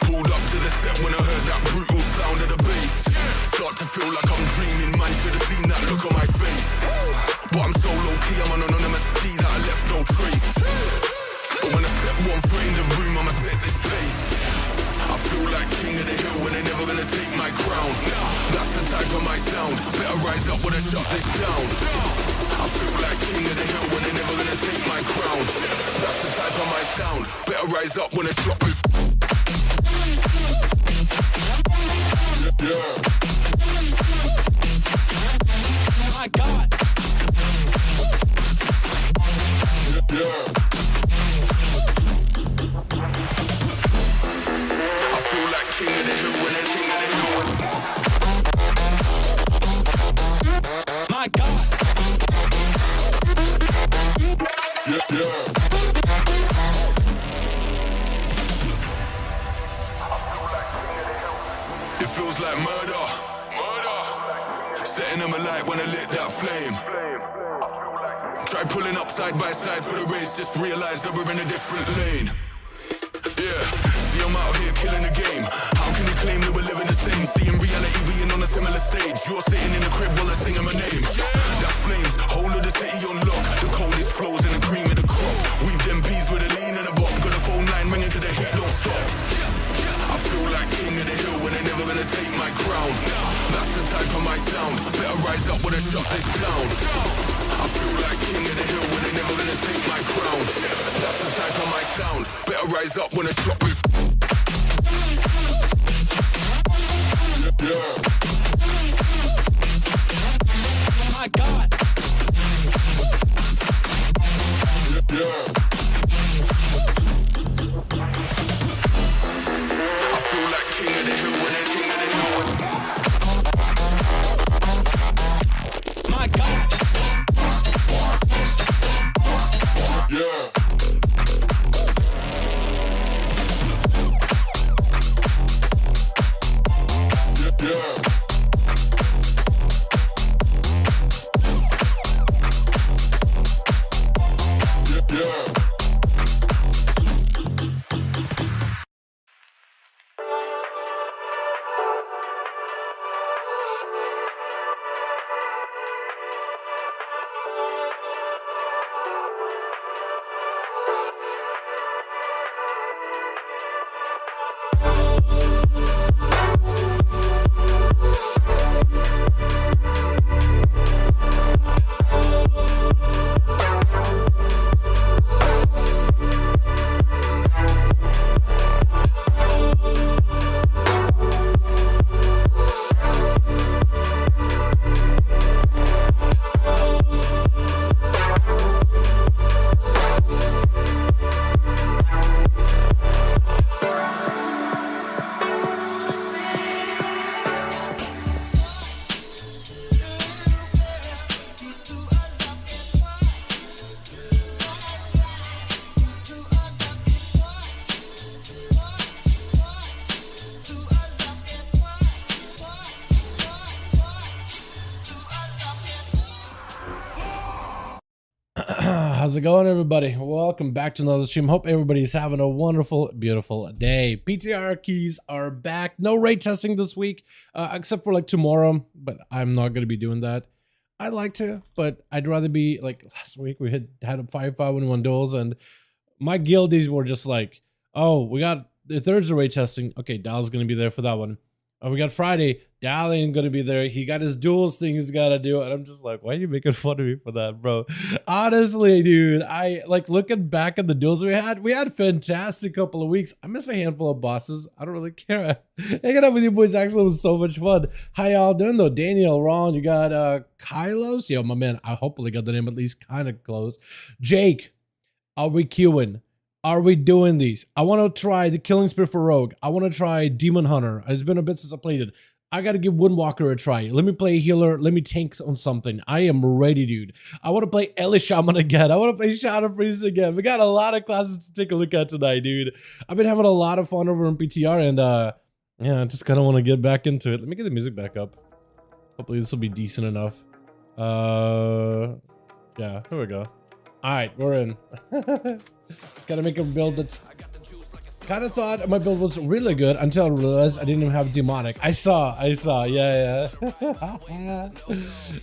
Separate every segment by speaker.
Speaker 1: Pulled up to the set when I heard that brutal sound of the bass. Start to feel like I'm dreaming, man, should have seen that look on my face. But I'm so low-key, I'm an anonymous G that I left no trace. But when I step 1 foot in the room, I'ma set this pace. I feel like king of the hill when they're never gonna take my crown. That's the type of my sound, better rise up when I shut this down. I feel like king of the hill when they're never gonna take my crown. That's the type of my sound, better rise up when I shut this. Yeah. My God. Yeah. I feel like king of the hill when they're king of the hill. My God. Yeah, yeah. It feels like murder, murder. Setting them alight when I lit that flame. Try pulling up side by side for the race, just realize that we're in a different lane. Yeah, see I'm out here killing the game. How can you claim that we're living the same? See in reality being on a similar stage. You're sitting in the crib while I'm singing my name. That flames, whole of the city on lock. The coldest flows and the cream of the crop. Weave them peas with a lean and a bop. Got a phone line ringing to the heat don't stop. I feel like king of the hill when they're never gonna take my crown. That's the type of my sound, better rise up when I shut this down. I feel like king of the hill when they're never gonna take my crown. That's the type of my sound, better rise up when I shut this. Yeah. My God. Yeah. I feel like king of the hill when they're king of the hill. My God. Yeah.
Speaker 2: How's it going, everybody? Welcome back to another stream. Hope everybody's having a wonderful, beautiful day. PTR keys are back. No raid testing this week, except for like tomorrow, but I'm not going to be doing that. I'd like to, but I'd rather be like last week. We had a 5-5-1 duels, and my guildies were just like, oh, we got the Thursday raid testing. Okay, Dal's going to be there for that one. Oh, we got Friday. Dal ain't gonna be there. He got his duels thing he's gotta do. And I'm just like, why are you making fun of me for that, bro? Honestly, dude, I like looking back at the duels we had fantastic couple of weeks. I miss a handful of bosses. I don't really care. Hanging out with you boys actually was so much fun. How y'all doing though? Daniel, Ron, you got Kylos? Yo, my man, I hopefully got the name at least kind of close. Jake, are we queuing? Are we doing these? I want to try the Killing Spear for Rogue. I want to try Demon Hunter. It's been a bit since I played it. I got to give Windwalker a try. Let me play a healer. Let me tank on something. I am ready, dude. I want to play Ellie Shaman again. I want to play Shadow Priest again. We got a lot of classes to take a look at tonight, dude. I've been having a lot of fun over in PTR, and yeah, I just kind of want to get back into it. Let me get the music back up. Hopefully this will be decent enough. Yeah, here we go. All right, we're in. Gotta make a build that's Kind of thought my build was really good until I realized I didn't even have demonic. I saw, yeah.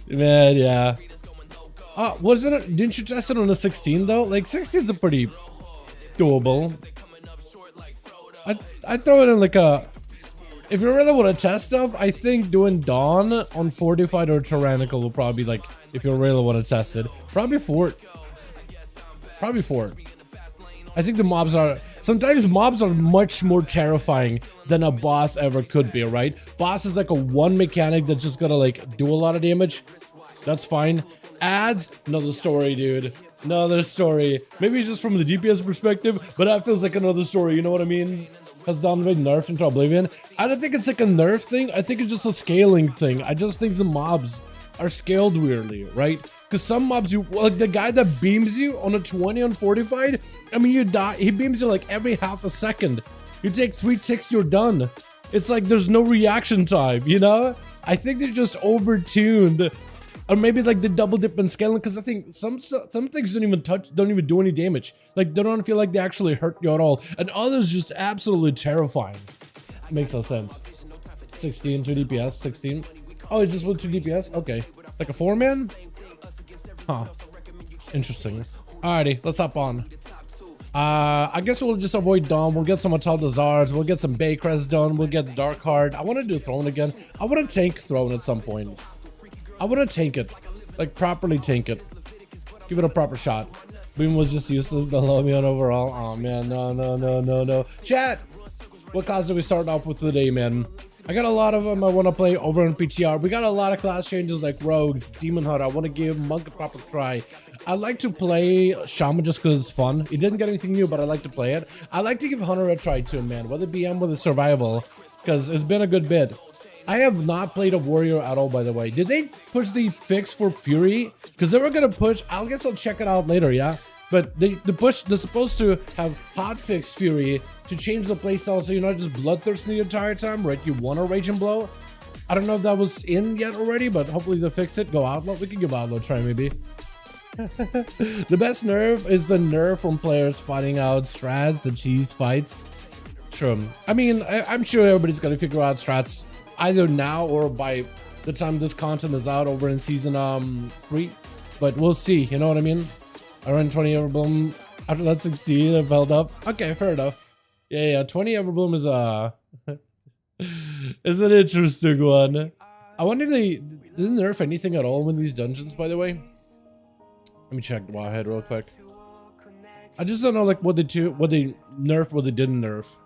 Speaker 2: Man, yeah. Wasn't it, didn't you test it on a 16 though? Like 16's a pretty doable. I'd throw it in like a, if you really want to test stuff, I think doing Dawn on Fortified or Tyrannical will probably be like, if you really want to test it. Probably Fort. I think the mobs are, sometimes mobs are much more terrifying than a boss ever could be, right? Boss is like a one mechanic that's just gonna like do a lot of damage. That's fine. Adds, another story, dude. Another story. Maybe it's just from the DPS perspective, but that feels like another story, you know what I mean? Has Dawn been nerfed into oblivion? I don't think it's like a nerf thing. I think it's just a scaling thing. I just think the mobs are scaled weirdly, right? Because some mobs, you like the guy that beams you on a 20 on Fortified, I mean, you die. He beams you like every half a second. You take 3 ticks, you're done. It's like there's no reaction time, you know? I think they're just overtuned. Or maybe like the double dip and scaling, because I think some things don't even do any damage. Like they don't feel like they actually hurt you at all. And others just absolutely terrifying. Makes no sense. 16, 2 DPS, 16. Oh, it just went 2 DPS? Okay. Like a 4-man? Huh. Interesting. Alrighty, let's hop on. I guess we'll just avoid Dawn. We'll get some Ataldazars. We'll get some Baycrest done. We'll get the Dark Heart. I want to do Throne again. I want to tank Throne at some point. I want to tank it. Like, properly tank it. Give it a proper shot. Boom was just useless below me on overall. Oh, man. No. Chat! What class do we start off with today, man? I got a lot of them I want to play over in PTR. We got a lot of class changes like Rogues, Demon Hunter. I want to give Monk a proper try. I like to play Shaman just because it's fun. It didn't get anything new, but I like to play it. I like to give Hunter a try too, man. Whether it be with a survival, because it's been a good bit. I have not played a warrior at all, by the way. Did they push the fix for Fury? Because they were going to push, I guess I'll check it out later, yeah? But they're supposed to have hotfix Fury to change the playstyle so you're not just bloodthirsty the entire time, right? You want to Rage and Blow. I don't know if that was in yet already, but hopefully they'll fix it. Go Outlaw. We can give Outlaw a try, maybe. The best nerf is the nerf from players fighting out strats, the cheese fights. True. I mean, I'm sure everybody's going to figure out strats either now or by the time this content is out over in season 3. But we'll see, you know what I mean? Around 20 Everbloom. After that 16, I've held up. Okay, fair enough. Yeah, 20 Everbloom is an interesting one. I wonder if they didn't nerf anything at all in these dungeons, by the way. Let me check the Wowhead real quick. I just don't know like what they nerfed, what they didn't nerf.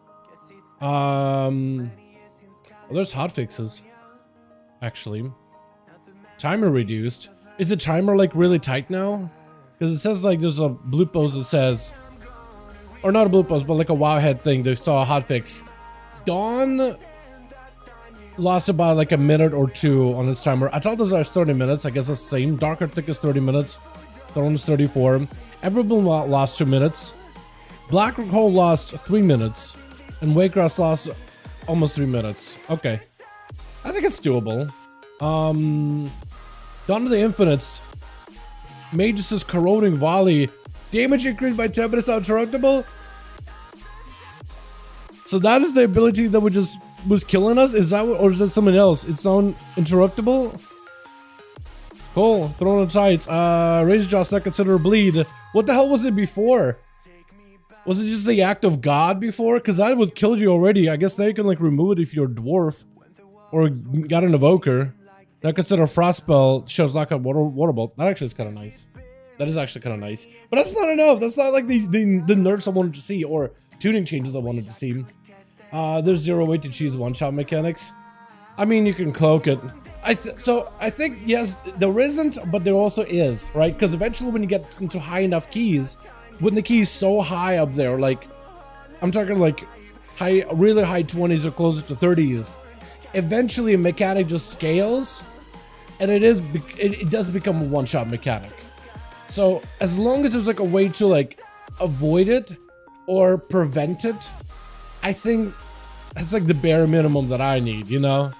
Speaker 2: Well, there's hotfixes. Actually. Timer reduced. Is the timer like really tight now? Because it says like there's a blue post that says, or not a blue post, but like a Wowhead thing. They saw a hotfix. Dawn lost about like a minute or 2 on its timer. I thought those are 30 minutes. I guess it's the same. Dark Arctic is 30 minutes. Throne is 34. Everbloom lost 2 minutes. Black Hole lost 3 minutes. And Warcraft lost almost 3 minutes. Okay. I think it's doable. Dawn of the Infinites. Magus' Corroding Volley. Damage increased by 10 minutes uninterruptible. So that is the ability that was killing us? Is that or is that something else? It's not interruptible? Cool. Throne of Tights. Razor Jaw's not considered a bleed. What the hell was it before? Was it just the Act of God before? Because that would kill you already. I guess now you can like remove it if you're a dwarf. Or got an evoker. That considered a frost spell shows like a water bolt. That actually is kind of nice. That is actually kind of nice. But that's not enough. That's not like the nerfs I wanted to see or tuning changes I wanted to see. There's 0 way to choose one-shot mechanics. I mean, you can cloak it. So I think, yes, there isn't, but there also is, right? Because eventually when you get into high enough keys, when the key's so high up there, like, I'm talking like really high 20s or closer to 30s, eventually a mechanic just scales, and it does become a one-shot mechanic. So as long as there's like a way to like avoid it or prevent it, I think that's like the bare minimum that I need, you know?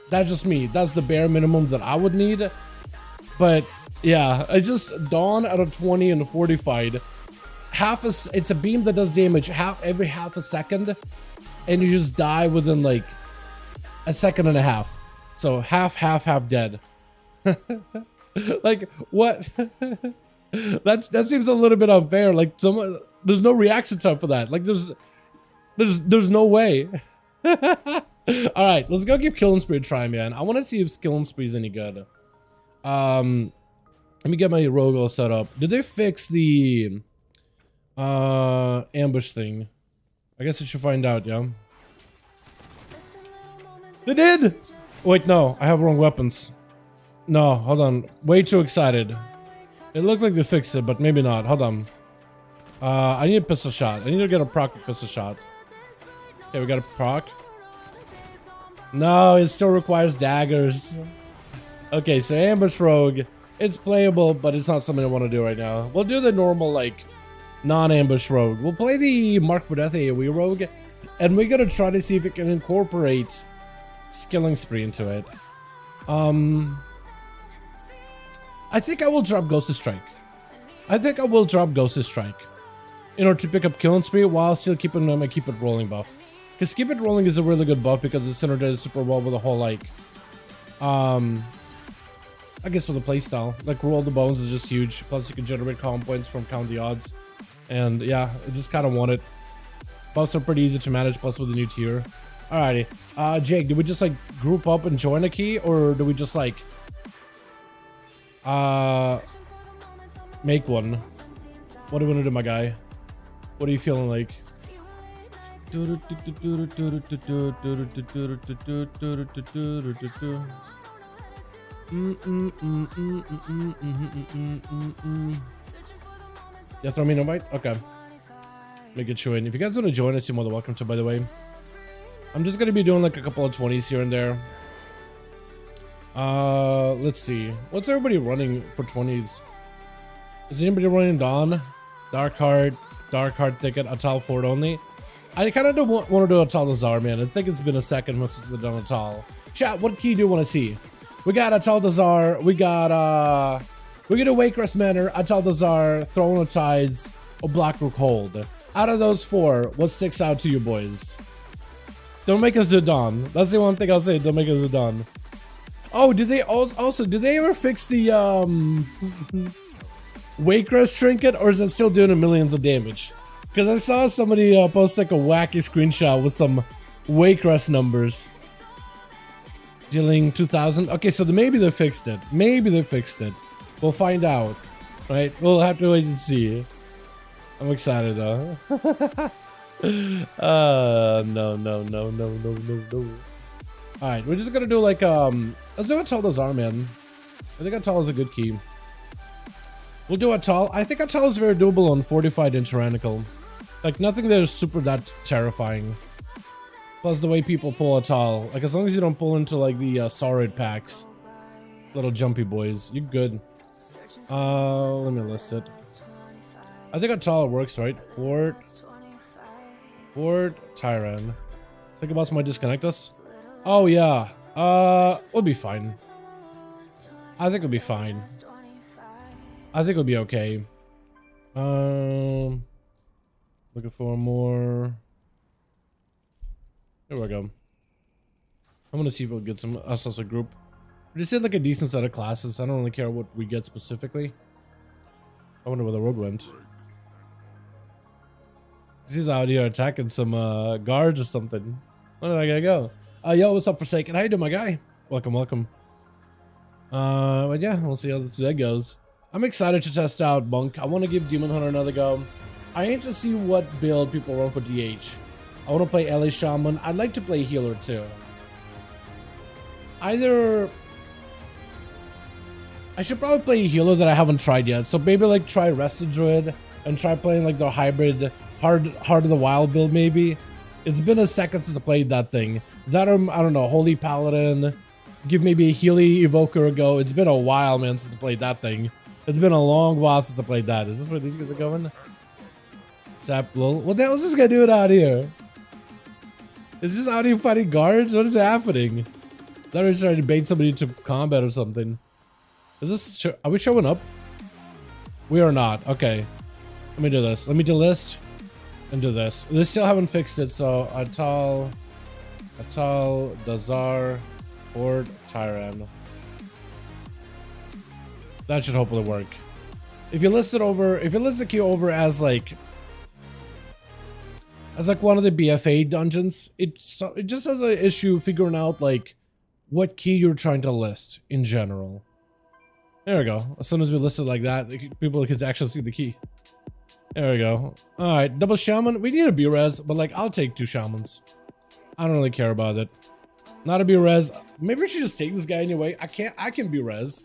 Speaker 2: That's just me. That's the bare minimum that I would need. But yeah, I just Dawn out of 20 and 45. it's a beam that does damage every half a second, and you just die within like a second and a half. So half dead. Like what? That seems a little bit unfair. Like there's no reaction time for that. Like there's no way. All right, let's go give Killing Spree a try, man. I want to see if Killing Spree is any good. Let me get my rogue all set up. Did they fix the ambush thing? I guess I should find out, yeah. They did! Wait, no, I have wrong weapons. No, hold on. Way too excited. It looked like they fixed it, but maybe not. Hold on. I need a pistol shot. I need to get a proc pistol shot. Okay, we got a proc. No, it still requires daggers. Okay, so ambush rogue. It's playable, but it's not something I want to do right now. We'll do the normal, like, non-ambush rogue. We'll play the Mark for Death AoE rogue, and we're gonna try to see if it can incorporate Killing Spree into it. I think I will drop Ghost's Strike. In order to pick up Killing Spree while still keeping my Keep It Rolling buff. Because Keep It Rolling is a really good buff because it's synergized super well with the whole, like, I guess with the playstyle. Like, Roll the Bones is just huge. Plus, you can generate common points from Count the Odds. And, yeah, I just kind of want it. Buffs are pretty easy to manage, plus with the new tier. Alrighty. Jake, do we just, like, group up and join a key? Or do we just, like, make one? What do we want to do, my guy? What are you feeling like? Yeah, throw me an invite? Okay. Make it join. If you guys want to join, it's more than welcome to, by the way. I'm just gonna be doing like a couple of 20s here and there. Let's see. What's everybody running for 20s? Is anybody running Dawn? Dark Heart Thicket, Atal Fort only? I kind of don't want to do Atal Dazar, man. I think it's been a second since I've done Atal. Chat, what key do you want to see? We got Atal Dazar, we got Wakecrest Manor, Atal Dazar, Throne of Tides, or Blackrook Hold. Out of those four, what sticks out to you boys? Don't make us do Dawn. That's the one thing I'll say, don't make us do Dawn. Oh, did they also did they ever fix the Wakecrest trinket, or is it still doing millions of damage? Because I saw somebody post like a wacky screenshot with some Wakecrest numbers. Dealing 2,000. Okay, so maybe they fixed it. We'll find out. Right? We'll have to wait and see. I'm excited though. No. Alright, we're just gonna do like let's do Atal Dazar, man. I think Atal is a good key. We'll do Atal. I think Atal is very doable on Fortified and Tyrannical. Like, nothing that is super that terrifying. Plus the way people pull Atal. Like, as long as you don't pull into like the Saurid packs. Little jumpy boys. You're good. Let me list it. I think Atal works, right? Fort, Tyran. Think about somebody disconnect us? Oh yeah. We'll be fine. I think we'll be fine. I think we'll be okay. Looking for more. There we go. I'm gonna see if we'll get some us as a group. We just did like a decent set of classes. I don't really care what we get specifically. I wonder where the rogue went. He's out here attacking some guards or something. Where did I gotta go? Yo, what's up, Forsaken? How you doing, my guy? Welcome. But yeah, we'll see how that goes. I'm excited to test out Monk. I want to give Demon Hunter another go. I aim to see what build people run for DH. I want to play LA Shaman. I'd like to play Healer too. Either... I should probably play a Healer that I haven't tried yet. So maybe like try Rested Druid and try playing like the hybrid Heart of the Wild build maybe. It's been a second since I played that thing. That or, I don't know, Holy Paladin. Give maybe a Healy Evoker a go. It's been a while, man, since I played that thing. It's been a long while since I played that. Is this where these guys are going? Sap lol. What the hell is this guy doing out here? Is this out here fighting guards? What is happening? I thought we were trying to bait somebody into combat or something. Is this... Are we showing up? We are not. Okay. Let me do this. Let me delist and do this. They still haven't fixed it, so Atal, Dazar, Horde, Tyran. That should hopefully work. If you list it over, if you list the key over as like one of the BFA dungeons, it just has an issue figuring out like what key you're trying to list in general. There we go. As soon as we list it like that, people can actually see the key. There we go. All right, double shaman. We need a B-res, but like I'll take 2 shamans. I don't really care about it. Not a B-res. Maybe we should just take this guy anyway. I can B-res.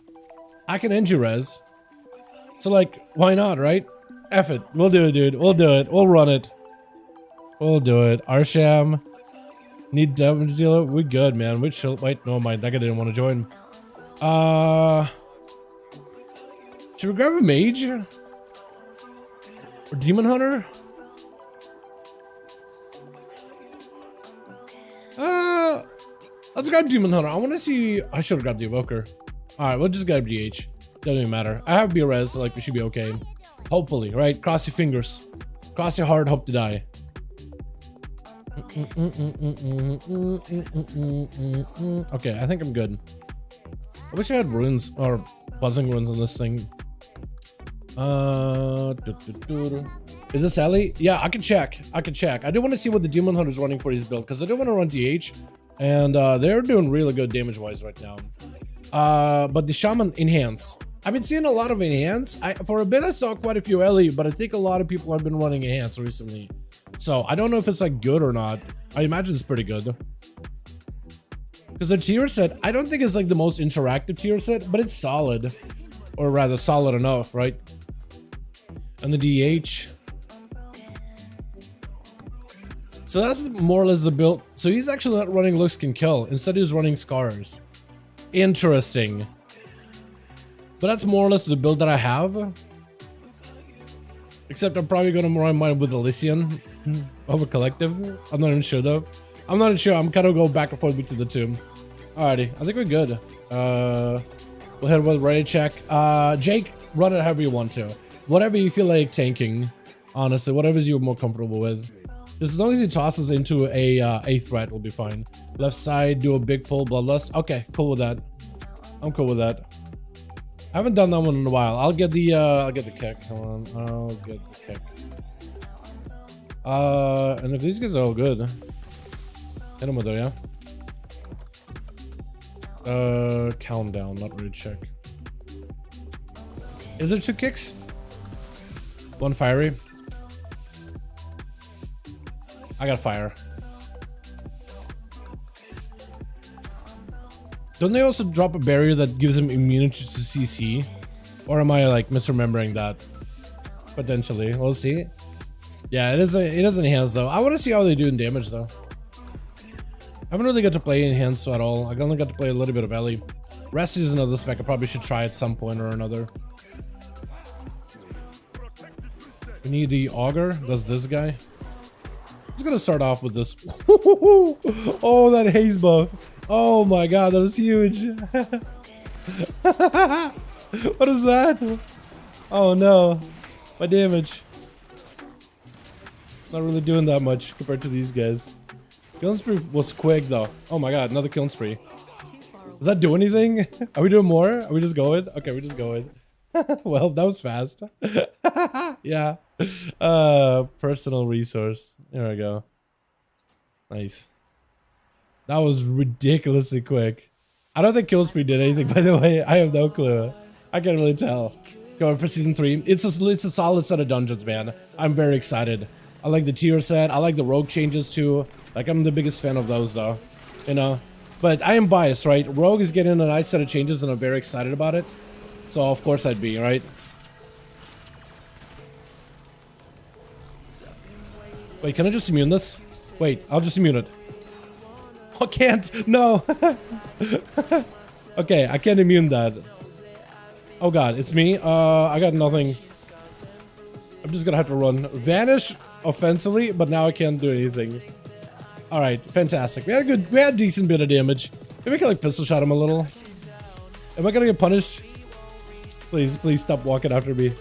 Speaker 2: I can NG res. So like, why not, right? F it. We'll do it, dude. We'll do it. We'll run it. We'll do it. Arsham. Need damage dealer. We good, man. We chill. Wait, no mind. That guy didn't want to join. Should we grab a mage? Or demon hunter? Let's grab demon hunter. I want to see. I should have grabbed the evoker. All right, we'll just grab DH. Doesn't even matter. I have B-res, so like we should be okay. Hopefully, right? Cross your fingers. Cross your heart. Hope to die. Okay, I think I'm good. I wish I had runes or buzzing runes on this thing. Is this Ellie? Yeah, I can check. I can check. I do want to see what the Demon Hunter's running for his build because I do want to run DH, and they're doing really good damage wise right now. But the Shaman enhance. I've been seeing a lot of enhance. For a bit I saw quite a few Ellie, but I think a lot of people have been running enhance recently. So I don't know if it's like good or not. I imagine it's pretty good. Because the tier set, I don't think it's like the most interactive tier set, but it's solid. Or rather solid enough, right? And the DH. So that's more or less the build. So he's actually not running looks can kill. Instead he's running scars. Interesting. But that's more or less the build that I have. Except I'm probably going to run mine with Elysian over Collective. I'm not even sure though. I'm not even sure. I'm kind of going back and forth between the two. Alrighty. I think we're good. We'll head with ready check. Jake, run it however you want to. Whatever you feel like tanking. Honestly, whatever you're more comfortable with. Just as long as he tosses into a threat, we'll be fine. Left side, do a big pull, bloodlust. Okay, cool with that. I'm cool with that. I haven't done that one in a while. I'll get the kick. Hold on, I'll get the kick. And if these guys are all good, hit them with it, yeah. Countdown, not really check. Is there 2 kicks? 1 fiery. I got fire. Don't they also drop a barrier that gives him immunity to CC? Or am I like misremembering that? Potentially, we'll see. Yeah, it doesn't enhance though. I want to see how they do in damage though. I haven't really got to play enhance at all. I only got to play a little bit of Ellie. Rest is another spec I probably should try at some point or another. We need the auger. Does this guy? I'm just gonna start off with this. Oh, that haze buff. Oh my god, that was huge. What is that? Oh no. My damage. Not really doing that much compared to these guys. Killing spree was quick though. Oh my god, another killing spree. Does that do anything? Are we doing more? Are we just going? Okay, we're just going. Well, that was fast. Yeah. Personal resource. There we go. Nice. That was ridiculously quick. I don't think kill spree did anything, by the way. I have no clue. I can't really tell. Going for season 3. It's a solid set of dungeons, man. I'm very excited. I like the tier set. I like the rogue changes too. Like, I'm the biggest fan of those though. You know? But I am biased, right? Rogue is getting a nice set of changes and I'm very excited about it. So of course I'd be, right? Wait, can I just immune this? Wait, I'll just immune it. I can't! No! Okay, I can't immune that. Oh god, it's me? I got nothing. I'm just gonna have to run. Vanish offensively, but now I can't do anything. Alright, fantastic. We had a decent bit of damage. Maybe I can like pistol shot him a little. Am I gonna get punished? Please, please stop walking after me.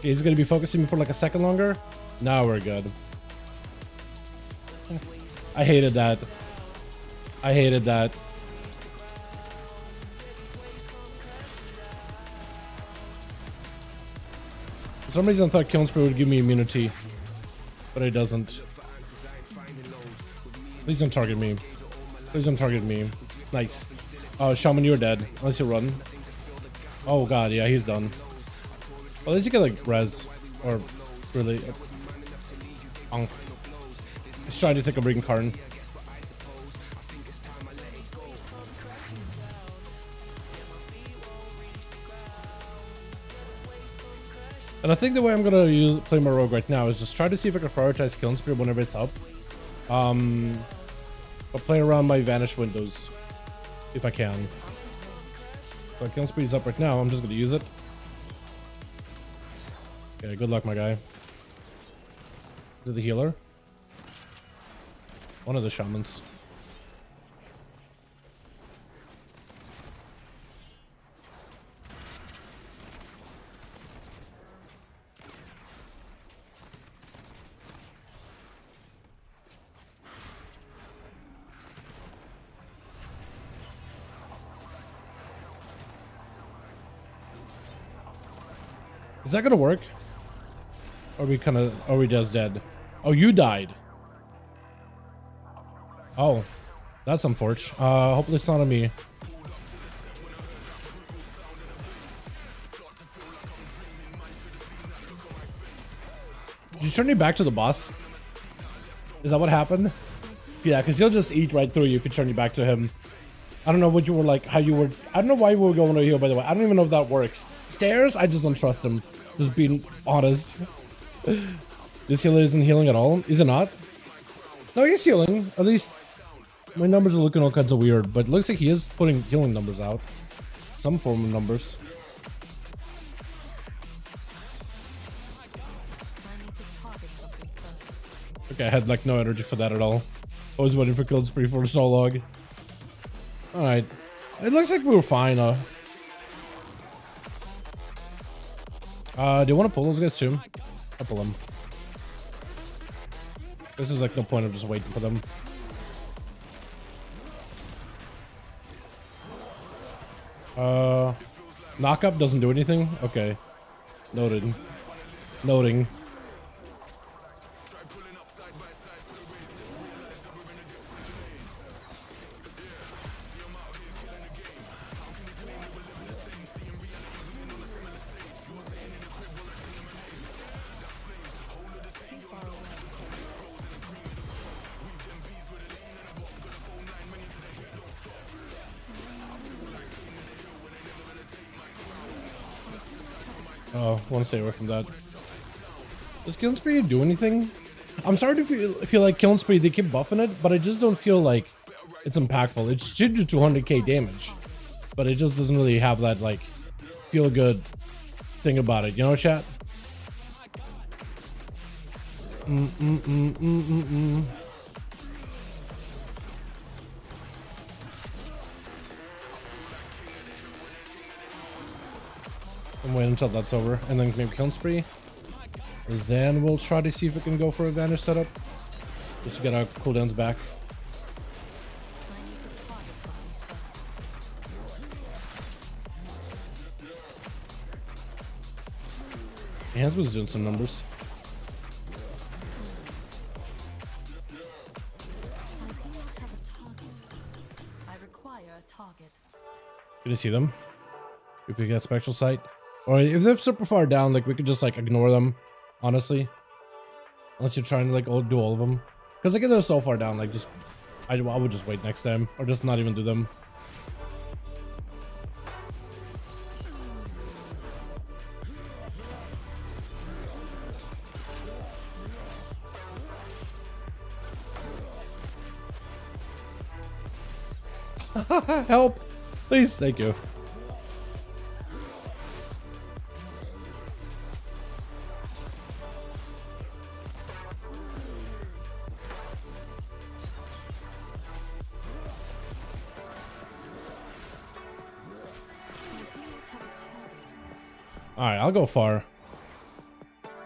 Speaker 2: He's gonna be focusing me for like a second longer. Now we're good. I hated that. I hated that. For some reason I thought Kiln Spree would give me immunity, but it doesn't. Please don't target me. Please don't target me. Nice. Oh, Shaman, you're dead. Unless you run. Oh god, yeah, he's done. Well, at least you get like res. Or really. Let's try to think of bringing Karn. And I think the way I'm gonna play my rogue right now is just try to see if I can prioritize Kiln Spree whenever it's up. I'll play around my vanish windows if I can. So Kiln Spree is up right now. I'm just gonna use it. Okay, good luck, my guy. Is it the healer? One of the shamans. Is that gonna work? Or are we just dead? Oh, you died. Oh, that's unfortunate. Hopefully it's not on me. Did you turn me back to the boss? Is that what happened? Yeah, because he'll just eat right through you if you turn you back to him. I don't know what you were like, how you were. I don't know why you were going to heal, by the way. I don't even know if that works. Stairs, I just don't trust him. Just being honest. This healer isn't healing at all. Is it not? No, he's healing. At least my numbers are looking all kinds of weird, but it looks like he is putting healing numbers out. Some form of numbers. Okay, I had like no energy for that at all. I was waiting for Kiln Spree for so long. Alright. It looks like we were fine, do you want to pull those guys too? I'll pull them. This is like no point of just waiting for them. Knock up doesn't do anything? Okay. Noted. Noting. Oh, want to stay away from that. Does Kiln Spree do anything? I'm starting to feel like Kiln Spree, they keep buffing it, but I just don't feel like it's impactful. It should do 200k damage, but it just doesn't really have that, like, feel good thing about it. You know, chat? I'm waiting until that's over, and then maybe Kiln Spree. Then we'll try to see if we can go for a advantage setup. Just to get our cooldowns back. Hans was doing some numbers. Can you see them? If we get spectral sight, or if they're super far down, like we could just like ignore them, honestly. Unless you're trying to like do all of them, because like if they're so far down, like just I would just wait next time, or just not even do them. Help, please, thank you. Alright, I'll go far.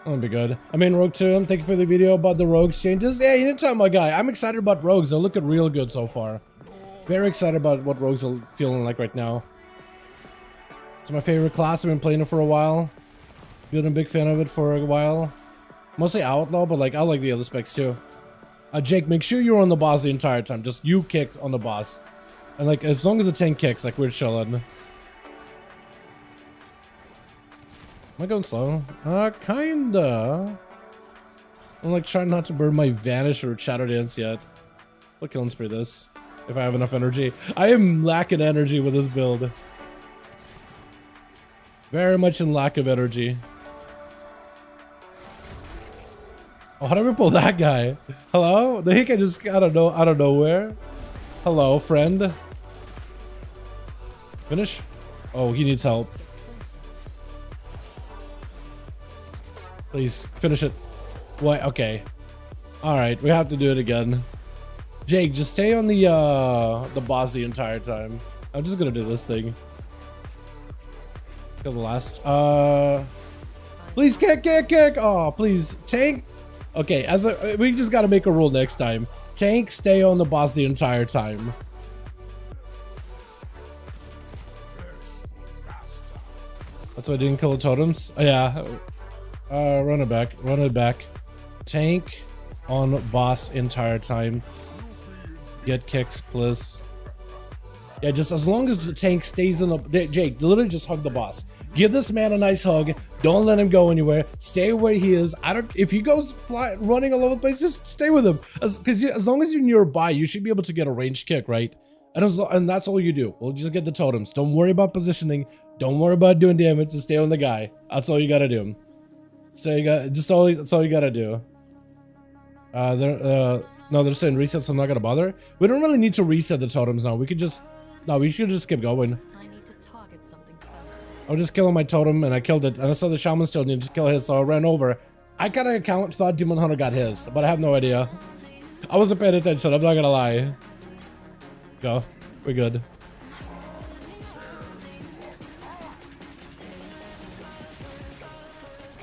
Speaker 2: That'll be good. I mean, Rogue 2, thank you for the video about the rogues changes. Yeah, anytime, my guy. I'm excited about rogues. They're looking real good so far. Very excited about what rogues are feeling like right now. It's my favorite class. I've been playing it for a while. Been a big fan of it for a while. Mostly outlaw, but like I like the other specs too. Jake, make sure you're on the boss the entire time. Just you kick on the boss. And like, as long as the tank kicks, like we're chilling. Am I going slow? Kinda. I'm like trying not to burn my Vanish or Shadow Dance yet. I'll kill and spray this if I have enough energy. I am lacking energy with this build. Very much in lack of energy. Oh, how did we pull that guy? Hello? The heck I just out of nowhere. Hello, friend. Finish? Oh, he needs help. Please, finish it. What? Okay. Alright, we have to do it again. Jake, just stay on the boss the entire time. I'm just gonna do this thing. Kill the last. Please kick. Oh, please. Tank. Okay, we just gotta make a rule next time. Tank, stay on the boss the entire time. That's why I didn't kill the totems. Oh, yeah. Run it back. Tank on boss entire time. Get kicks, please. Yeah, just as long as the tank stays in the... Jake, literally just hug the boss. Give this man a nice hug. Don't let him go anywhere. Stay where he is. If he goes running all over the place, just stay with him. Because as long as you're nearby, you should be able to get a ranged kick, right? And that's all you do. We'll just get the totems. Don't worry about positioning. Don't worry about doing damage. Just stay on the guy. That's all you gotta do. That's all you gotta do. No, they're saying reset, so I'm not gonna bother. We don't really need to reset the totems now. We should just keep going.
Speaker 3: I need to target something first.
Speaker 2: I was just killing my totem and I killed it, and I saw the shaman still needed to kill his, so I ran over. I kind of thought Demon Hunter got his, but I have no idea. I wasn't paying attention, I'm not gonna lie. Go. We're good.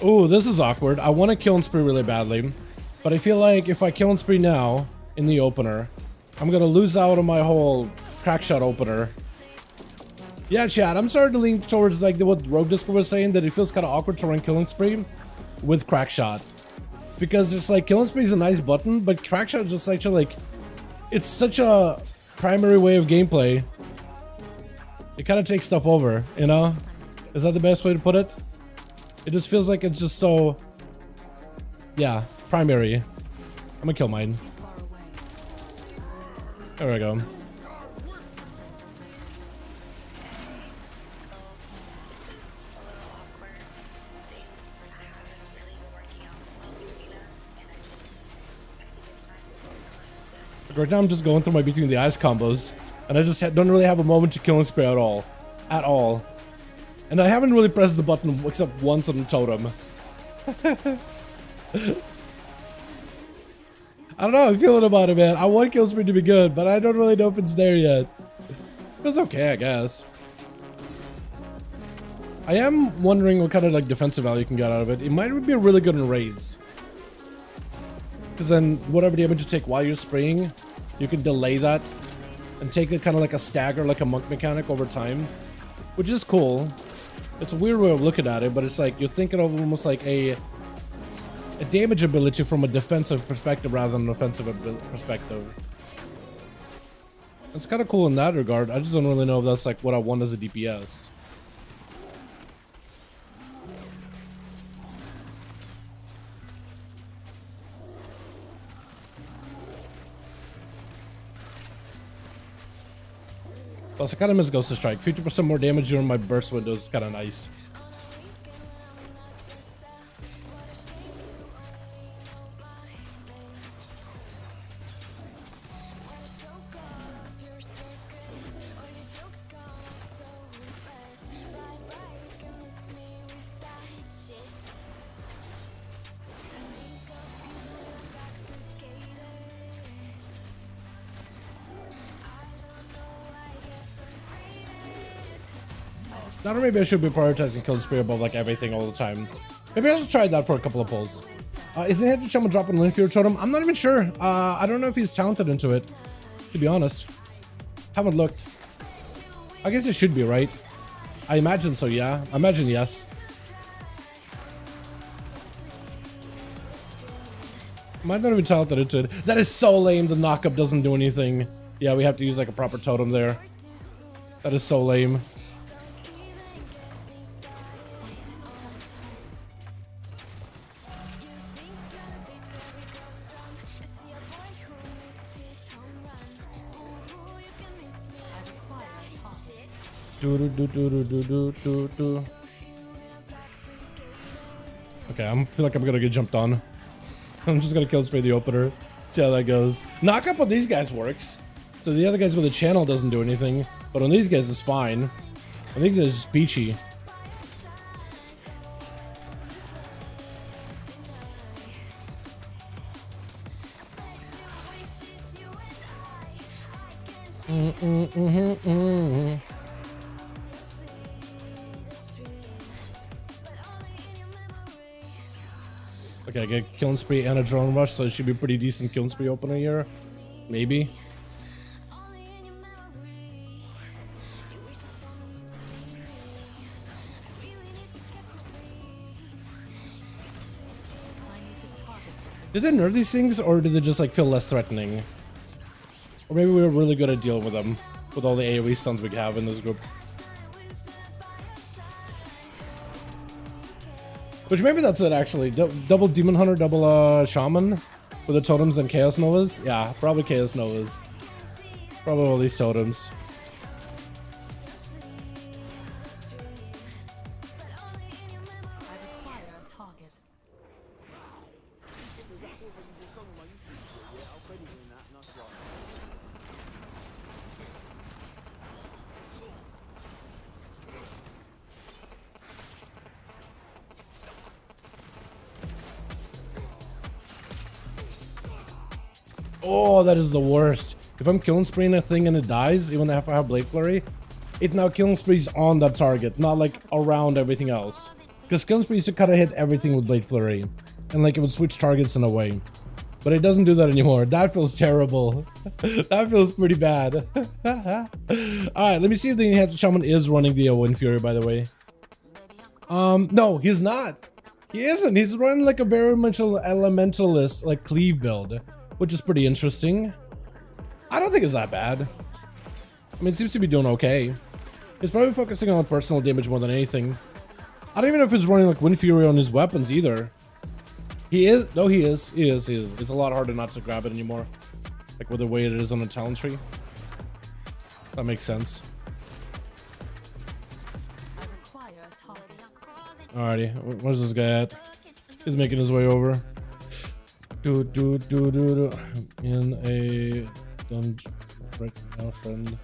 Speaker 2: Ooh, this is awkward. I want to kill and spree really badly, but I feel like if I kill and spree now in the opener, I'm gonna lose out on my whole crack shot opener. Yeah, chat, I'm starting to lean towards like what Rogue Discord was saying, that it feels kind of awkward to run killing spree with crack shot, because it's like killing spree is a nice button, but crack shot is just such a it's such a primary way of gameplay. It kind of takes stuff over, you know? Is that the best way to put it? It just feels like it's just so, yeah, primary. I'm gonna kill mine. There we go. Right now I'm just going through my between the eyes combos, and I just don't really have a moment to kill and spray at all. And I haven't really pressed the button except once on the totem. I don't know how I'm feeling about it, man. I want kill spree to be good, but I don't really know if it's there yet. It's okay, I guess. I am wondering what kind of like defensive value you can get out of it. It might be really good in raids, because then whatever damage you take while you're spraying, you can delay that and take it kind of like a stagger, like a monk mechanic over time, which is cool. It's a weird way of looking at it, but it's like you're thinking of almost like a damage ability from a defensive perspective rather than an offensive perspective. It's kind of cool in that regard. I just don't really know if that's like what I want as a DPS. Plus, I kind of miss Ghost of Strike. 50% more damage during my burst window is kind of nice. Or maybe I should be prioritizing kill spree above like everything all the time. Maybe I should try that for a couple of pulls. Is the Enhanced Shaman dropping Wind Fury Totem? I'm not even sure. I don't know if he's talented into it, to be honest. Haven't looked. I guess it should be, right? I imagine so, yeah. I imagine yes. Might not even talented into it. That is so lame. The knockup doesn't do anything. Yeah, we have to use like a proper totem there. That is so lame. Okay, I feel like I'm gonna get jumped on. I'm just gonna kill spray the opener. See how that goes. Knock up on these guys works. So the other guys with the channel doesn't do anything, but on these guys it's fine. I think it's just peachy. Okay, I get killing spree and a drone rush, so it should be a pretty decent killing spree opener here. Maybe. Did they nerf these things, or did they just like feel less threatening? Or maybe we were really good at dealing with them, with all the AoE stuns we have in this group. Which maybe that's it actually. Double Demon Hunter, double Shaman with the totems and Chaos Novas. Yeah, probably Chaos Novas. Probably all these totems. Oh, that is the worst. If I'm killing spraying a thing and it dies, even if I have Blade Flurry, it now killing sprees on that target, not like around everything else. Because killing spree used to kind of hit everything with Blade Flurry, and like it would switch targets in a way. But it doesn't do that anymore. That feels terrible. That feels pretty bad. Alright, let me see if the Enhanced Shaman is running the Wind Fury, by the way. No, he's not. He isn't. He's running like a very much elementalist, like cleave build, which is pretty interesting. I don't think it's that bad. I mean, it seems to be doing okay. He's probably focusing on personal damage more than anything. I don't even know if he's running like Wind Fury on his weapons either. He is. No, he is. He is. He is. It's a lot harder not to grab it anymore. Like with the way it is on a talent tree. That makes sense. Alrighty, where's this guy at? He's making his way over. In a dungeon right now, friend.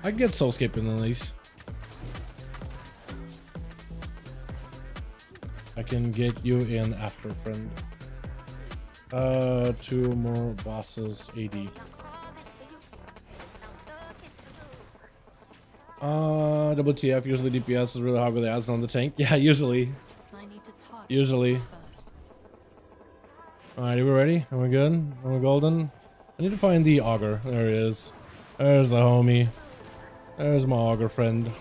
Speaker 2: I get soulscaping on these. I can get you in after, friend. 2 more bosses, AD. WTF, usually DPS is really hard with the addons on the tank. Yeah, usually. Usually. Alright, are we ready? Are we good? Are we golden? I need to find the auger. There he is. There's the homie. There's my auger friend.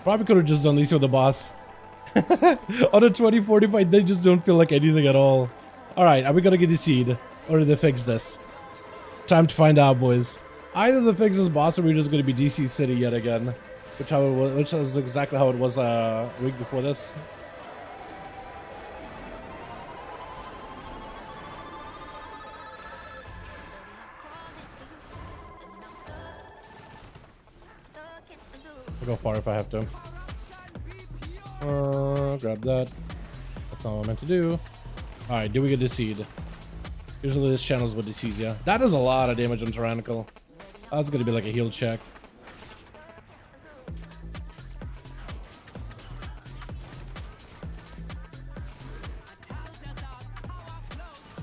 Speaker 2: Probably could have just done these with the boss. On a 2040 fight, they just don't feel like anything at all. Alright, are we gonna get the seed? Or did they fix this? Time to find out, boys. Either they fix this boss or we're just gonna be DC City yet again. Which is exactly how it was a week before this. I'll go far if I have to. Grab that. That's not what I meant to do. Alright, did we get the seed? Usually this channel's what sees ya. That is a lot of damage on Tyrannical. That's gonna be like a heal check.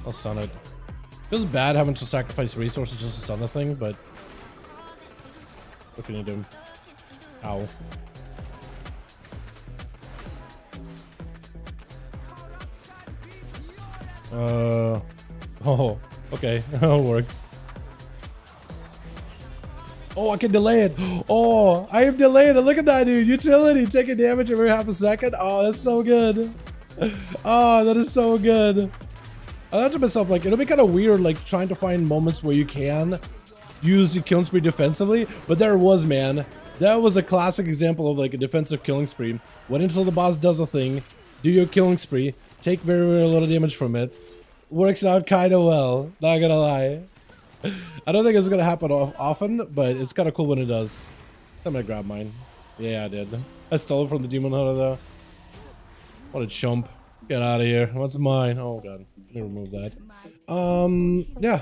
Speaker 2: I'll stun it. Feels bad having to sacrifice resources just to stun the thing, but what can you do? Ow. Oh, okay. It works. Oh, I can delay it. Oh, I am delaying it. Look at that, dude. Utility taking damage every half a second. Oh, that's so good. Oh, that is so good. I thought to myself, like, it'll be kind of weird, like, trying to find moments where you can use the killing spree defensively, but there was, man. That was a classic example of, like, a defensive killing spree. Wait until the boss does a thing, do your killing spree, take very, very little damage from it. Works out kind of well, not gonna lie. I don't think it's gonna happen often, but it's kind of cool when it does. I'm gonna grab mine. Yeah, I did. I stole it from the demon hunter, though. What a chump. Get out of here. What's mine? Oh, God. Let me remove that. Yeah.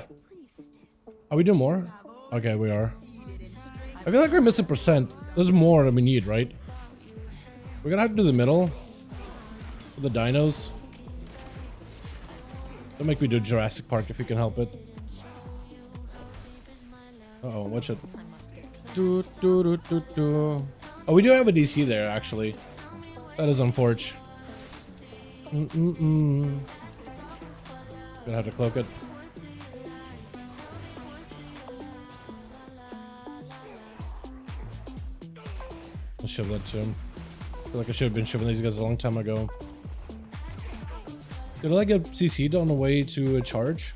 Speaker 2: Are we doing more? Okay, we are. I feel like we're missing percent. There's more than we need, right? We're gonna have to do the middle. For the dinos. Don't make me do Jurassic Park if you can help it. Uh-oh, watch it. Oh, we do have a DC there, actually. That is unfortunate. Gonna have to cloak it. I'll shove that to him. I feel like I should have been shoving these guys a long time ago. Did I like get CC'd on the way to a charge?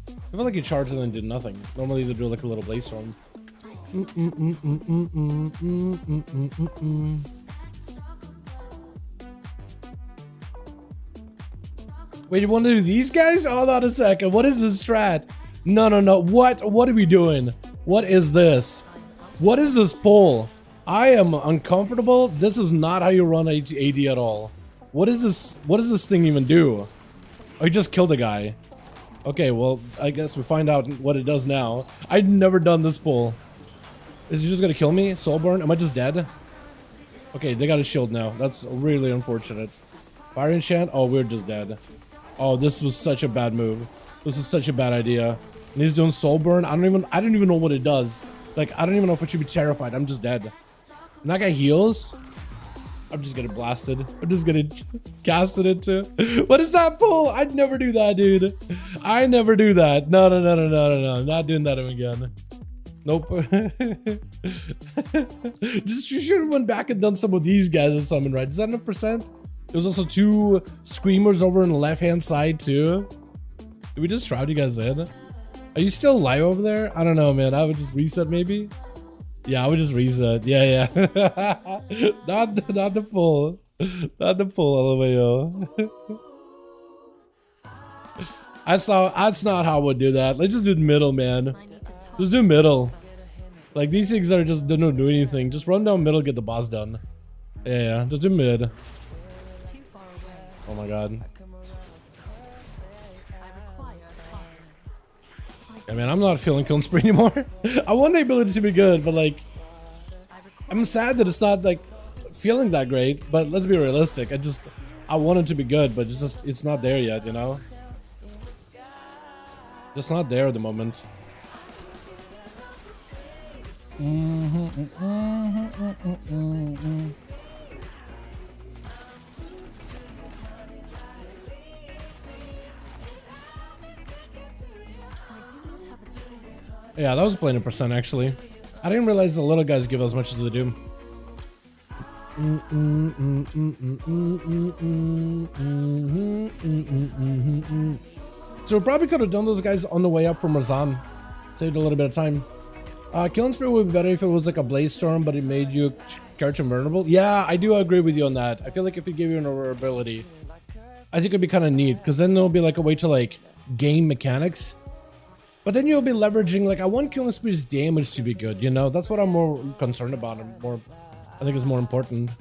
Speaker 2: I feel like you charged and then did nothing. Normally they do like a little blaze storm. Wait, you want to do these guys? Hold on a second. What is this strat? No. What are we doing? What is this? What is this pull? I am uncomfortable. This is not how you run AD at all. What is this? What does this thing even do? Oh, he just killed a guy. Okay, well, I guess we find out what it does now. I've never done this pull. Is he just gonna kill me? Soulburn? Am I just dead? Okay, they got a shield now. That's really unfortunate. Fire enchant? Oh, we're just dead. Oh, this was such a bad move. This is such a bad idea. And he's doing Soulburn. I don't even know what it does. Like, I don't even know if I should be terrified. I'm just dead. And that guy heals. I'm just getting blasted. I'm just getting casted into. What is that pull? I'd never do that, dude. I never do that. No. Not doing that again. Nope. Just you should have went back and done some of these guys or something, right? Is that enough percent? There's also 2 screamers over on the left-hand side, too. Did we just shroud you guys in? Are you still live over there? I don't know, man. I would just reset, maybe? Yeah, I would just reset. Yeah. not the pull. Not the pull, LMAO. That's not how I would do that. Let's just do the middle, man. Just do middle. Like, these things are just don't do anything. Just run down middle, get the boss done. Yeah, just do mid. Oh my god. Yeah, man, I'm not feeling killing spree anymore. I want the ability to be good, but like, I'm sad that it's not like feeling that great. But let's be realistic. I want it to be good, but it's not there yet, you know. Just not there at the moment. Yeah, that was playing a percent actually. I didn't realize the little guys give as much as they do. So we probably could have done those guys on the way up from Razan. Saved a little bit of time. Killing spree would be better if it was like a blaze storm, but it made you charge invulnerable. Yeah, I do agree with you on that. I feel like if it gave you an ability, I think it'd be kind of neat, because then there'll be like a way to like game mechanics. But then you'll be leveraging, like, I want killing spree's damage to be good, you know? That's what I'm more concerned about. I think it's more important.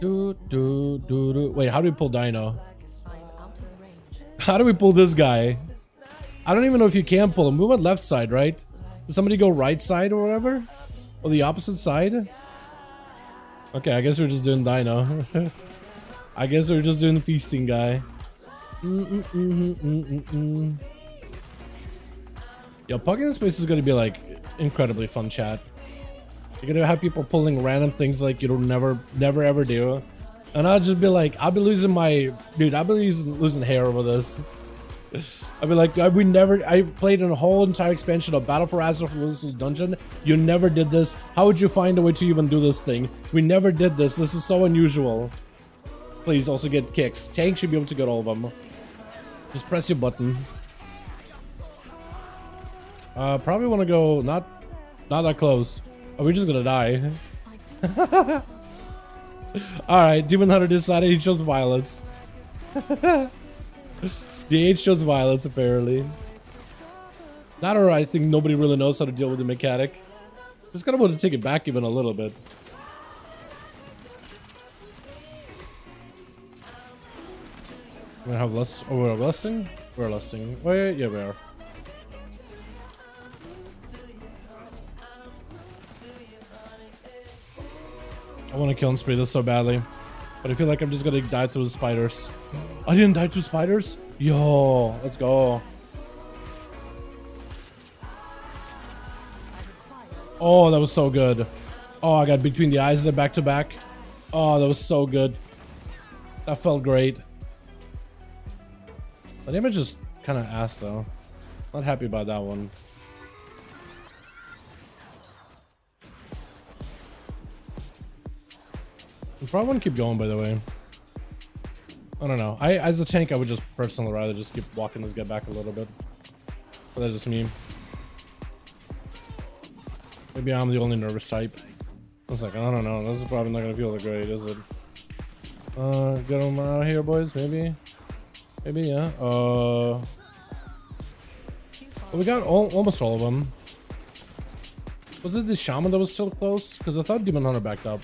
Speaker 2: Wait, how do we pull Dino? How do we pull this guy? I don't even know if you can pull him. We went left side, right? Did somebody go right side or whatever? Or the opposite side? Okay, I guess we're just doing dino. I guess we're just doing the feasting guy. Yo, Pugging in Space is gonna be like incredibly fun chat. You're gonna have people pulling random things like you don't never ever do. And I'll just be like, I'll be losing my dude, I'll be losing hair over this. I'll be like, I played a whole entire expansion of Battle for Azeroth Dungeon. You never did this. How would you find a way to even do this thing? We never did this. This is so unusual. Please also get kicks. Tank should be able to get all of them. Just press your button. Probably want to go not that close. Are we just gonna die? Alright, Demon Hunter decided he chose violence. The H chose violence, apparently. That or I think nobody really knows how to deal with the mechanic. Just kind of want to take it back even a little bit. We have lust. Oh, we're lusting? We're lusting. Oh, yeah, we are. I want to kill and spree this so badly. But I feel like I'm just gonna die through the spiders. I didn't die through spiders? Yo, let's go. Oh, that was so good. Oh, I got between the eyes there back to back. Oh, that was so good. That felt great. The damage is kind of ass though. Not happy about that one. I probably wouldn't keep going, by the way. I don't know. As a tank, I would just personally rather just keep walking this guy back a little bit. But that's just me. Maybe I'm the only nervous type. I was like, I don't know. This is probably not gonna feel that great, is it? Get them out of here, boys. Maybe. Maybe, yeah. Well, we got almost all of them. Was it the shaman that was still close? Because I thought Demon Hunter backed up.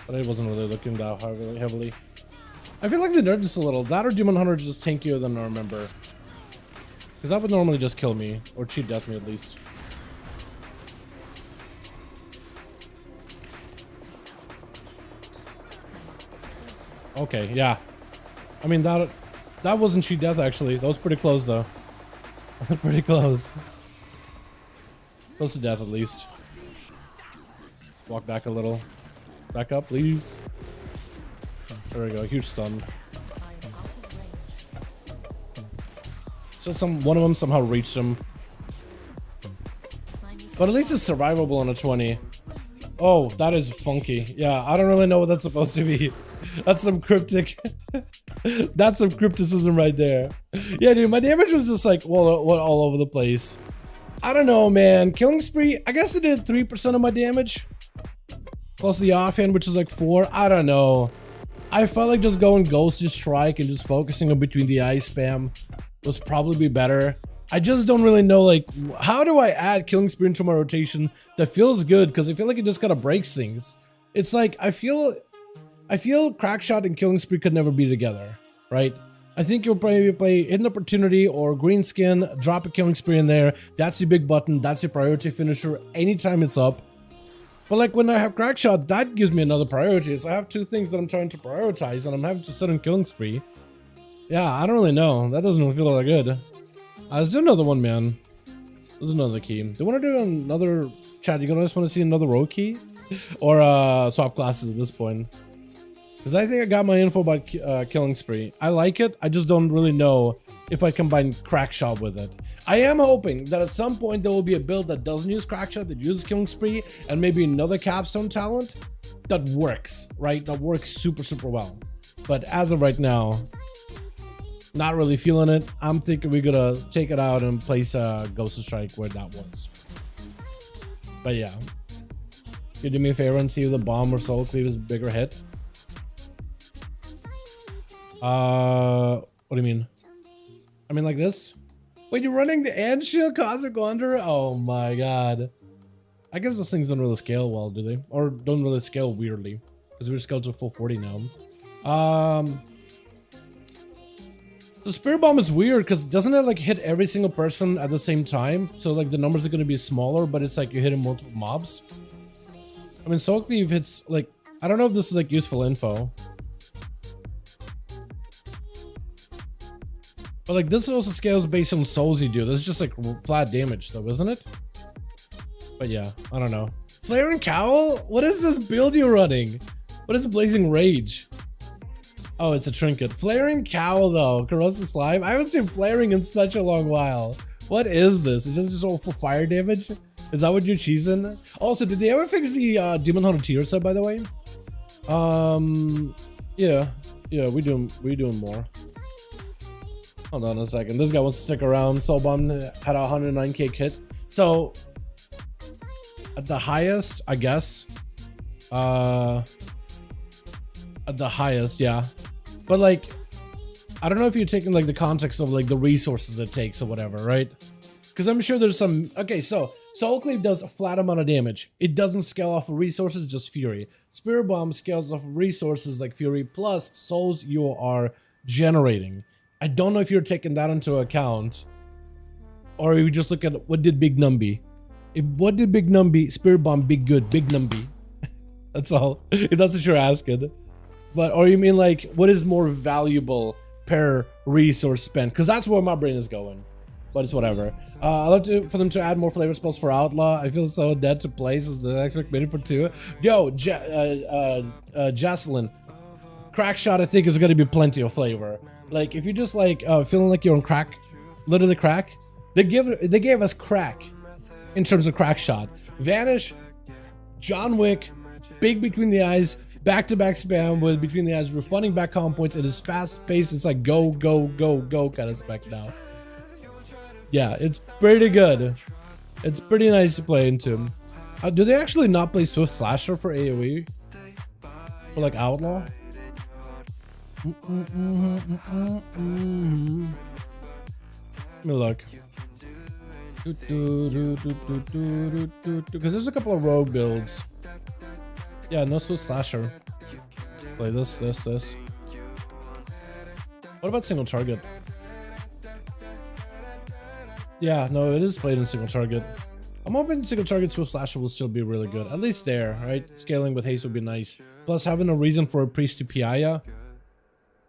Speaker 2: But I wasn't really looking that heavily. I feel like they nerfed this a little. That or Demon Hunter just tankier than I remember. Because that would normally just kill me. Or cheat death me at least. Okay, yeah. I mean, that wasn't cheat death actually. That was pretty close though. Pretty close. Close to death at least. Walk back a little. Back up, please. There we go. Huge stun. So one of them somehow reached him. But at least it's survivable on a 20. Oh, that is funky. Yeah, I don't really know what that's supposed to be. That's some cryptic. That's some crypticism right there. Yeah, dude, my damage was just like, well, all over the place. I don't know, man. Killing spree, I guess it did 3% of my damage. Plus the offhand, which is like 4. I don't know. I felt like just going Ghostly Strike and just focusing on between the eye spam was probably better. I just don't really know, like, how do I add Killing Spree into my rotation that feels good? Because I feel like it just kind of breaks things. It's like, I feel Crackshot and Killing Spree could never be together, right? I think you'll probably play Hidden Opportunity or Green Skin, drop a Killing Spree in there. That's your big button. That's your priority finisher anytime it's up. But like when I have Crackshot, that gives me another priority. So I have two things that I'm trying to prioritize and I'm having to sit on Killing Spree. Yeah, I don't really know. That doesn't feel that good. Let's do another one, man. This is another key. Do you want to do another chat? You guys want to see another row key? Or swap classes at this point? Because I think I got my info about Killing Spree. I like it. I just don't really know if I combine Crackshot with it. I am hoping that at some point there will be a build that doesn't use Crackshot, that uses Killing Spree, and maybe another capstone talent that works, right? That works super, super well. But as of right now, not really feeling it. I'm thinking we're gonna take it out and place Ghost Strike where that was. But yeah. Can you do me a favor and see if the bomb or Soul Cleave is a bigger hit? What do you mean? I mean like this? Wait, you're running the Ant Shield Cosmic Wanderer? Oh my god. I guess those things don't really scale well, do they? Or don't really scale weirdly. Because we're scaled to full 40 now. The Spirit Bomb is weird because doesn't it like hit every single person at the same time? So like the numbers are going to be smaller, but it's like you're hitting multiple mobs. I mean, Soul Cleave hits like, I don't know if this is like useful info. But like this also scales based on souls you do. This is just like flat damage though, isn't it? But yeah, I don't know. Flare and Cowl? What is this build you're running? What is Blazing Rage? Oh, it's a trinket. Flaring Cowl though, corrosive slime. I haven't seen flaring in such a long while. What is this? Is this just all for fire damage? Is that what you're cheesing? Also, did they ever fix the Demon Hunter tier set, by the way? Yeah, we doing more. Hold on a second. This guy wants to stick around. Soul Bomb had a 109k kit. So at the highest, I guess. At the highest, yeah. But like, I don't know if you're taking like the context of like the resources it takes or whatever, right? Because I'm sure there's some. Okay, so Soul Cleave does a flat amount of damage. It doesn't scale off of resources, just Fury. Spirit Bomb scales off of resources like Fury plus souls you are generating. I don't know if you're taking that into account, or you just look at what did Big Numby. What did Big Numby? Spirit Bomb, big good, Big Numby. That's all. If that's what you're asking. But, or you mean like, what is more valuable per resource spent? Because that's where my brain is going. But it's whatever. I'd love for them to add more flavor spells for Outlaw. I feel so dead to play since the extra minute for 2. Yo, Jocelyn. Crack shot, I think, is going to be plenty of flavor. Like, if you just like feeling like you're on crack, literally crack, they gave us crack in terms of crack shot. Vanish, John Wick, big between the eyes, back-to-back spam with between the eyes, refunding back comp points. It is fast-paced. It's like go, go, go, go kind of spec now. Yeah, it's pretty good. It's pretty nice to play into. Do they actually not play Swift Slasher for AoE? For like Outlaw? Let me look. Because there's a couple of rogue builds. Yeah, no Swift Slasher. Play this. What about single target? Yeah, no, it is played in single target. I'm hoping single target Swift Slasher will still be really good. At least there, right? Scaling with haste would be nice. Plus having a reason for a priest to PI ya.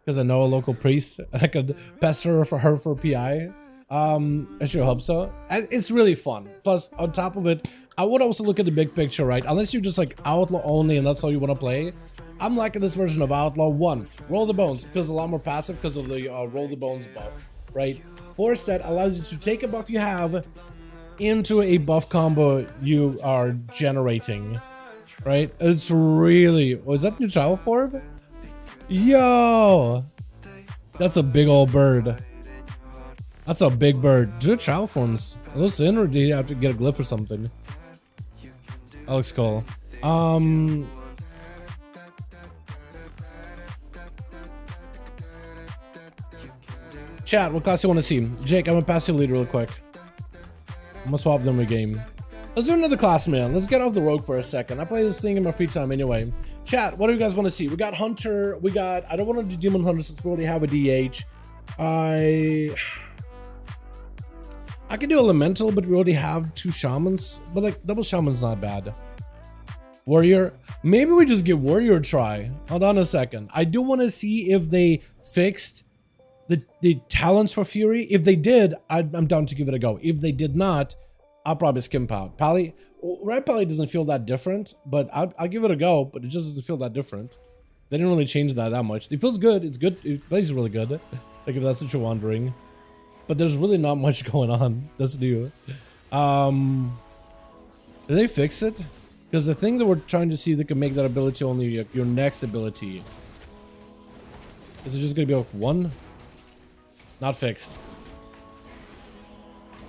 Speaker 2: Because I know a local priest. And I could pester her for PI. I sure hope so. It's really fun. Plus, on top of it, I would also look at the big picture, right? Unless you're just like Outlaw only and that's all you want to play. I'm liking this version of Outlaw. 1, Roll the Bones. Feels a lot more passive because of the Roll the Bones buff, right? Force Set allows you to take a buff you have into a buff combo you are generating, right? It's really... Was that new travel form? Yo! That's a big old bird. That's a big bird. Do travel forms. Are those in, or do you have to get a glyph or something? That looks cool. Chat, what class you want to see? Jake, I'm gonna pass you the lead real quick. I'm gonna swap them a game. Let's do another class, man. Let's get off the rogue for a second. I play this thing in my free time anyway. Chat, what do you guys want to see? We got Hunter. We got... I don't want to do Demon Hunter since we already have a DH. I could do Elemental, but we already have 2 Shamans. But like, double Shaman's not bad. Warrior. Maybe we just give Warrior a try. Hold on a second. I do want to see if they fixed the talents for Fury. If they did, I'm down to give it a go. If they did not, I'll probably skimp out. Pally, Red Pally doesn't feel that different, but I'll give it a go, but it just doesn't feel that different. They didn't really change that much. It feels good. It's good. It plays really good. Like if that's what you're wondering. But there's really not much going on. That's new. Did they fix it? Because the thing that we're trying to see if they can make that ability only your next ability. Is it just going to be like 1? Not fixed.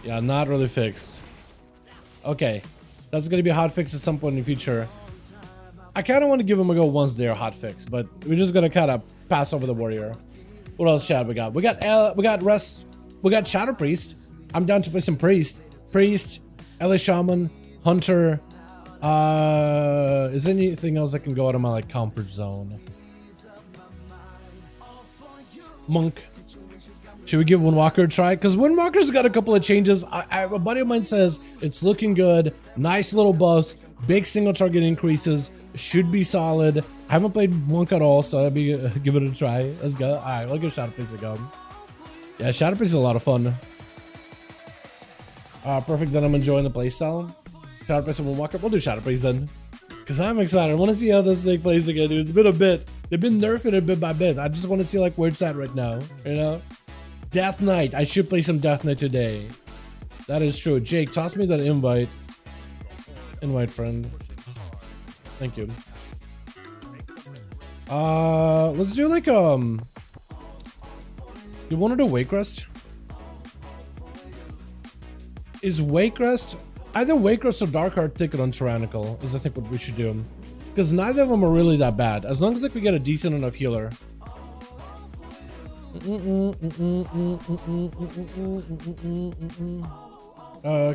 Speaker 2: Yeah, not really fixed. Okay. That's going to be a hot fix at some point in the future. I kind of want to give them a go once they're hot fix, but we're just going to kind of pass over the Warrior. What else, Chad, we got? We got Shadow Priest. I'm down to play some Priest. LA Shaman, Hunter. Is there anything else that can go out of my like comfort zone? Monk. Should we give Windwalker a try? Because Windwalker's got a couple of changes. A buddy of mine says it's looking good. Nice little buffs. Big single target increases. Should be solid. I haven't played Monk at all, so I'll be give it a try. Let's go. All right, we'll give Shadowpriest a go. Yeah, Shadowpriest is a lot of fun. Perfect. Then I'm enjoying the playstyle. Shadowpriest and Windwalker. We'll do Shadowpriest then. Because I'm excited. I want to see how this thing plays again, dude. It's been a bit. They've been nerfing it bit by bit. I just want to see like where it's at right now. You know? Death Knight. I should play some Death Knight today. That is true. Jake, toss me that invite. Invite friend. Thank you. Let's do like you want to do Wakecrest? Is Wakecrest either Wakecrest or Darkheart Ticket on Tyrannical is I think what we should do. Because neither of them are really that bad. As long as like we get a decent enough healer.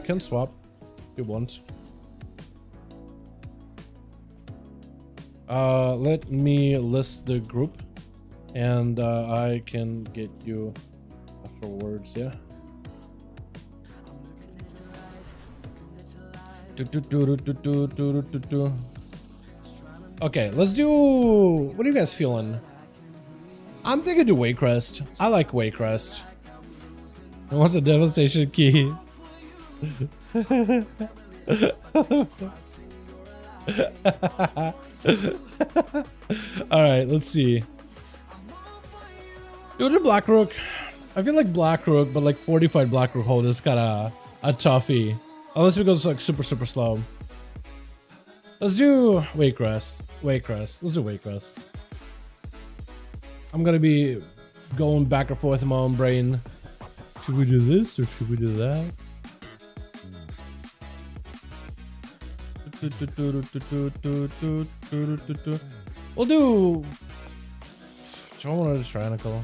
Speaker 2: Can swap if you want. Let me list the group and I can get you afterwards, yeah. Okay, let's do, what are you guys feeling? I'm thinking do Wakecrest. I like Wakecrest. It wants a devastation key. Alright, let's see. Go to Blackrook. I feel like Blackrook, but like fortified Blackrook hold is kind of a toughie. Unless we go like super slow. Let's do Wakecrest. Wakecrest. Let's do Wakecrest. I'm gonna be going back and forth in my own brain. Should we do this or should we do that? We'll do. I want to do Tyrannical.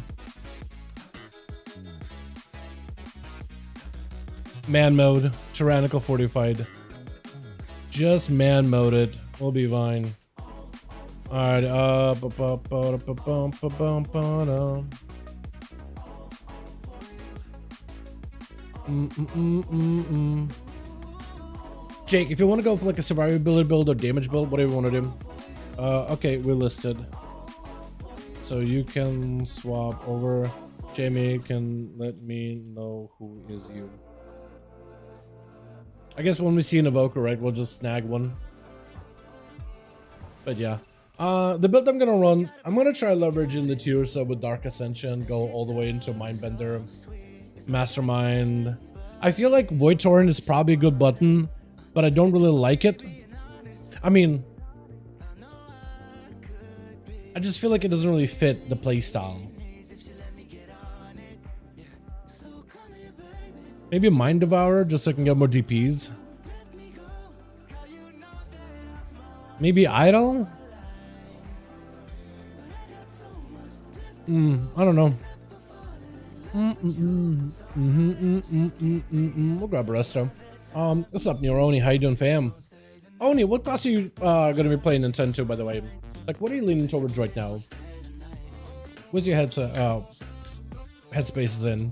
Speaker 2: Man mode. Tyrannical fortified. Just man mode it. We'll be fine. Alright, Jake, if you want to go for like a survivability build or damage build, whatever you want to do. Okay, we're listed. So you can swap over. Jamie can let me know who is you. I guess when we see an evoker, right, we'll just snag one. But yeah. The build I'm gonna run, I'm gonna try leveraging the tier sub with Dark Ascension, go all the way into Mindbender, Mastermind. I feel like Void Torrent is probably a good button, but I don't really like it. I mean, I just feel like it doesn't really fit the playstyle. Maybe Mind Devourer, just so I can get more DPs. Maybe Idol? I don't know. We'll grab Resto. What's up, Neuroni? How you doing, fam? Oni, what class are you gonna be playing in 10-2, by the way? Like, what are you leaning towards right now? Where's your headspace is in?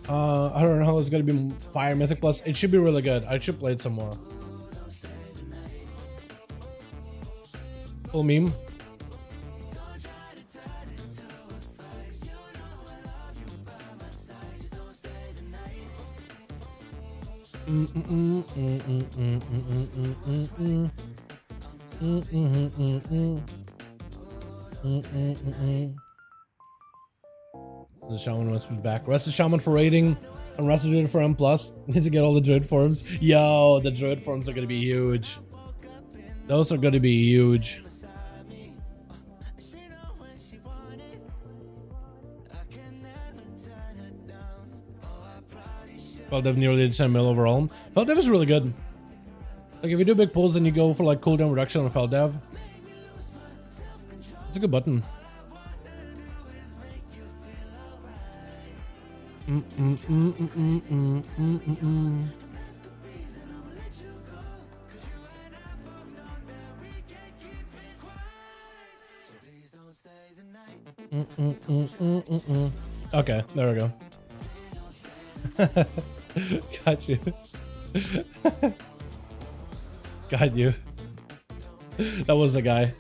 Speaker 2: I don't know how it's gonna be Fire Mythic Plus. It should be really good. I should play it some more. Full meme. The Shaman must be back. Rest the Shaman for raiding and rest the Druid for M+. Need to get all the Druid forms. Yo, the Druid forms are gonna be huge. Those are gonna be huge. Feldev nearly 10 mil overall. Feldev is really good. Like if you do big pulls and you go for like cooldown reduction on Feldev, it's a good button. Okay, there we go. Got you. Got you. That was the guy.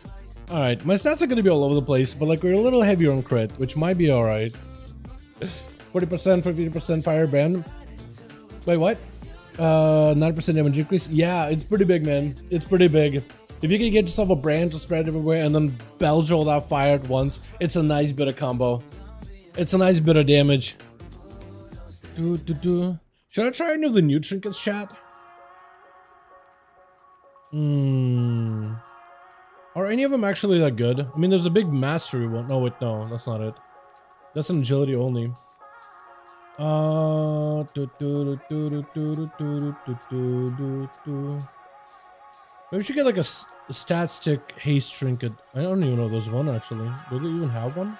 Speaker 2: Alright, my stats are gonna be all over the place, but like we're a little heavier on crit, which might be alright. 40%, 50% fire band. Wait, what? 9% damage increase? Yeah, it's pretty big, man. It's pretty big. If you can get yourself a brand to spread everywhere and then belch all that fire at once, it's a nice bit of combo. It's a nice bit of damage. Should I try any of the new trinkets, chat? Are any of them actually that good? I mean, there's a big mastery one. No, wait, no, that's not it. That's an agility only. Maybe we should get like a stat stick haste trinket. I don't even know if there's one actually. Do they even have one?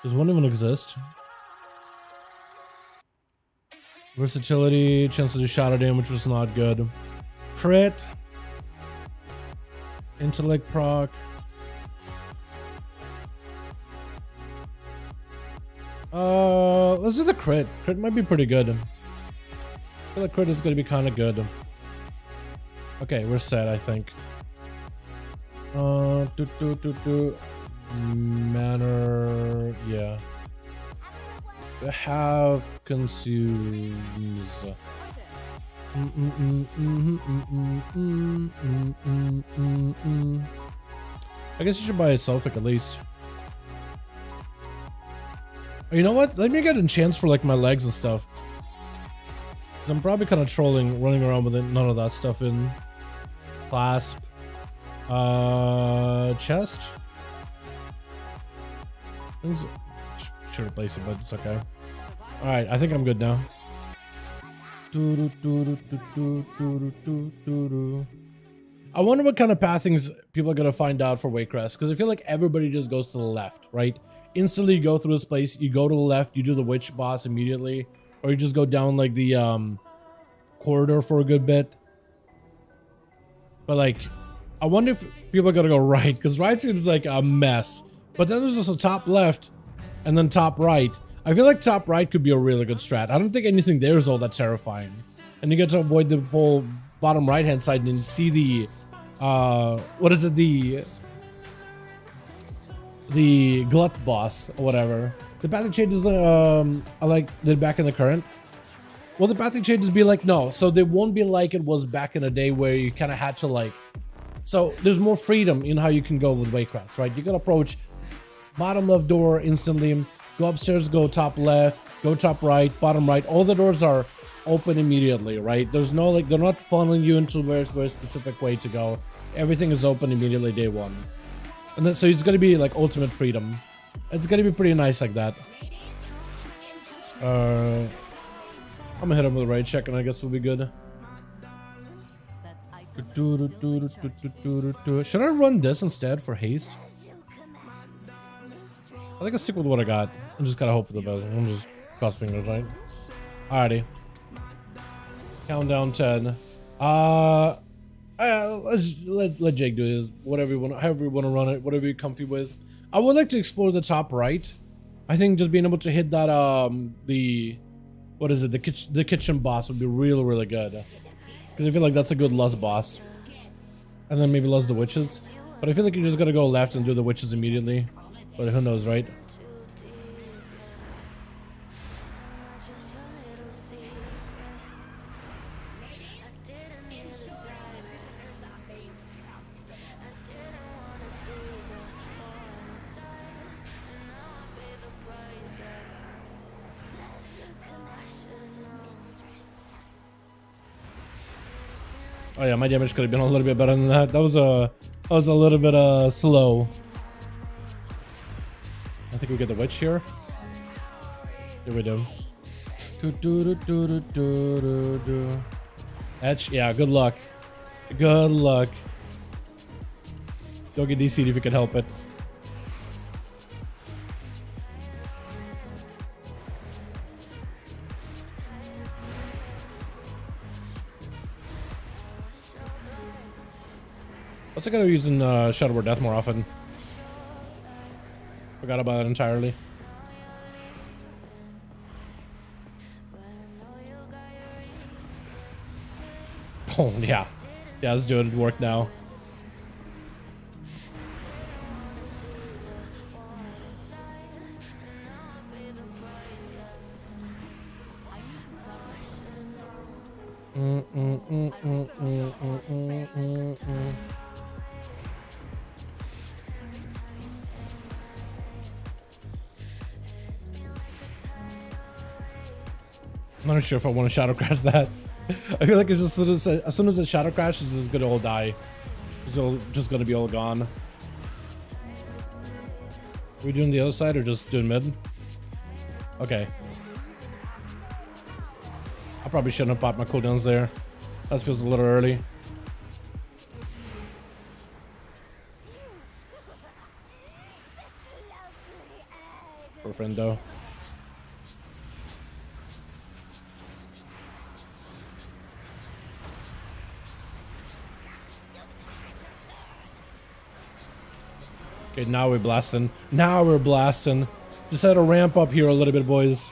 Speaker 2: Does one even exist? Versatility, chance to do shadow damage was not good. Crit. Intellect proc. Let's do the crit. Crit might be pretty good. I feel like crit is gonna be kind of good. Okay, we're set, I think. Manner, yeah. Have consumes. I guess you should buy a Sulfic at least. You know what? Let me get a chance for like my legs and stuff. 'Cause I'm probably kind of trolling, running around with none of that stuff in. Clasp. Chest. Should replace it, but it's okay. Alright, I think I'm good now. I wonder what kind of pathings people are gonna find out for Warcraft, because I feel like everybody just goes to the left, right? Instantly you go through this place, you go to the left, you do the witch boss immediately, or you just go down like the corridor for a good bit. But like, I wonder if people are gonna go right, because right seems like a mess. But then there's just a top left, and then top right. I feel like top right could be a really good strat. I don't think anything there is all that terrifying. And you get to avoid the whole bottom right hand side and see the what is it, the glut boss or whatever. The pathing changes I like did back in the current. Well, the pathing changes be like, no, so they won't be like it was back in the day where you kind of had to like, so there's more freedom in how you can go with Warcraft, right? You can approach bottom left door instantly, go upstairs, go top left, go top right, bottom right. All the doors are open immediately, right? There's no like, they're not funneling you into a very specific way to go. Everything is open immediately day one. And then so it's gonna be like ultimate freedom. It's gonna be pretty nice like that. I'm gonna hit him with a raid check and I guess we'll be good. Should I run this instead for haste? I think I'll stick with what I got. I'm just gotta hope for the best. I'm just cross fingers, right? Alrighty. Countdown 10. Let's let Jake do his, whatever you want, however you want to run it, whatever you're comfy with. I would like to explore the top right. I think just being able to hit that what is it, the kitchen boss would be really good, because I feel like that's a good lust boss, and then maybe lust the witches. But I feel like you just gotta go left and do the witches immediately. But who knows, right? Oh yeah, my damage could have been a little bit better than that. That was a little bit slow. I think we get the witch here. Here we do. Etch, yeah, good luck. Good luck. Don't get DC'd if you can help it. What's I gotta use in Shadow Death more often? Forgot about it entirely. Oh, yeah. Yeah, let's do it. It worked now. I'm not sure if I want to shadow crash that. I feel like it's just as soon as it shadow crashes, it's gonna all die. It's all just gonna be all gone. Are we doing the other side or just doing mid? Okay. I probably shouldn't have popped my cooldowns there. That feels a little early. Poor friendo. Okay, now we're blasting. Now we're blasting. Just had to ramp up here a little bit, boys.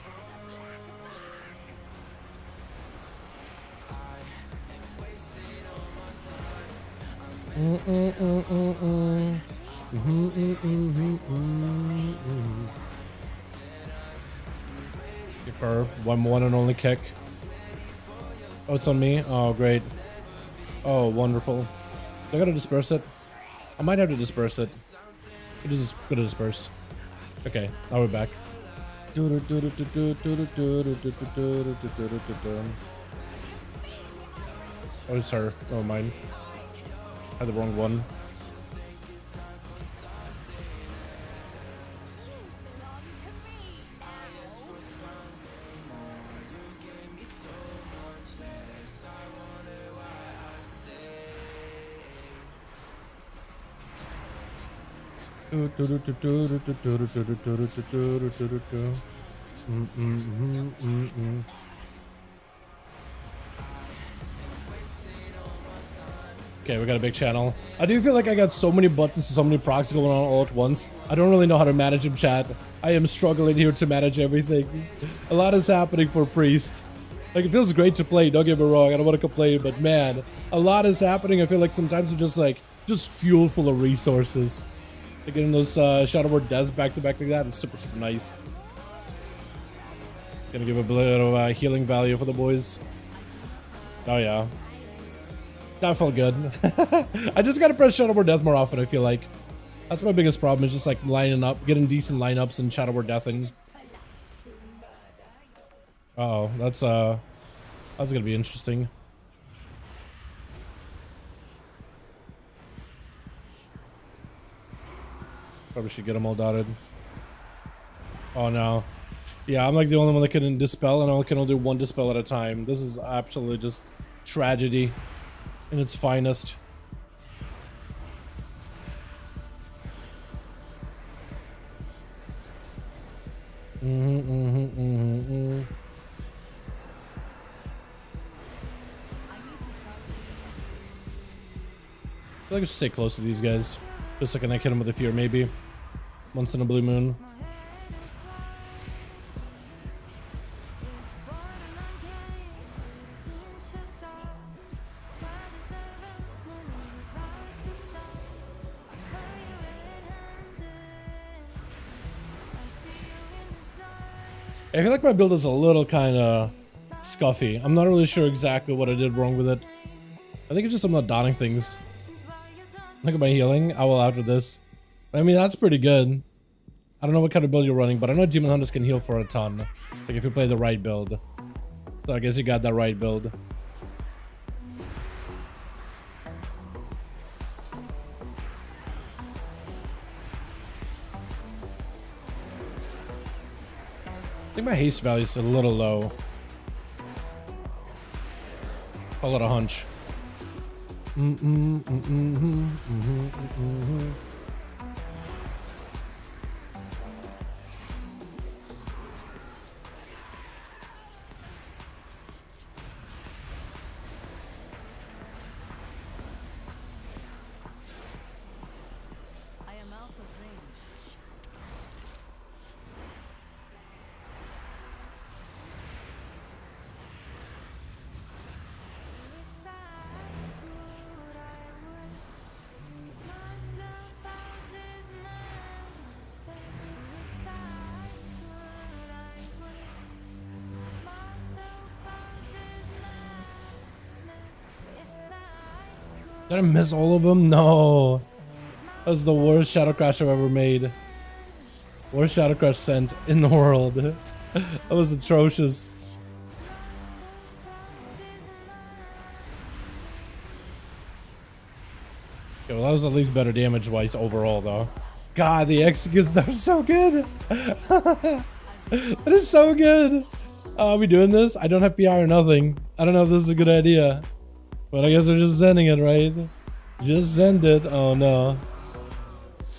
Speaker 2: Give her one and only kick. Oh, it's on me. Oh, great. Oh, wonderful. I gotta disperse it. I might have to disperse it. It is gonna disperse. Okay, now we're back. Oh, it's her. Oh, mine. I had the wrong one. Okay, we got a big channel. I do feel like I got so many buttons, so many procs going on all at once. I don't really know how to manage them, chat. I am struggling here to manage everything. A lot is happening for Priest. Like, it feels great to play, don't get me wrong. I don't want to complain, but man, a lot is happening. I feel like sometimes it's just like, just fuel full of resources. Like getting those Shadow Word deaths back to back like that is super, super nice. Gonna give a bit of healing value for the boys. Oh yeah. That felt good. I just gotta press Shadow Word Death more often, I feel like. That's my biggest problem, is just like lining up, getting decent lineups and Shadow Word Deathing. Uh-oh, that's gonna be interesting. Probably should get them all dotted. Oh no. Yeah, I'm like the only one that can dispel, and I can only do one dispel at a time. This is absolutely just tragedy in its finest. I feel like I should stay close to these guys. Just so I can hit them with a fear, maybe. Once in a blue moon. I feel like my build is a little kind of scuffy. I'm not really sure exactly what I did wrong with it. I think it's just I'm not donning things. Look at my healing. I will after this. I mean, that's pretty good. I don't know what kind of build you're running, but I know Demon Hunters can heal for a ton. Like if you play the right build. So I guess you got that right build. I think my haste value is a little low. Call it a hunch. Did I miss all of them? No. That was the worst Shadow Crash I've ever made. Worst Shadow Crash sent in the world. That was atrocious. Okay, well, that was at least better damage-wise overall, though. God, the executes, that was so good. That is so good. Are we doing this? I don't have PI or nothing. I don't know if this is a good idea. But I guess we're just sending it, right? Just send it. Oh, no.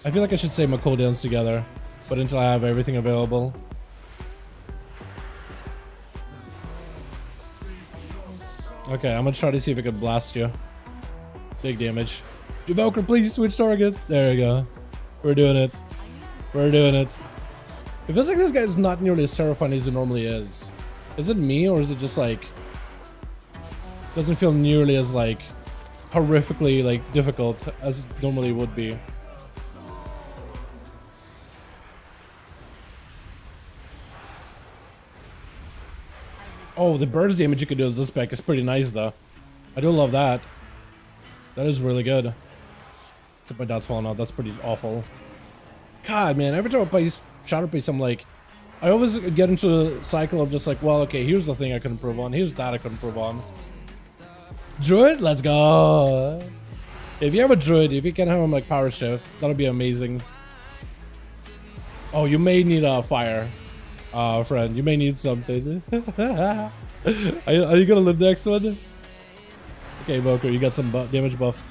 Speaker 2: I feel like I should save my cooldowns together. But until I have everything available. Okay, I'm gonna try to see if I can blast you. Big damage. Devoker, please switch target. There we go. We're doing it. We're doing it. It feels like this guy is not nearly as terrifying as he normally is. Is it me, or is it just like... doesn't feel nearly as like horrifically like difficult as it normally would be. Oh, the burst damage you can do with this spec is pretty nice though. I do love that. That is really good. Except my dot's falling out. That's pretty awful. God, man, every time I play ShadowPace, I'm like, I always get into a cycle of just like, well, okay, here's the thing I can improve on. Here's that I can improve on. Druid, let's go. If you have a druid, if you can have him like power shift, that'll be amazing. Oh, you may need a fire, friend. You may need something. Are you gonna live the next one? Okay, Voker, you got some damage buff.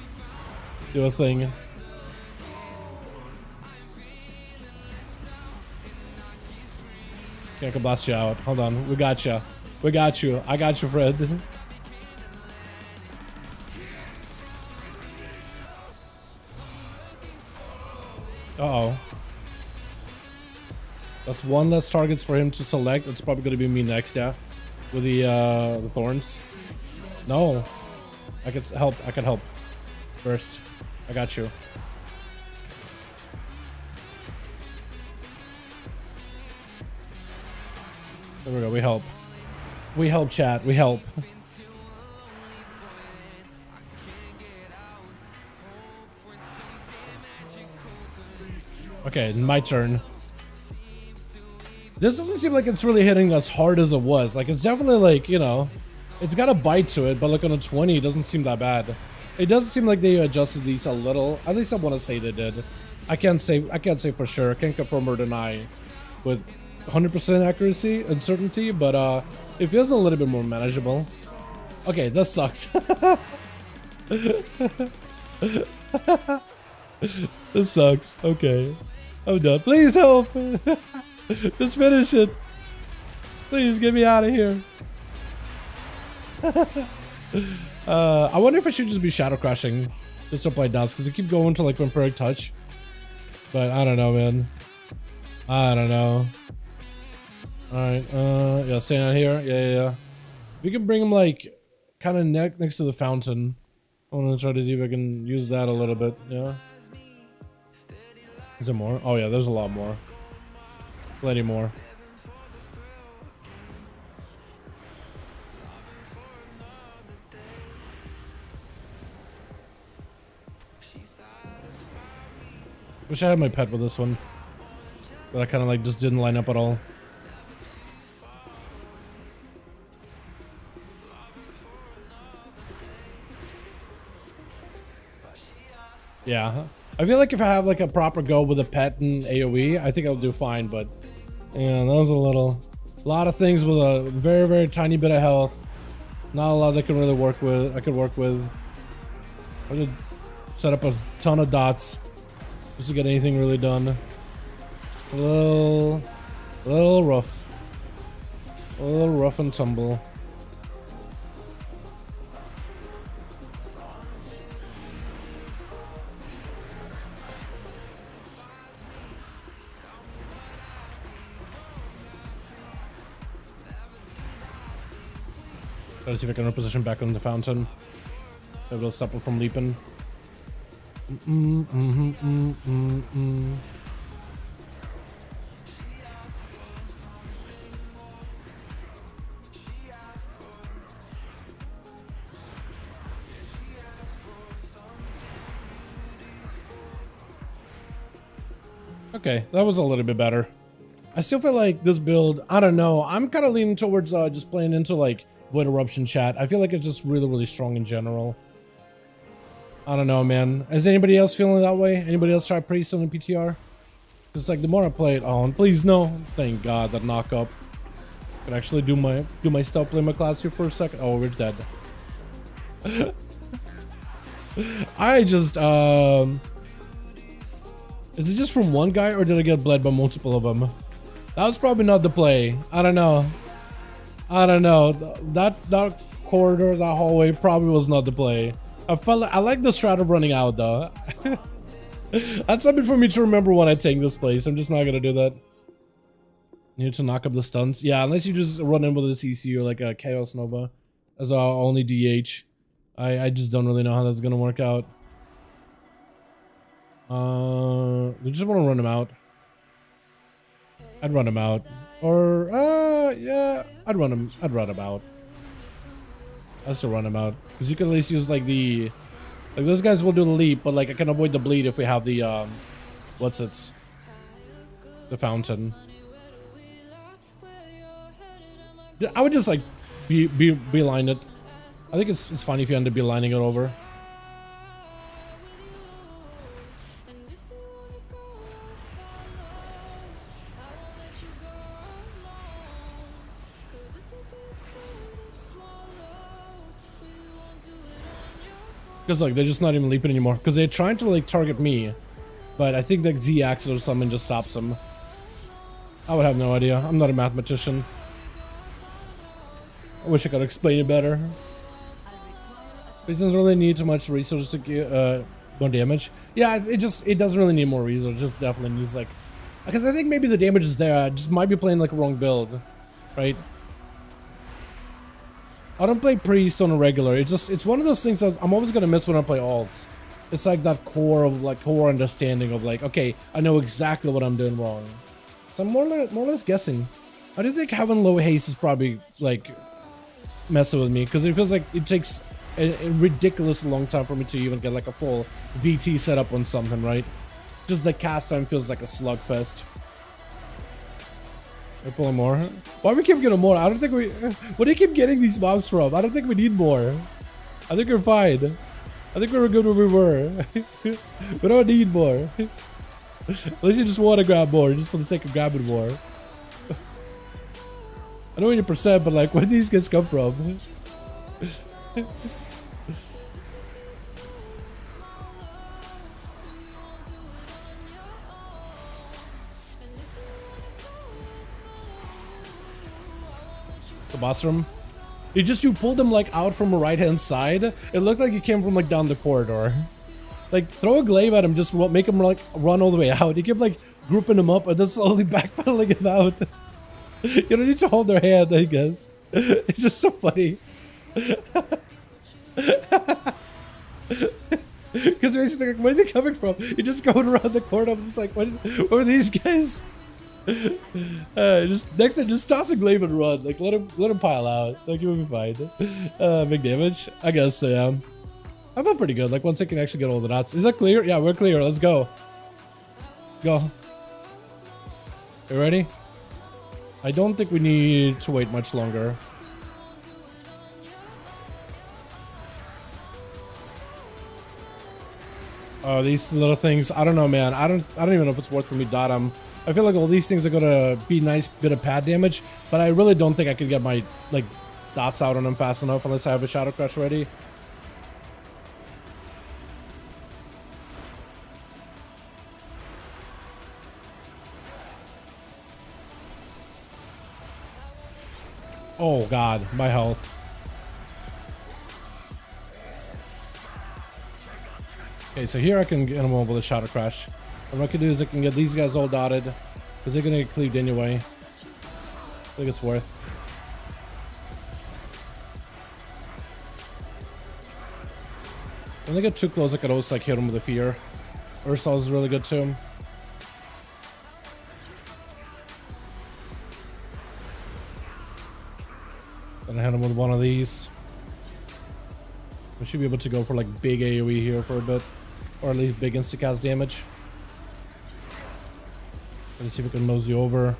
Speaker 2: Do a thing. Okay, I can blast you out. Hold on, we got you. We got you. I got you, Fred. Uh-oh. That's one less targets for him to select. It's probably gonna be me next, yeah. With the thorns. No. I could help. I can help. First. I got you. There we go. We help. We help, chat. We help. Okay, my turn. This doesn't seem like it's really hitting as hard as it was. Like, it's definitely like, you know, it's got a bite to it, but like on a 20, it doesn't seem that bad. It does seem like they adjusted these a little. At least I want to say they did. I can't say for sure. I can't confirm or deny with 100% accuracy and certainty, but it feels a little bit more manageable. Okay, this sucks. This sucks. Okay. I'm done. Please help. Just finish it. Please get me out of here. I wonder if I should just be shadow crashing just to play dots, because I keep going to like vampiric touch. But I don't know, man. I don't know. Alright, yeah, staying out here. Yeah. We can bring him like kind of next to the fountain. I want to try to see if I can use that a little bit. Yeah. Is there more? Oh yeah, there's a lot more. Plenty more. Wish I had my pet with this one. But I kind of like just didn't line up at all. Yeah. I feel like if I have like a proper go with a pet and AoE, I think I'll do fine, but yeah, that was a lot of things with a very, very tiny bit of health. Not a lot that can really work with. I could work with. I could set up a ton of dots just to get anything really done. It's a little rough. A little rough and tumble. Try to see if I can reposition back on the fountain. Maybe it'll stop him from leaping. Okay, that was a little bit better. I still feel like this build, I don't know. I'm kind of leaning towards just playing into like Void Eruption chat. I feel like it's just really, really strong in general. I don't know, man. Is anybody else feeling that way? Anybody else try Priest on the PTR? It's like the more I play it on, please no. Thank God that knock up. Can actually do my stuff, play my class here for a second. Oh, we're dead. I just is it just from one guy or did I get bled by multiple of them? That was probably not the play. I don't know. I don't know. That corridor, that hallway probably was not the play. I felt like, I like the strat of running out though. That's something for me to remember when I take this place. I'm just not gonna do that. Need to knock up the stuns. Yeah, unless you just run in with a CC or like a Chaos Nova as our only DH. I just don't really know how that's gonna work out. We just want to run him out. I'd run him out. Or yeah, I'd run him out. I'd still run him out. Because you can at least use like the like those guys will do the leap, but like I can avoid the bleed if we have the the fountain. I would just like beeline it. I think it's fine if you end up beelining it over. Because like they're just not even leaping anymore. Because they're trying to like target me, but I think like Z-axis or something just stops them. I would have no idea. I'm not a mathematician. I wish I could explain it better. It doesn't really need too much resources to get more damage. Yeah, it doesn't really need more resources. It just definitely needs like, because I think maybe the damage is there. I just might be playing like a wrong build, right? I don't play Priest on a regular. It's one of those things that I'm always gonna miss when I play alts. It's like that core understanding of like, okay, I know exactly what I'm doing wrong. So I'm more or less guessing. I do think having low haste is probably like messing with me because it feels like it takes a ridiculous long time for me to even get like a full VT setup on something, right? Just the cast time feels like a slugfest. We're pulling more. Why we keep getting more? I don't think we. Where do you keep getting these mobs from? I don't think we need more. I think we're fine. I think we were good where we were. We don't need more. Unless you just want to grab more, just for the sake of grabbing more. I know 80%, but like, where do these guys come from? The boss room. You pulled him like out from the right hand side. It looked like he came from like down the corridor. Like throw a glaive at him, just make him like run all the way out. You kept like grouping him up and then slowly backpedaling him out. You don't need to hold their hand, I guess. It's just so funny. Because basically, like, where are they coming from? You're just going around the corner. I'm just like, what are these guys? Just next time, just toss a glaive and run. Like let him pile out. Like you'll be fine. Big damage. I guess so. Yeah. I feel pretty good. Like once I can actually get all the dots. Is that clear? Yeah, we're clear. Let's go. Go. You ready? I don't think we need to wait much longer. Oh, these little things. I don't know, man. I don't even know if it's worth for me to dot them. I feel like all these things are gonna be nice bit of pad damage, but I really don't think I could get my like dots out on them fast enough unless I have a Shadow Crush ready. Oh god, my health. Okay, so here I can get him over with a Shadow Crash. What I can do is I can get these guys all dotted, because they're gonna get cleaved anyway. I think it's worth. When they get too close, I could also like hit him with a fear. Ursal is really good too. Then I hit him with one of these. We should be able to go for like big AoE here for a bit, or at least big insta-cast damage. Let's see if we can nose you over.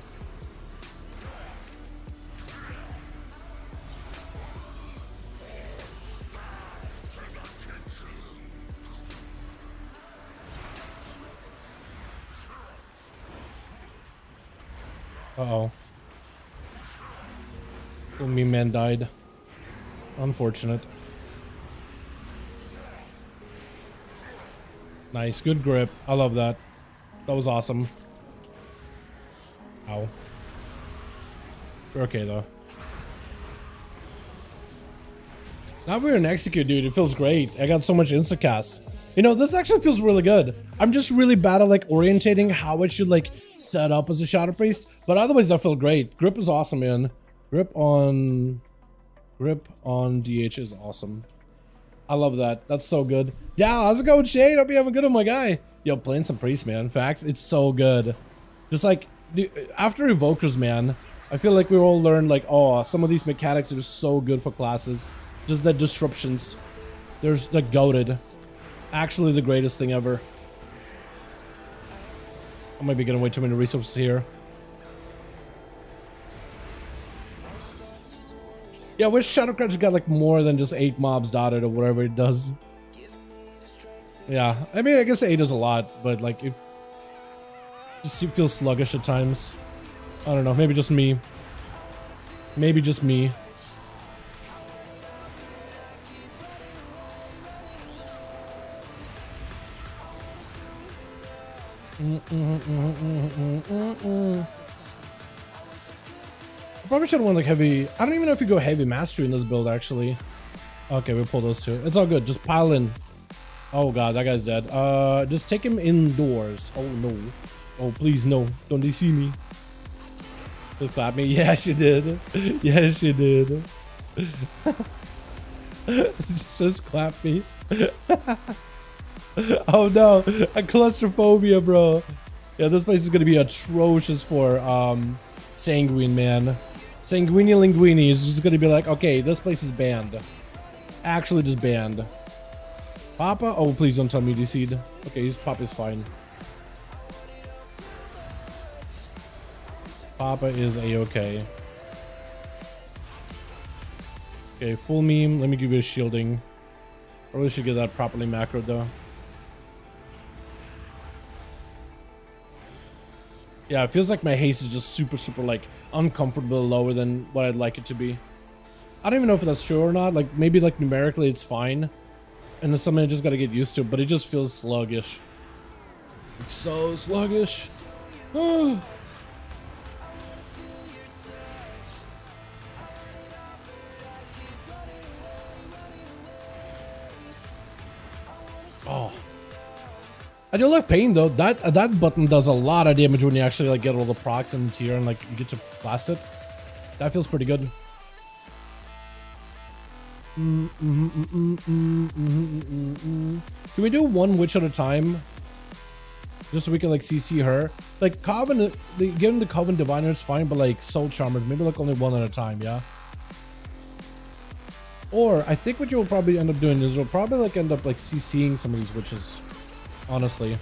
Speaker 2: Uh-oh. Little meme man died. Unfortunate. Nice, good grip. I love that. That was awesome. Ow. We're okay though. Now we're in execute, dude. It feels great. I got so much instacast. You know, this actually feels really good. I'm just really bad at like orientating how it should like set up as a Shadow Priest, but otherwise I feel great. Grip is awesome, man. Grip on DH is awesome. I love that. That's so good. Yeah, how's it going, Shade? Hope you have a good one, my guy. Yo, playing some Priest, man. Facts, it's so good. Just like after Evokers, man, I feel like we all learned like, oh, some of these mechanics are just so good for classes. Just the disruptions. There's the goated. Actually the greatest thing ever. I might be getting way too many resources here. Yeah, I wish Shadowcratch got like more than just 8 mobs dotted or whatever it does. Yeah, I mean, I guess 8 is a lot, but like it just feels sluggish at times. I don't know, maybe just me. Maybe just me. I probably should have won like heavy. I don't even know if you go heavy mastery in this build actually. Okay, we'll pull those two. It's all good. Just pile in. Oh god, that guy's dead. Just take him indoors. Oh no. Oh please no. Don't they see me? Just clap me. Yeah, she did. Yeah, she did. Just clap me. Oh no, a claustrophobia, bro. Yeah, this place is gonna be atrocious for Sanguine, man. Sanguini Linguini is just gonna be like, okay, this place is banned. Actually just banned. Papa? Oh, please don't tell me DC'd. Okay, Papa's fine. Papa is a-okay. Okay, full meme. Let me give you a shielding. Probably should get that properly macroed though. Yeah, it feels like my haste is just super like uncomfortable lower than what I'd like it to be. I don't even know if that's true or not. Like maybe like numerically it's fine. And it's something I just gotta get used to, but it just feels sluggish. It's so sluggish. Oh. Oh. I do like pain though. That button does a lot of damage when you actually like get all the procs in the tier and like you get to blast it. That feels pretty good. Can we do one witch at a time? Just so we can like CC her. Like Coven, given the Coven Diviner is fine, but like Soul Charmers, maybe like only one at a time, yeah? Or I think what you'll probably end up doing is you'll probably like end up like CCing some of these witches. Honestly.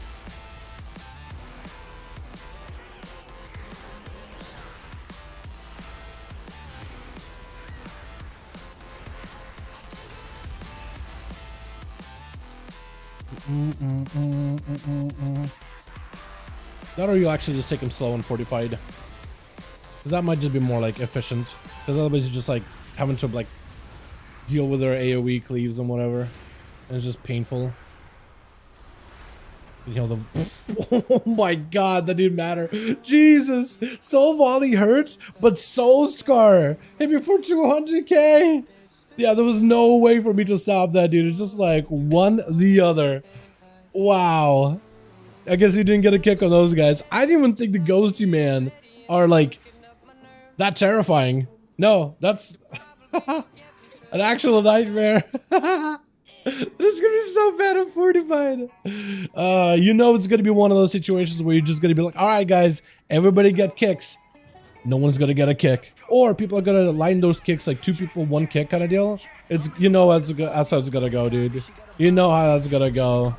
Speaker 2: That or you actually just take him slow and fortified. Because that might just be more like efficient. Because otherwise you're just like having to like deal with their AoE cleaves and whatever. And it's just painful. You know, oh my god, that didn't matter. Jesus, Soul Volley hurts, but Soul Scar hit me for 200k. Yeah, there was no way for me to stop that, dude. It's just like one the other. Wow. I guess we didn't get a kick on those guys. I didn't even think the Ghosty Man are like that terrifying. No, that's an actual nightmare. This is gonna be so bad. I'm fortified. You know it's gonna be one of those situations where you're just gonna be like, all right, guys, everybody get kicks. No one's gonna get a kick, or people are gonna line those kicks like 2 people 1 kick kind of deal. It's, you know, that's how it's gonna go, dude. You know how that's gonna go.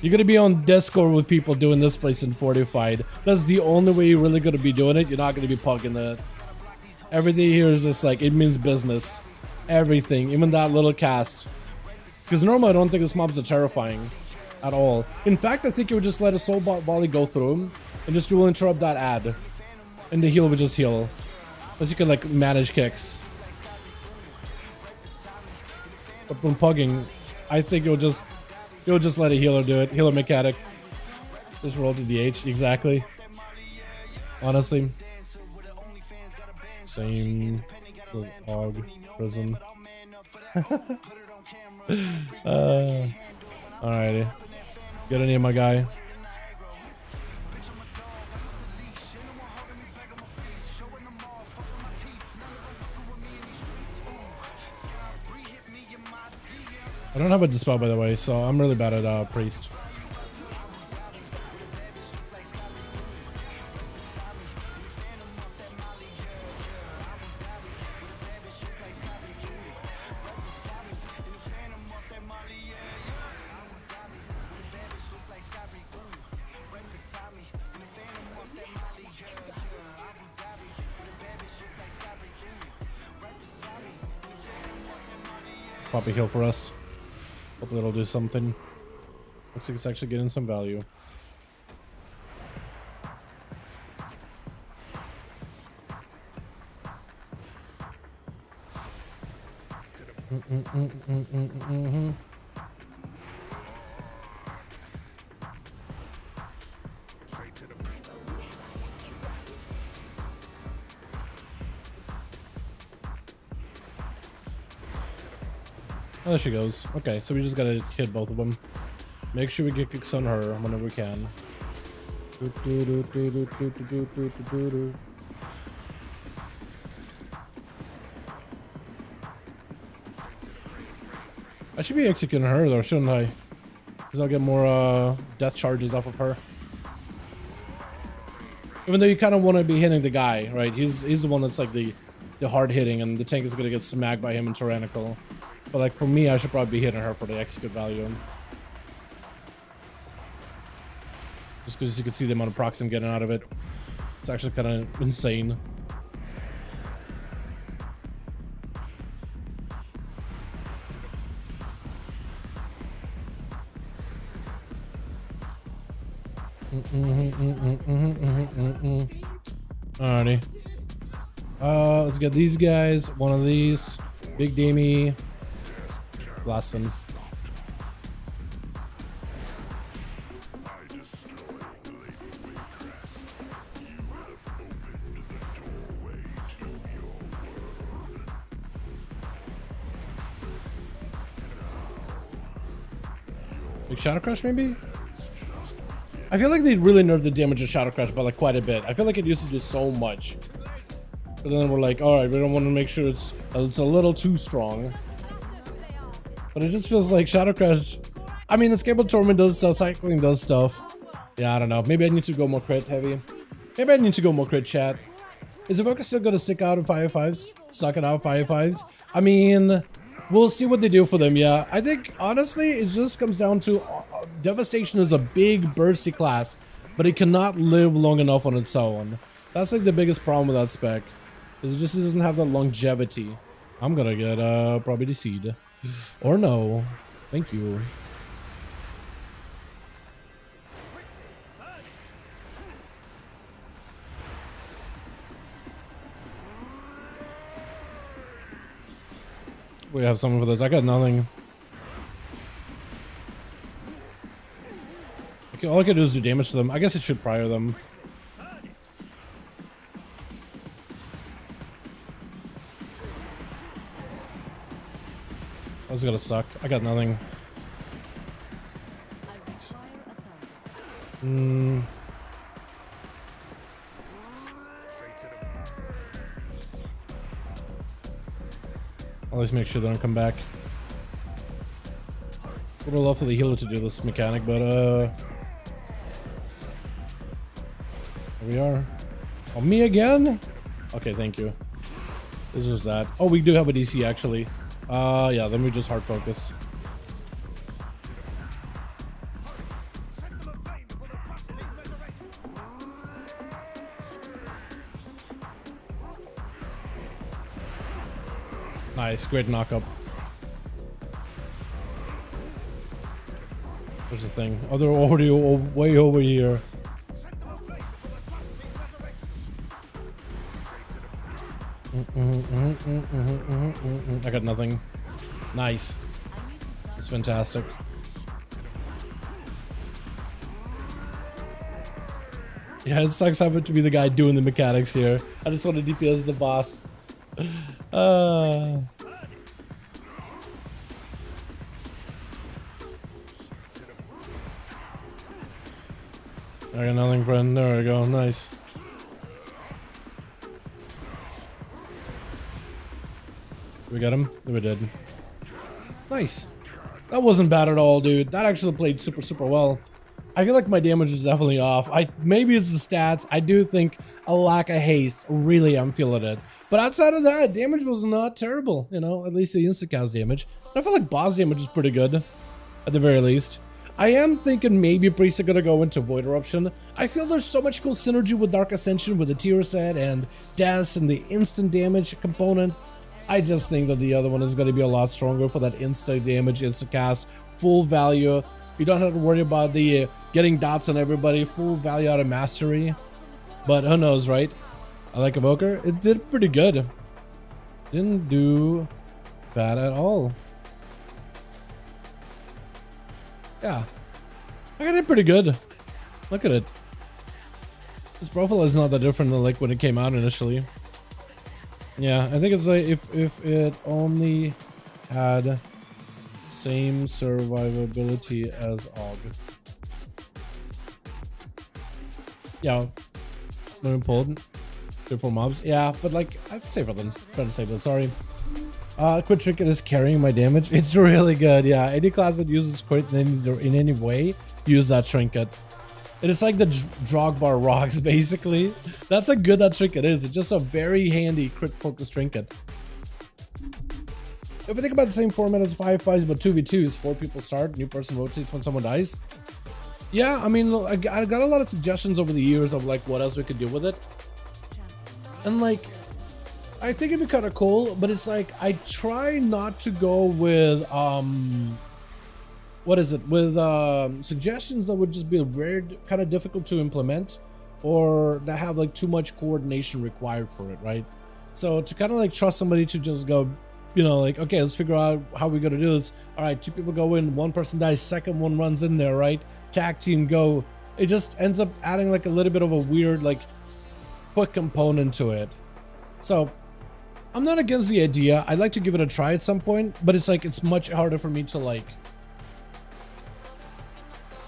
Speaker 2: You're gonna be on Discord with people doing this place in Fortified. That's the only way you're really gonna be doing it. You're not gonna be pugging it. Everything here is just like, it means business. Everything, even that little cast. Because normally I don't think this mobs are terrifying at all. In fact, I think you would just let a soul volley go through him and just will interrupt that ad. And the heal would just heal. Unless you can like manage kicks. But when pugging, I think you'll just let a healer do it. Healer mechanic. Just roll to DH, exactly. Honestly. Same hog prison. Alrighty. Get any of my guy. I don't have a dispel, by the way, so I'm really bad at priest. Pop a heal for us. Hopefully it'll do something. Looks like it's actually getting some value. Oh, there she goes. Okay, so we just gotta hit both of them. Make sure we get kicks on her whenever we can. I should be executing her though, shouldn't I? Because I'll get more death charges off of her. Even though you kind of want to be hitting the guy, right? He's the one that's like the hard hitting, and the tank is gonna get smacked by him in Tyrannical. But like for me, I should probably be hitting her for the execute value. Just because you can see the amount of procs I'm getting out of it. It's actually kind of insane. Alrighty. Let's get these guys. One of these. Big Damie. Blast him. Big Shadow Crush, maybe? I feel like they really nerfed the damage of Shadow Crush by like quite a bit. I feel like it used to do so much. But then we're like, alright, we don't want to make sure it's a little too strong. But it just feels like Shadow Crush. I mean, Escapable Torment does stuff, Cycling does stuff. Yeah, I don't know. Maybe I need to go more crit heavy. Maybe I need to go more crit chat. Is Evoker still going to stick out in 5-5s? Suck it out 5-5s? I mean, we'll see what they do for them, yeah. I think, honestly, it just comes down to Devastation is a big bursty class, but it cannot live long enough on its own. That's like the biggest problem with that spec. Is it just doesn't have that longevity. I'm gonna get probably the seed. Or no. Thank you. We have something for this. I got nothing. Okay, all I can do is do damage to them. I guess it should prior them. That's gonna suck. I got nothing. Always make sure they don't come back. Would have loved for the healer to do this mechanic, but here we are. Oh, me again? Okay, thank you. This is that. Oh, we do have a DC actually. Yeah, then we just hard focus. Nice, great knockup. There's the thing. Oh, they're already way over here. I got nothing. Nice. It's fantastic. Yeah, it sucks having to be the guy doing the mechanics here. I just want to DPS the boss. I got nothing, friend. There we go. Nice. We got him? We did. Nice. That wasn't bad at all, dude. That actually played super well. I feel like my damage is definitely off. Maybe it's the stats. I do think a lack of haste. Really, I'm feeling it. But outside of that, damage was not terrible. You know, at least the instant cast damage. I feel like boss damage is pretty good. At the very least. I am thinking maybe Priests are gonna go into Void Eruption. I feel there's so much cool synergy with Dark Ascension with the tier set and Deaths and the instant damage component. I just think that the other one is going to be a lot stronger for that instant damage, instant cast, full value. You don't have to worry about the getting dots on everybody, full value out of mastery. But who knows, right? I like Evoker. It did pretty good. Didn't do bad at all. Yeah. I got it pretty good. Look at it. This profile is not that different than like when it came out initially. Yeah, I think it's like if it only had same survivability as AUG. Yeah, when we pulled 3-4 mobs. Yeah, but like I'd safer than trying to save that. Sorry. Crit Trinket is carrying my damage. It's really good. Yeah, any class that uses crit in any way, use that trinket. It is like the Drogbar rocks, basically. That's how good that trinket is. It's just a very handy crit focus trinket. If we think about the same format as 5-5s, but 2v2s, 4 people start, new person rotates when someone dies. Yeah, I mean, I got a lot of suggestions over the years of like what else we could do with it. And like, I think it'd be kind of cool, but it's like, I try not to go with, what is it, with suggestions that would just be very kind of difficult to implement or that have like too much coordination required for it, right? So to kind of like trust somebody to just go, you know, like, okay, let's figure out how we're gonna do this. All right, 2 people go in, 1 person dies, second one runs in there, right? Tag team go. It just ends up adding like a little bit of a weird like quick component to it. So I'm not against the idea. I'd like to give it a try at some point, but it's like it's much harder for me to like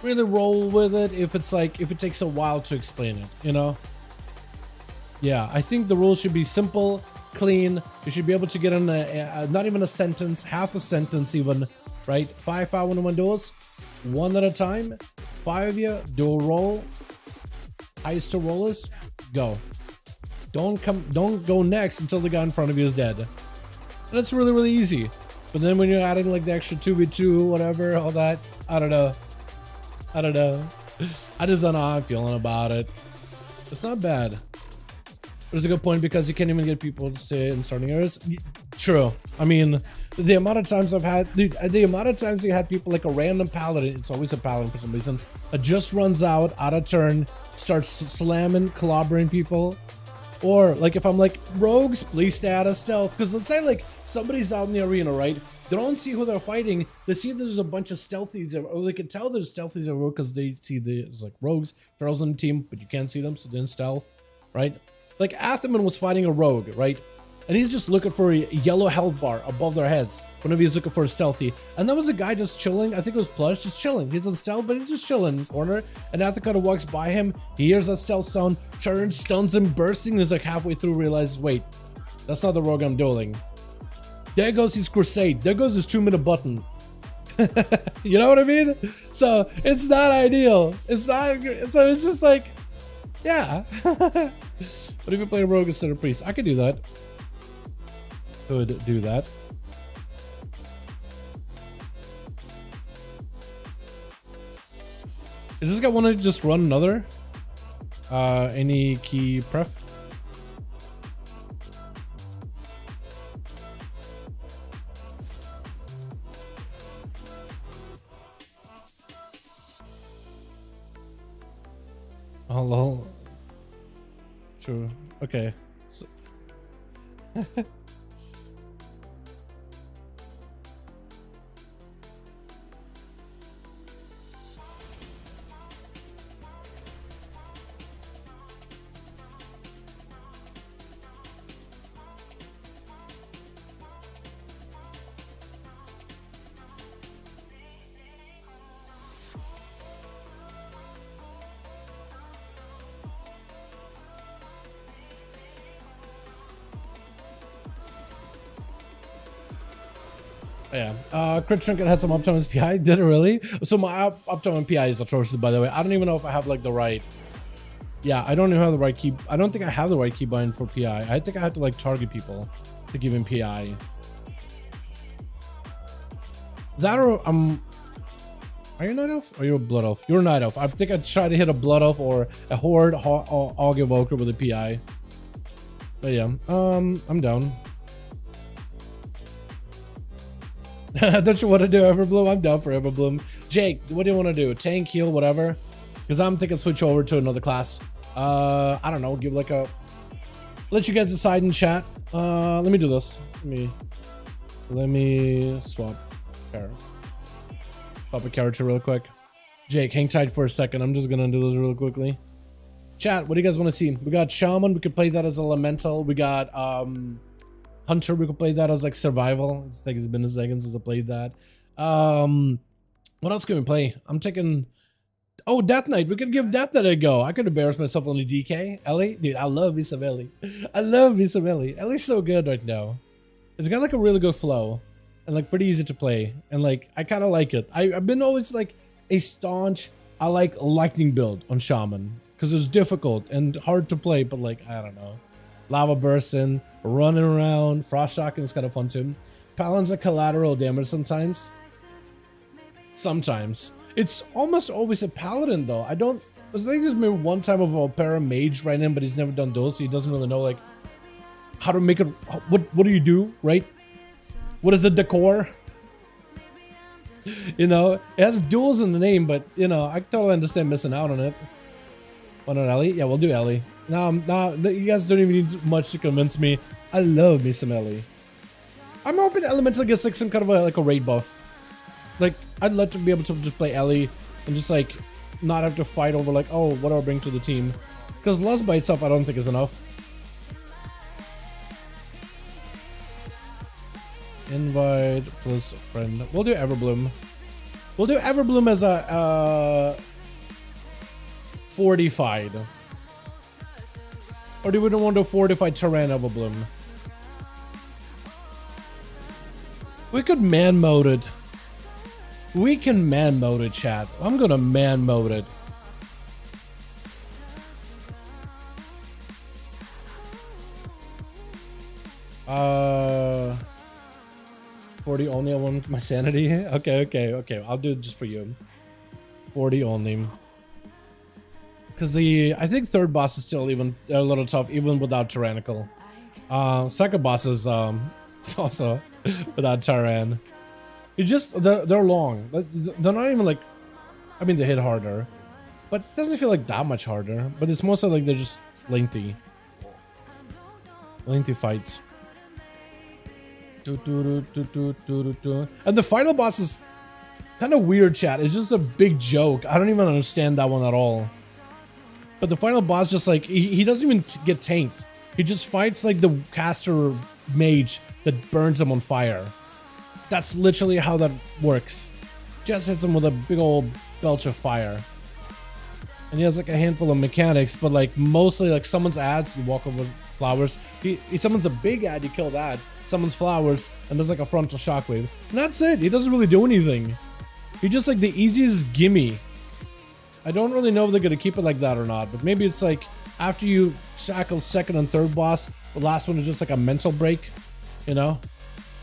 Speaker 2: really roll with it if it's like if it takes a while to explain it, you know? Yeah, I think the rules should be simple, clean. You should be able to get in not even a sentence, half a sentence even, right? 5 1-on-1 duels, 1 at a time, 5 of you, dual roll, highest to rollers, go. Don't go next until the guy in front of you is dead. And it's really easy. But then when you're adding like the extra 2v2, whatever, all that, I don't know. I just don't know how I'm feeling about it. It's not bad. But it's a good point because you can't even get people to say in starting areas. True. I mean, the amount of times I've had, dude, the amount of times you had people like a random paladin, it's always a paladin for some reason, just runs out of turn, starts slamming, clobbering people. Or like if I'm like, rogues, please stay out of stealth. Because let's say like somebody's out in the arena, right? They don't see who they're fighting. They see there's a bunch of stealthies, or they can tell there's stealthies everywhere because they see there's like rogues, Pharaohs on the team, but you can't see them, so they're in stealth, right? Like Athaman was fighting a rogue, right? And he's just looking for a yellow health bar above their heads whenever he's looking for a stealthy. And that was a guy just chilling. I think it was Plush, just chilling. He's on stealth, but he's just chilling in the corner. And Athaman kind of walks by him. He hears that stealth sound, turns, stuns him, bursting. And he's like halfway through, realizes, wait, that's not the rogue I'm dueling. There goes his crusade. There goes his 2-minute button. You know what I mean? So it's not ideal. It's not. So it's just like, yeah. But if you play a rogue instead of priest, I could do that. Could do that. Is this guy want to just run another? Any key pref? Oh lol. True. Okay. So yeah. Crit Trinket had some uptime as PI. Did it really? So my uptime on PI is atrocious, by the way. I don't even know if I have like the right. Yeah, I don't even have the right key. I don't think I have the right keybind for PI. I think I have to like target people to give him PI. That or are you a night elf? Or are you a blood elf? You're a night elf. I think I tried to hit a blood elf or a horde Augur Evoker with a PI. But yeah, I'm down. Don't you want to do Everbloom? I'm down for Everbloom. Jake, what do you want to do? Tank, heal, whatever? Because I'm thinking switch over to another class. I don't know. Give like a. Let you guys decide in chat. Let me do this. Let me swap character. Swap a character real quick. Jake, hang tight for a second. I'm just gonna do this real quickly. Chat, what do you guys want to see? We got Shaman. We could play that as Elemental. We got Hunter. We could play that as like Survival. It's like it's been a second since I played that. What else can we play? I'm taking. Oh, Death Knight. We could give Death Knight a go. I could embarrass myself on the DK. Ellie? Dude, I love me some Ellie. I love me some Ellie. Ellie's so good right now. It's got like a really good flow. And like pretty easy to play. And like, I kind of like it. I've been always like a staunch, I like lightning build on Shaman. Because it's difficult and hard to play. But like, I don't know. Lava bursting, running around. Frost shocking is kind of fun too. Paladin's a collateral damage sometimes. Sometimes. It's almost always a paladin though. I think there's maybe one time of a para mage right in, but he's never done duels, so he doesn't really know like how to make it. What do you do, right? What is the decor? You know, it has duels in the name, but you know, I totally understand missing out on it. Want an Ellie? Yeah, we'll do Ellie. No, you guys don't even need much to convince me. I love me some Ellie. I'm hoping Elemental gets like some kind of like a raid buff. Like, I'd love to be able to just play Ellie and just like not have to fight over like, oh, what do I bring to the team? Because Lust by itself, I don't think is enough. Invite plus friend. We'll do Everbloom. We'll do Everbloom as a fortified. Or do we want to fortify Terran Everbloom? We could man mode it. We can man mode it, chat. I'm gonna man mode it. Uh, 40 only. I want my sanity. Okay. I'll do it just for you. 40 only. Because I think third boss is still even a little tough, even without tyrannical. Second boss is it's also without Terran. You just they're long. They're not even like, I mean they hit harder, but it doesn't feel like that much harder. But it's mostly like they're just lengthy fights. And the final boss is kind of weird, chat. It's just a big joke. I don't even understand that one at all. But the final boss just like he doesn't even get tanked. He just fights like the caster mage that burns him on fire. That's literally how that works. Just hits him with a big old belch of fire. And he has like a handful of mechanics, but like mostly like someone's ads, you walk over flowers. He summons a big ad, you kill that. Summons flowers, and there's like a frontal shockwave. And that's it. He doesn't really do anything. He's just like the easiest gimme. I don't really know if they're gonna keep it like that or not, but maybe it's like after you tackle second and third boss, the last one is just like a mental break, you know?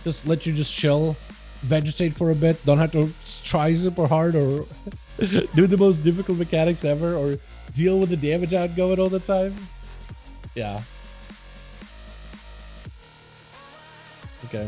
Speaker 2: Just let you just chill, vegetate for a bit, don't have to try super hard or do the most difficult mechanics ever or deal with the damage outgoing all the time. Yeah. Okay.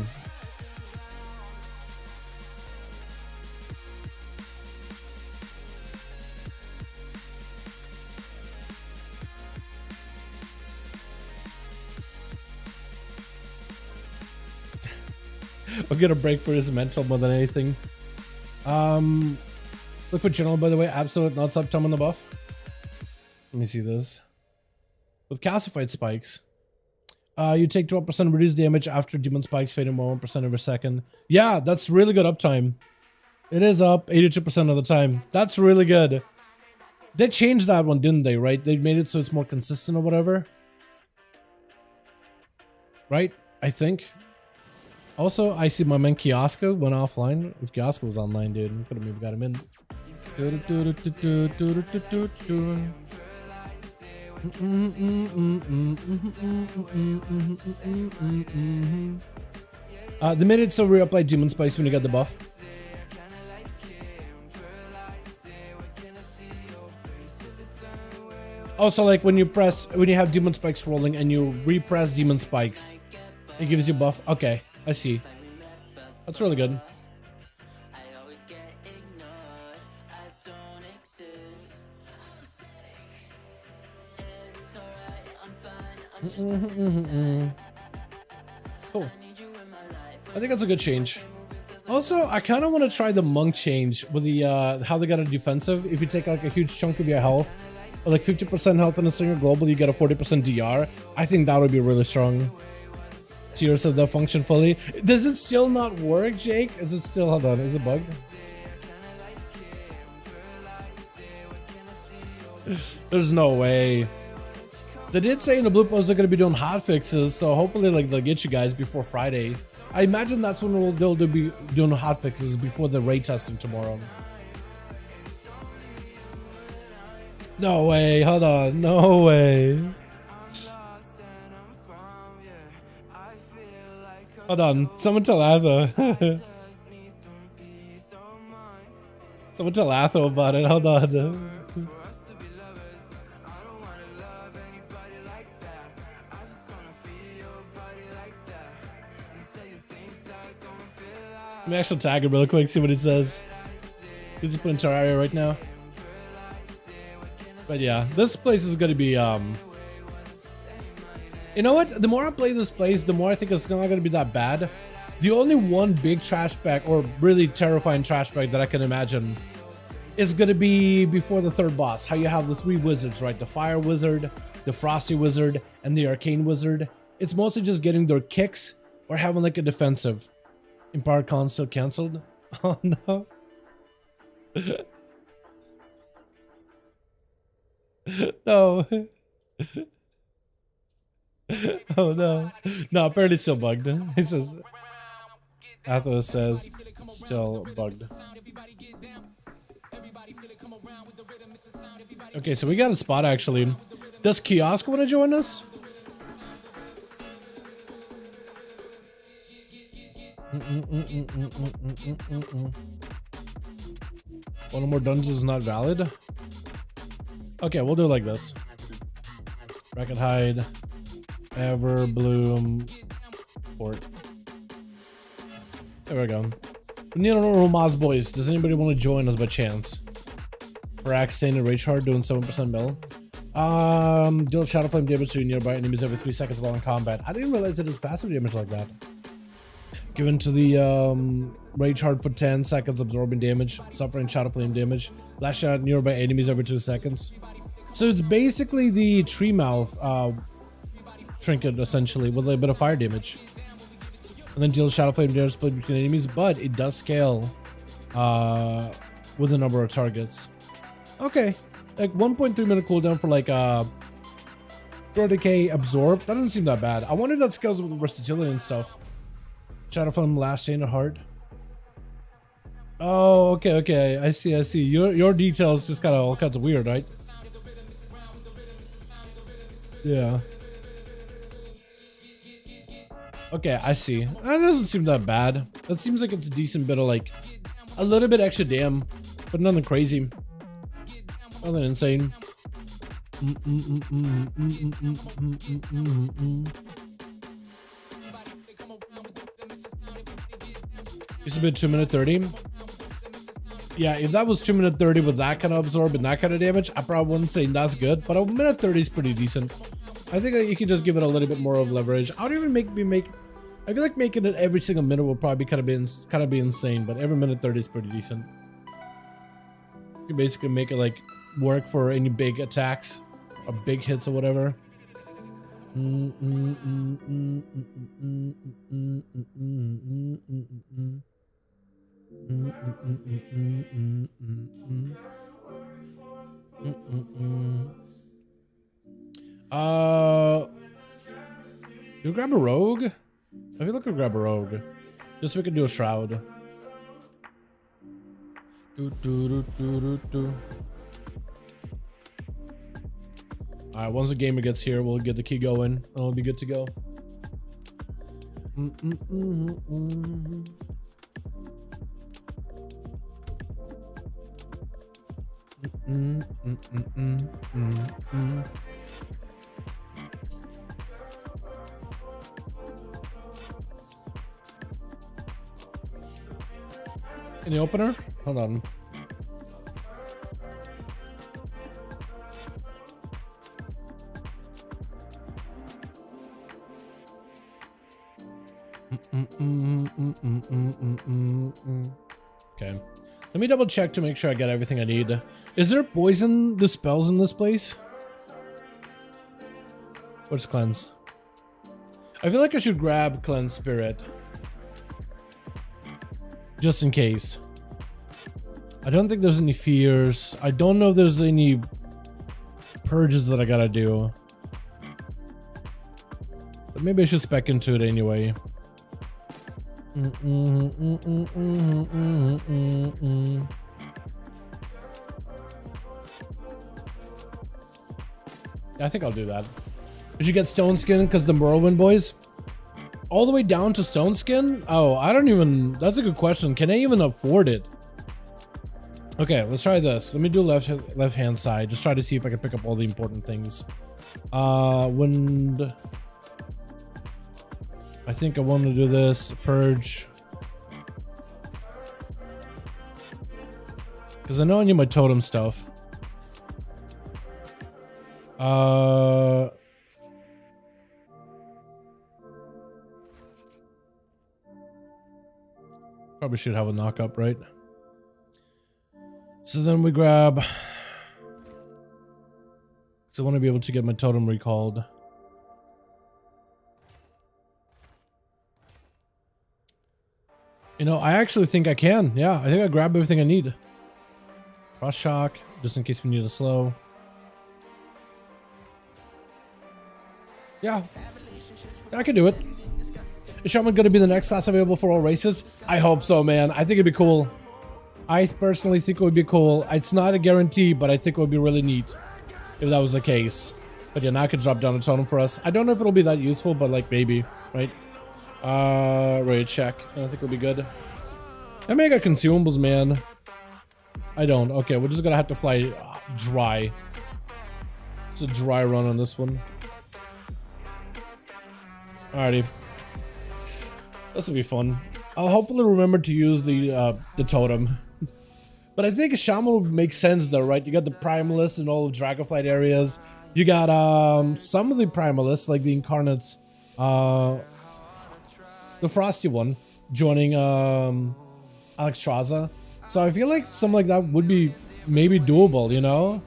Speaker 2: I'll get a break for his mental more than anything. Look for general, by the way. Absolute not subtom on the buff. Let me see this. With calcified spikes, you take 12% reduced damage after demon spikes fade in 1% every second. Yeah, that's really good uptime. It is up 82% of the time. That's really good. They changed that one, didn't they, right? They made it so it's more consistent or whatever. Right? I think. Also, I see my man Kiosko went offline. If Kiosko was online, dude, we could have maybe got him in. They made it so we apply demon spikes when you get the buff. Also, like when you have demon spikes rolling and you repress demon spikes, it gives you buff. Okay, I see. That's really good. Cool. I think that's a good change. Also, I kind of want to try the monk change with the how they got a defensive. If you take like a huge chunk of your health, or like 50% health in a single global, you get a 40% DR. I think that would be really strong. Tears of that function fully. Does it still not work, Jake? Is it still, hold on, is it bugged? There's no way. They did say in the blue post they're gonna be doing hot fixes, so hopefully like they'll get you guys before Friday. I imagine that's when they'll be doing hot fixes before the raid testing tomorrow. No way, hold on, no way. Hold on, someone tell Atho. Someone tell Atho about it, hold on. Let me actually tag him real quick, see what he says. He's playing Terraria right now. But yeah, this place is gonna be you know what? The more I play this place, the more I think it's not gonna be that bad. The only one big trash bag or really terrifying trash bag that I can imagine is gonna be before the third boss. How you have the three wizards, right? The fire wizard, the frosty wizard, and the arcane wizard. It's mostly just getting their kicks or having like a defensive. Empowered con still cancelled. Oh no. No. Oh no. No, apparently still bugged. He says Athos says still bugged. Okay, so we got a spot actually. Does Kiosk want to join us? One more dungeons is not valid. Okay, we'll do it like this. Bracket hide, Everbloom, Fort. There we go. We need a normal Moz boys. Does anybody want to join us by chance? For Axstain and Rage Hard doing 7% mill. Deal Shadow Flame damage to nearby enemies every 3 seconds while in combat. I didn't realize it is passive damage like that. Given to the Rage Hard for 10 seconds, absorbing damage, suffering Shadow Flame damage, lash out nearby enemies every 2 seconds. So it's basically the Tree Mouth trinket, essentially, with a bit of fire damage. And then deal Shadow Flame damage split between enemies, but it does scale with a number of targets. Okay, like 1.3 minute cooldown for like 30k absorb. That doesn't seem that bad. I wonder if that scales with versatility and stuff. Shadow Flame last chain of heart. Oh, okay. I see. Your details just kind of all kinds of weird, right? Yeah. Okay, I see. That doesn't seem that bad. That seems like it's a decent bit of like a little bit extra damn, but nothing crazy. Nothing insane. It's a bit 2 minute 30. Yeah, if that was 2 minute 30 with that kind of absorb and that kind of damage, I probably wouldn't say that's good, but a minute 30 is pretty decent. I think you can just give it a little bit more of leverage. I would even make I feel like making it every single minute will probably kind of be insane, but every minute 30 is pretty decent. You can basically make it like work for any big attacks or big hits or whatever. You grab a rogue? I feel like I'll grab a rogue. Just so we can do a shroud. Alright, once the gamer gets here, we'll get the key going and we'll be good to go. Any opener? Hold on. Okay. Let me double check to make sure I get everything I need. Is there poison dispels in this place? Where's cleanse? I feel like I should grab cleanse spirit. Just in case. I don't think there's any fears. I don't know if there's any purges that I gotta do. But maybe I should spec into it anyway. I think I'll do that. Did you get stone skin because the Morrowind boys? All the way down to stone skin? Oh, I don't even... That's a good question. Can I even afford it? Okay, let's try this. Let me do left hand side. Just try to see if I can pick up all the important things. Wind. I think I want to do this. Purge. Because I know I need my totem stuff. Probably should have a knock up, right? So then we grab... Because I want to be able to get my totem recalled. You know, I actually think I can. Yeah, I think I grabbed everything I need. Frost shock, just in case we need a slow. Yeah, I can do it. Is Shaman going to be the next class available for all races? I hope so, man. I think it'd be cool. I personally think it would be cool. It's not a guarantee, but I think it would be really neat if that was the case. But yeah, now I can drop down a totem for us. I don't know if it'll be that useful, but like maybe, right? Raid check. I think it'll be good. I may got consumables, man. I don't. Okay, we're just gonna have to fly dry. It's a dry run on this one. Alrighty. This will be fun. I'll hopefully remember to use the totem. But I think a shaman would make sense though, right? You got the primalists in all of Dragonflight areas. You got some of the primalists, like the incarnates, the frosty one, joining Alexstrasza. So I feel like something like that would be maybe doable, you know?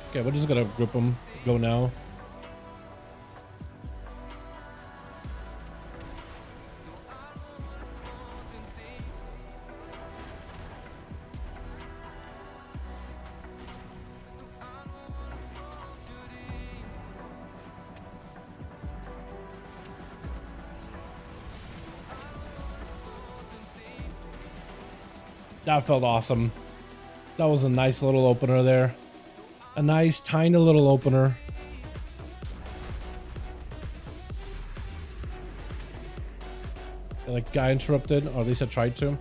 Speaker 2: Okay, we're just gonna group them. Go now. That felt awesome. That was a nice little opener there. A nice tiny little opener. Like guy interrupted, or at least I tried to.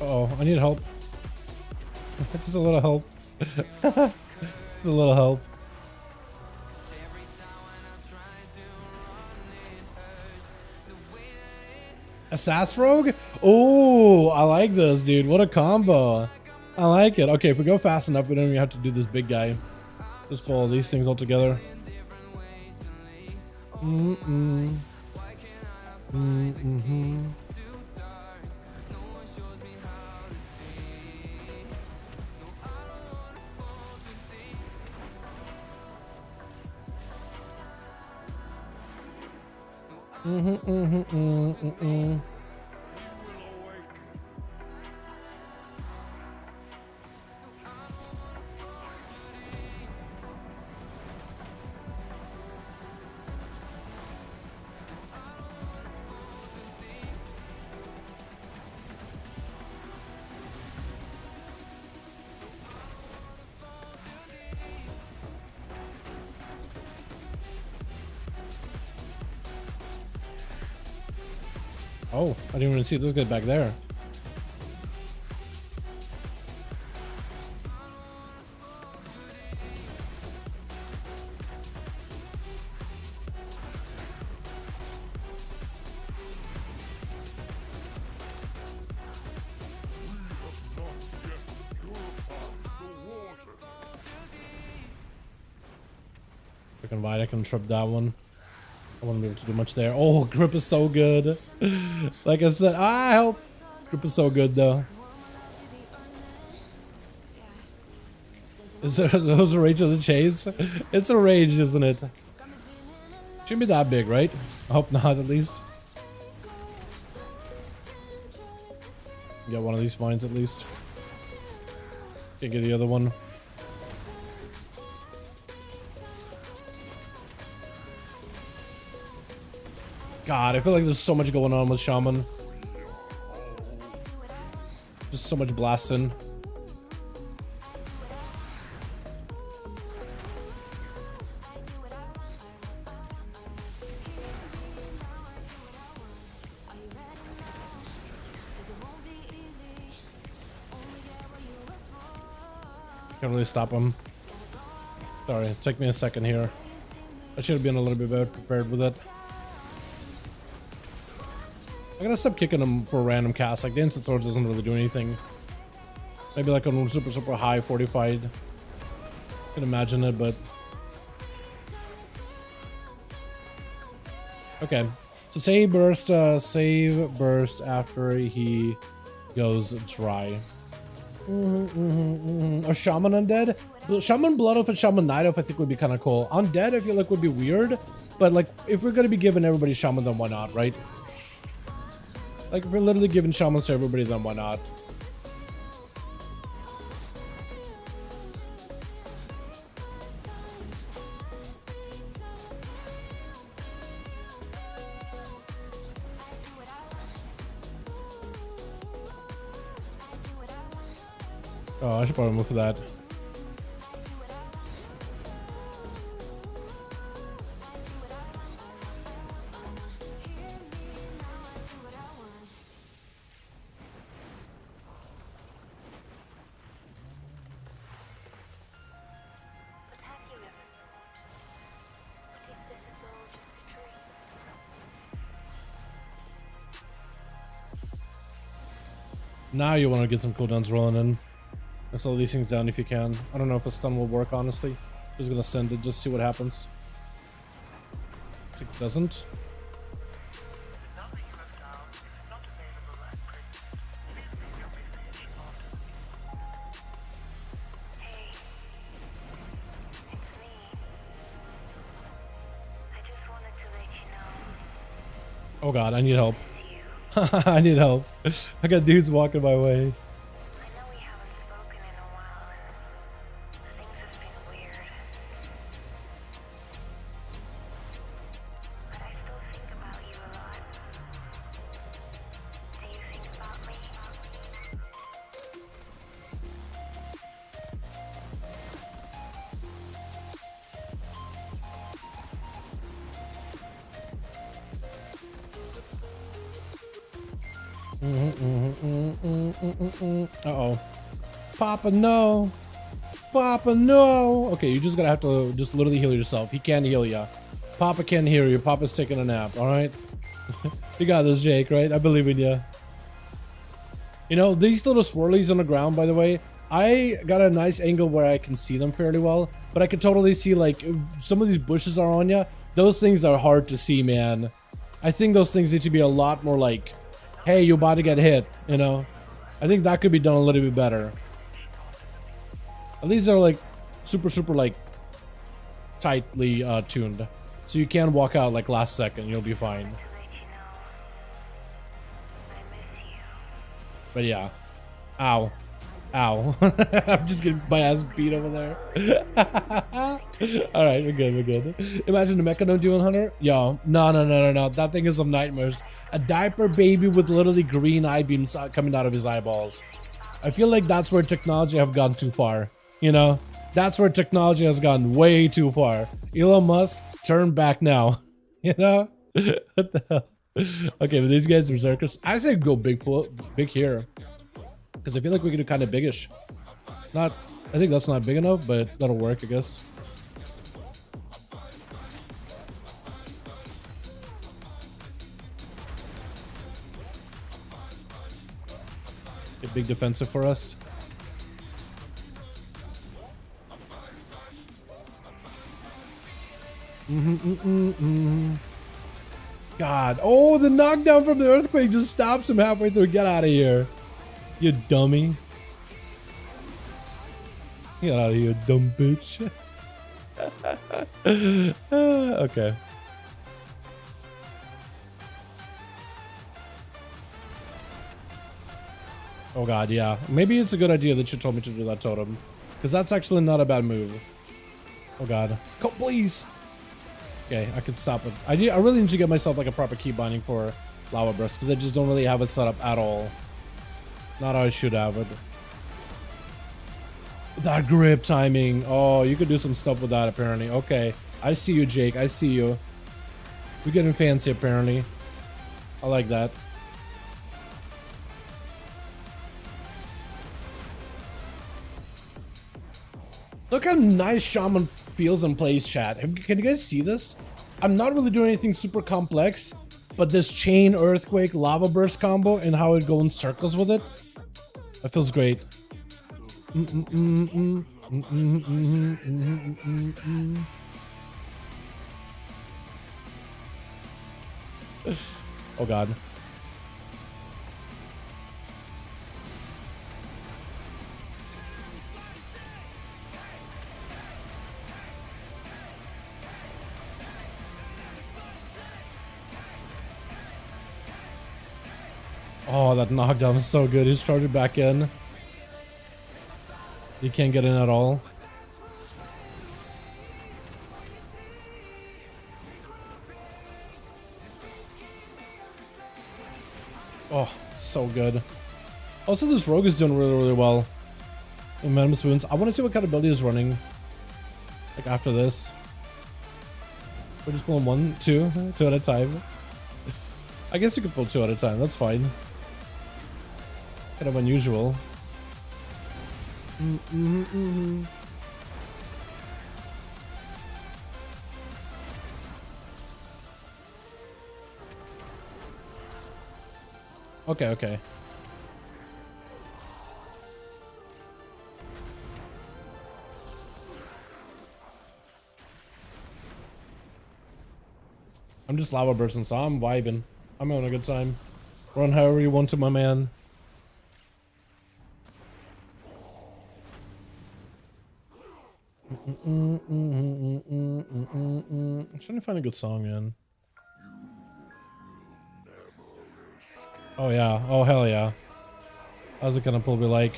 Speaker 2: Uh-oh, I need help. Just a little help. Just a little help. Assassin Rogue? Oh, I like this, dude. What a combo. I like it. Okay, if we go fast enough, we don't even have to do this big guy. Just pull all these things all together. Mm-mm. Mm-hmm. Oh, I didn't even see those guys back there. I can ride, I can trip that one. I won't be able to do much there. Oh, grip is so good. Like I said, help. Grip is so good though. Is there those a rage of the chains? It's a rage, isn't it? Shouldn't be that big, right? I hope not, at least. Get one of these vines at least. Can't get the other one. God, I feel like there's so much going on with Shaman. Just so much blasting. Can't really stop him. Sorry, it took me a second here. I should have been a little bit better prepared with it. I gotta stop kicking him for random casts. Like the instant throws doesn't really do anything. Maybe like on super high fortified. Can imagine it, but okay. So save burst after he goes dry. A shaman undead? Shaman blood off and shaman night off I think would be kind of cool. Undead I feel like would be weird, but like if we're gonna be giving everybody shaman, then why not, right? Like if we're literally giving shamans to everybody, then why not? Oh, I should probably move for that. Now you want to get some cooldowns rolling in. And slow these things down if you can. I don't know if a stun will work, honestly. Just gonna send it, just see what happens. Looks like it doesn't. Oh god, I need help. I need help. I got dudes walking my way. Uh-oh. Papa, no. Papa, no. Okay, you just gotta have to just literally heal yourself. He can't heal ya. Papa can't heal you. Papa's taking a nap, alright? You got this, Jake, right? I believe in you. You know, these little swirlies on the ground, by the way, I got a nice angle where I can see them fairly well, but I can totally see, like, if some of these bushes are on ya. Those things are hard to see, man. I think those things need to be a lot more like, hey, you're about to get hit, you know? I think that could be done a little bit better. At least they're, like, super, like, tightly tuned. So you can walk out, like, last second. You'll be fine. But yeah. Ow. Ow. I'm just getting my ass beat over there. Alright, we're good, we're good. Imagine the Mechanon Duel Hunter. Yo, no. That thing is some nightmares. A diaper baby with literally green eye beams coming out of his eyeballs. I feel like that's where technology have gone too far. You know? That's where technology has gone way too far. Elon Musk, turn back now. You know? What the hell? Okay, but these guys are berserkers. I say go big here. Because I feel like we can do kind of biggish. I think that's not big enough, but that'll work, I guess. A big defensive for us. God. Oh, the knockdown from the earthquake just stops him halfway through. Get out of here. You dummy. Get out of here, dumb bitch. Okay. Oh god, yeah. Maybe it's a good idea that you told me to do that totem. Because that's actually not a bad move. Oh god. Come, please. Okay, I can stop it. I really need to get myself like a proper key binding for Lava Burst. Because I just don't really have it set up at all. Not how I should have it. That grip timing. Oh, you could do some stuff with that apparently. Okay. I see you, Jake. I see you. We're getting fancy apparently. I like that. Look how nice Shaman feels and plays, chat. Can you guys see this? I'm not really doing anything super complex, but this chain earthquake lava burst combo and how it goes in circles with it. That feels great. Oh god. Oh, that knockdown is so good. He's charging back in. You can't get in at all. Oh, so good. Also, this rogue is doing really well. In Venomous Wounds. I want to see what kind of ability is running. Like after this. We're just pulling two at a time. I guess you could pull 2 at a time. That's fine. Kind of unusual. Okay. I'm just lava bursting, so I'm vibing. I'm having a good time. Run however you want to, my man. I'm trying to find a good song, man. Oh yeah. Oh hell yeah. How's it gonna pull be like?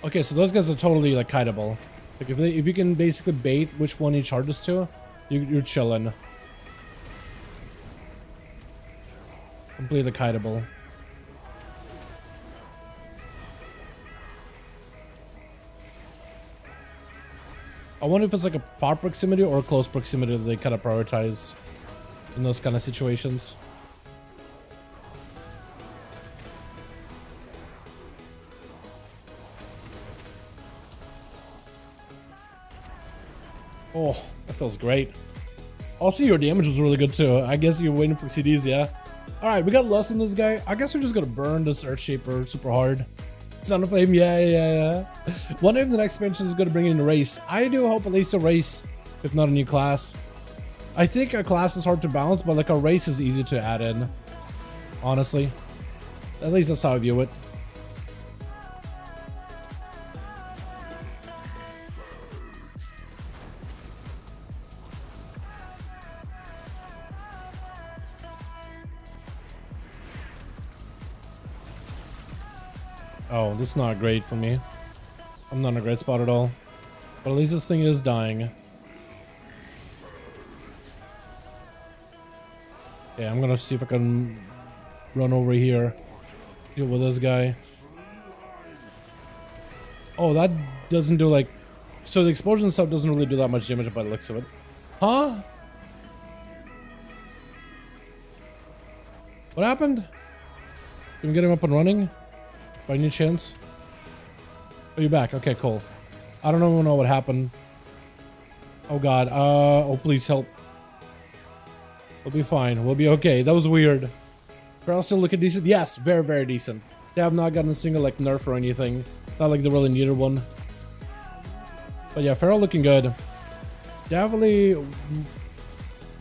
Speaker 2: Okay, so those guys are totally like kiteable. Like if you can basically bait which one he charges to, you're chilling. Completely kiteable. I wonder if it's like a far proximity or a close proximity that they kind of prioritize. in those kind of situations. Oh, that feels great. Also, your damage was really good too. I guess you're waiting for CDs, yeah? Alright, we got less than this guy. I guess we're just gonna burn this Earth Shaper super hard. Sound of Flame, yeah. Wonder if the next expansion is gonna bring in a race. I do hope at least a race, if not a new class. I think a class is hard to balance, but like a race is easy to add in. Honestly. At least that's how I view it. Oh, this is not great for me. I'm not in a great spot at all. But at least this thing is dying. Okay, I'm gonna see if I can run over here. Deal with this guy. Oh, that doesn't do like... So the explosion stuff doesn't really do that much damage by the looks of it. Huh? What happened? Can we get him up and running? By any chance? Oh, you're back. Okay, cool. I don't even know what happened. Oh god. Oh, please help. We'll be fine. We'll be okay. That was weird. Feral still looking decent? Yes, very, very decent. They have not gotten a single like nerf or anything. Not like they really needed one. But yeah, Feral looking good. Definitely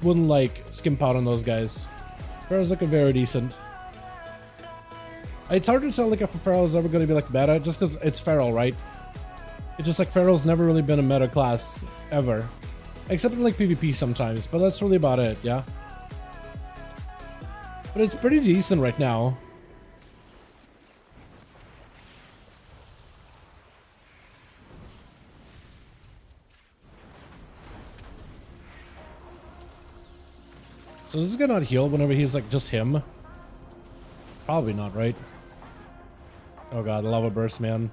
Speaker 2: wouldn't like skimp out on those guys. Feral's looking very decent. It's hard to tell like if a Feral is ever going to be like meta, just because it's Feral, right? It's just like Feral's never really been a meta class ever, except in like PvP sometimes. But that's really about it, yeah. But it's pretty decent right now. So this is gonna not heal whenever he's like just him. Probably not, right? Oh god, the lava burst, man.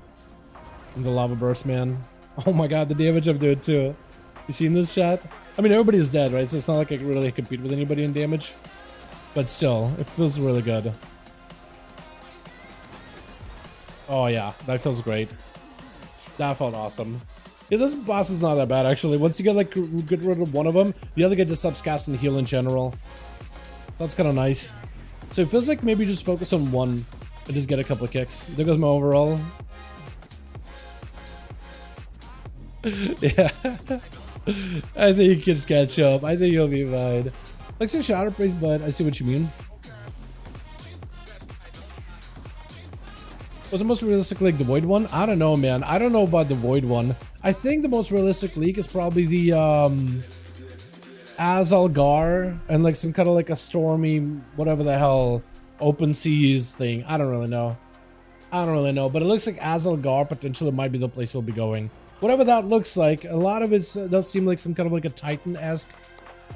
Speaker 2: The lava burst, man. Oh my god, the damage I'm doing too. You seen this, chat? I mean, everybody's dead, right? So it's not like I can really compete with anybody in damage. But still, it feels really good. Oh yeah, that feels great. That felt awesome. Yeah, this boss is not that bad, actually. Once you get like get rid of one of them, the other guy just stops casting heal in general. That's kind of nice. So it feels like maybe just focus on one and just get a couple of kicks. There goes my overall. Yeah. I think you can catch up. I think you'll be fine. Like some shadow praise, but I see what you mean. Was the most realistic league the Void one? I don't know, man. I don't know about the Void one. I think the most realistic league is probably the Azalgar and like some kind of like a stormy, whatever the hell, open seas thing. I don't really know. But it looks like Azalgar potentially might be the place we'll be going. Whatever that looks like, a lot of it does seem like some kind of like a Titan-esque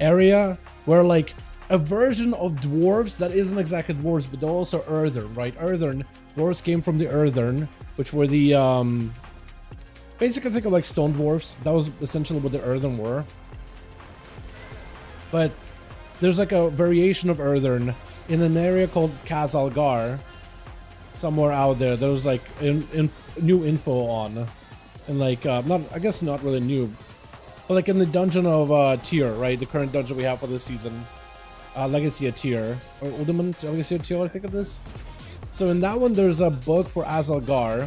Speaker 2: area where like a version of dwarves that isn't exactly dwarves, but they're also earthern, right? Earthern. Dwarves came from the earthern, which were the basically think of like stone dwarfs. That was essentially what the earthern were. But there's like a variation of earthern in an area called Khazalgar, somewhere out there. There was like new info on, and like not, I guess not really new, but like in the dungeon of Tier, right? The current dungeon we have for this season, Legacy of Tier, or Ultimate Legacy of Tier, I think of this. So in that one, there's a book for Azalgar,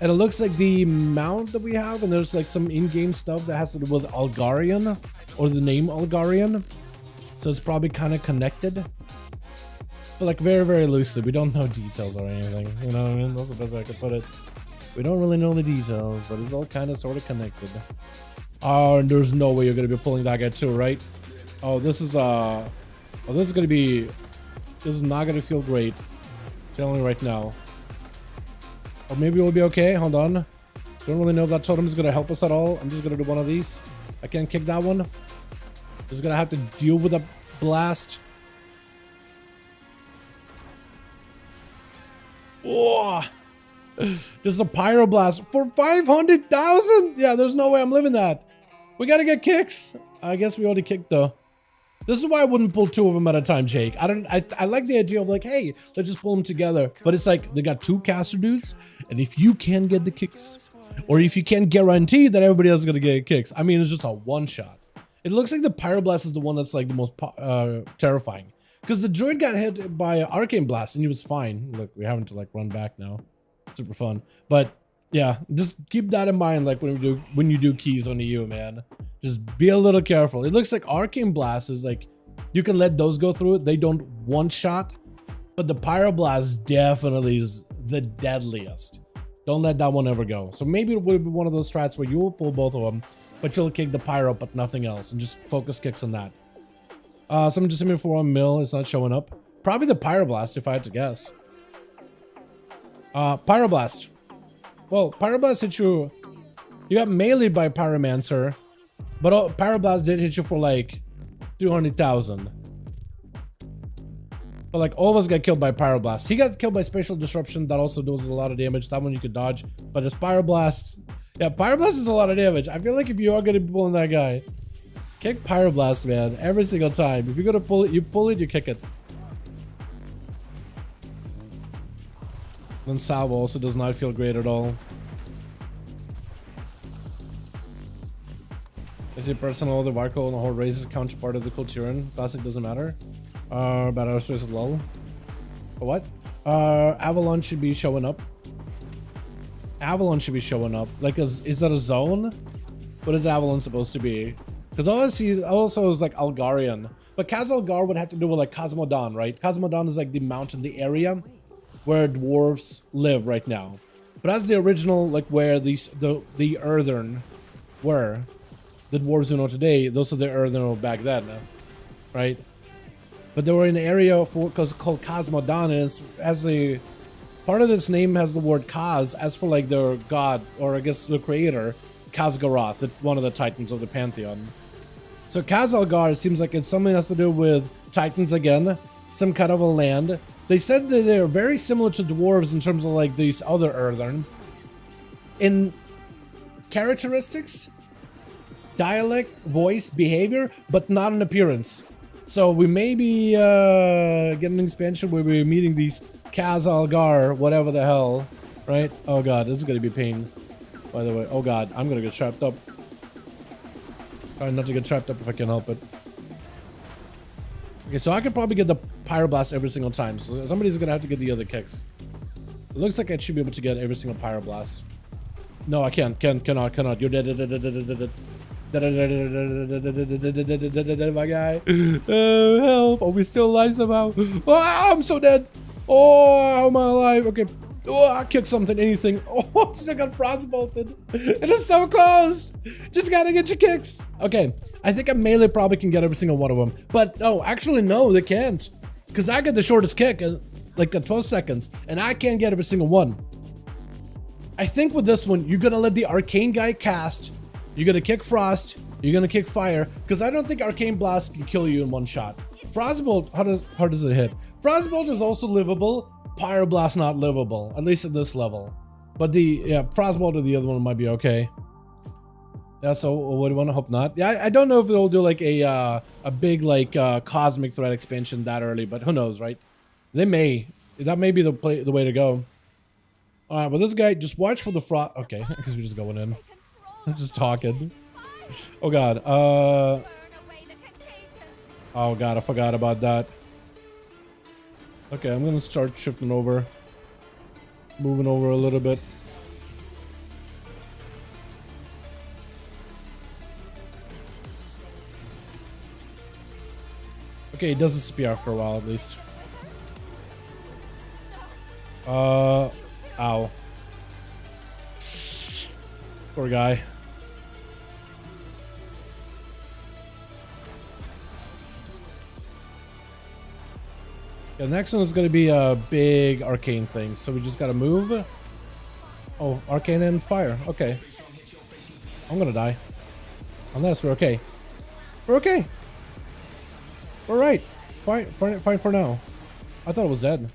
Speaker 2: and it looks like the mount that we have, and there's like some in-game stuff that has to do with Algarian, or the name Algarian. So it's probably kind of connected, but like very, very loosely. We don't know details or anything, you know what I mean? That's the best way I could put it. We don't really know the details, but it's all kind of sort of connected. Oh, and there's no way you're going to be pulling that guy too, right? Oh, this is oh, this is going to be, this is not going to feel great. Telling you right now. Or maybe we'll be okay. Hold on. Don't really know if that totem is going to help us at all. I'm just going to do one of these. I can't kick that one. Just going to have to deal with a blast. Oh, just a pyroblast for 500,000. Yeah, there's no way I'm living that. We got to get kicks. I guess we already kicked though. This is why I wouldn't pull 2 of them at a time, Jake. I like the idea of like, hey, let's just pull them together. But it's like, they got 2 caster dudes, and if you can get the kicks, or if you can't guarantee that everybody else is gonna get kicks, I mean, it's just a one-shot. It looks like the Pyroblast is the one that's like the most terrifying. Because the droid got hit by an Arcane Blast, and he was fine. Look, we're having to like run back now. Super fun. But yeah, just keep that in mind, like when you do keys on EU, man. Just be a little careful. It looks like Arcane Blast is like, you can let those go through. They don't one-shot, but the Pyroblast definitely is the deadliest. Don't let that one ever go. So maybe it will be one of those strats where you will pull both of them, but you'll kick the Pyro, but nothing else, and just focus kicks on that. Someone just hit me for 1 mil. It's not showing up. Probably the Pyroblast, if I had to guess. Pyroblast. Well, Pyroblast hit you. You got meleeed by Pyromancer, but Pyroblast did hit you for like 200,000. But like all of us got killed by Pyroblast. He got killed by Spatial Disruption. That also does a lot of damage. That one you could dodge. But it's Pyroblast. Yeah, Pyroblast is a lot of damage. I feel like if you are going to be pulling that guy, kick Pyroblast, man. Every single time. If you're going to pull it, you kick it. Then Salvo also does not feel great at all. Is it personal? The Varco and the whole race is counterpart of the Kulturan. Classic doesn't matter. Battle versus LOL. What? Avalon should be showing up. Avalon should be showing up. Like, is that a zone? What is Avalon supposed to be? Because all I see also is like Algarian. But Kaz Algar would have to do with like Cosmodon, right? Cosmodon is like the mountain, the area where dwarves live right now. But as the original, like where the Earthern were, the dwarves you know today, those are the Earthern back then, right? But they were in an area called Cosmodon, and it's, as a part of this name has the word Kaz, as for like their god, or I guess the creator, Khaz'garath, one of the titans of the pantheon. So Kaz Algar seems like it's something that has to do with titans again, some kind of a land. They said that they're very similar to dwarves in terms of like these other Earthern in characteristics, dialect, voice, behavior, but not in appearance. So we may be getting an expansion where we're meeting these Kaz Algar, whatever the hell, right? Oh god, this is gonna be pain. By the way, oh god, I'm gonna get trapped up. Try not to get trapped up if I can help it. Okay, so I could probably get the Pyroblast every single time. So somebody's gonna have to get the other kicks. It looks like I should be able to get every single Pyroblast. No, I can't. Cannot. You're dead. My guy. Help. Are we still alive somehow? Oh, I'm so dead. Oh, how am I alive? Okay. Oh, I kicked something, anything. Oh, I got frostbolted. It is so close. Just gotta get your kicks. Okay, I think a melee probably can get every single one of them. But no, actually no, they can't. Because I get the shortest kick, like at 12 seconds, and I can't get every single one. I think with this one, you're gonna let the arcane guy cast. You're gonna kick Frost. You're gonna kick Fire. Because I don't think Arcane Blast can kill you in one shot. Frostbolt, how does it hit? Frostbolt is also livable. Pyroblast not livable, at least at this level. But Frostbolt or the other one might be okay. Yeah, so what do you want to hope not? Yeah, I don't know if they'll do like a big like cosmic threat expansion that early, but who knows, right? They may. That may be the way to go. All right, well this guy, just watch for the frost. Okay, because we're just going in. I'm just talking. Oh god. Oh god, I forgot about that. Okay, I'm gonna start shifting over. Moving over a little bit. Okay, he does disappear after a while at least. Ow. Poor guy. Yeah, the next one is going to be a big arcane thing, so we just got to move. Oh, arcane and fire. Okay. I'm going to die. Unless we're okay. We're okay. We're right. Fine for now. I thought it was dead.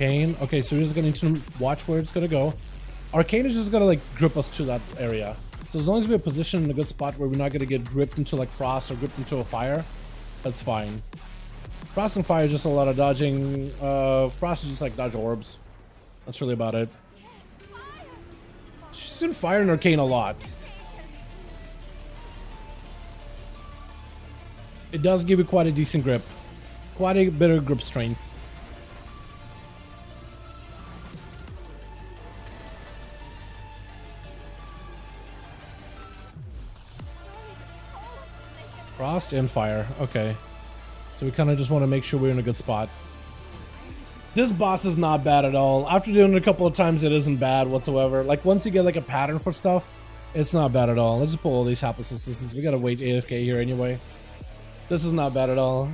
Speaker 2: Arcane. Okay, so we're just gonna need to watch where it's gonna go. Arcane is just gonna like grip us to that area. So as long as we're positioned in a good spot where we're not gonna get gripped into like frost or gripped into a fire, that's fine. Frost and fire is just a lot of dodging. Frost is just like dodge orbs. That's really about it. She's been firing Arcane a lot. It does give you quite a decent grip. Quite a bit of grip strength. Frost and fire. Okay. So we kind of just want to make sure we're in a good spot. This boss is not bad at all. After doing it a couple of times, it isn't bad whatsoever. Like, once you get like a pattern for stuff, it's not bad at all. Let's just pull all these hapless assistants. We gotta wait AFK here anyway. This is not bad at all.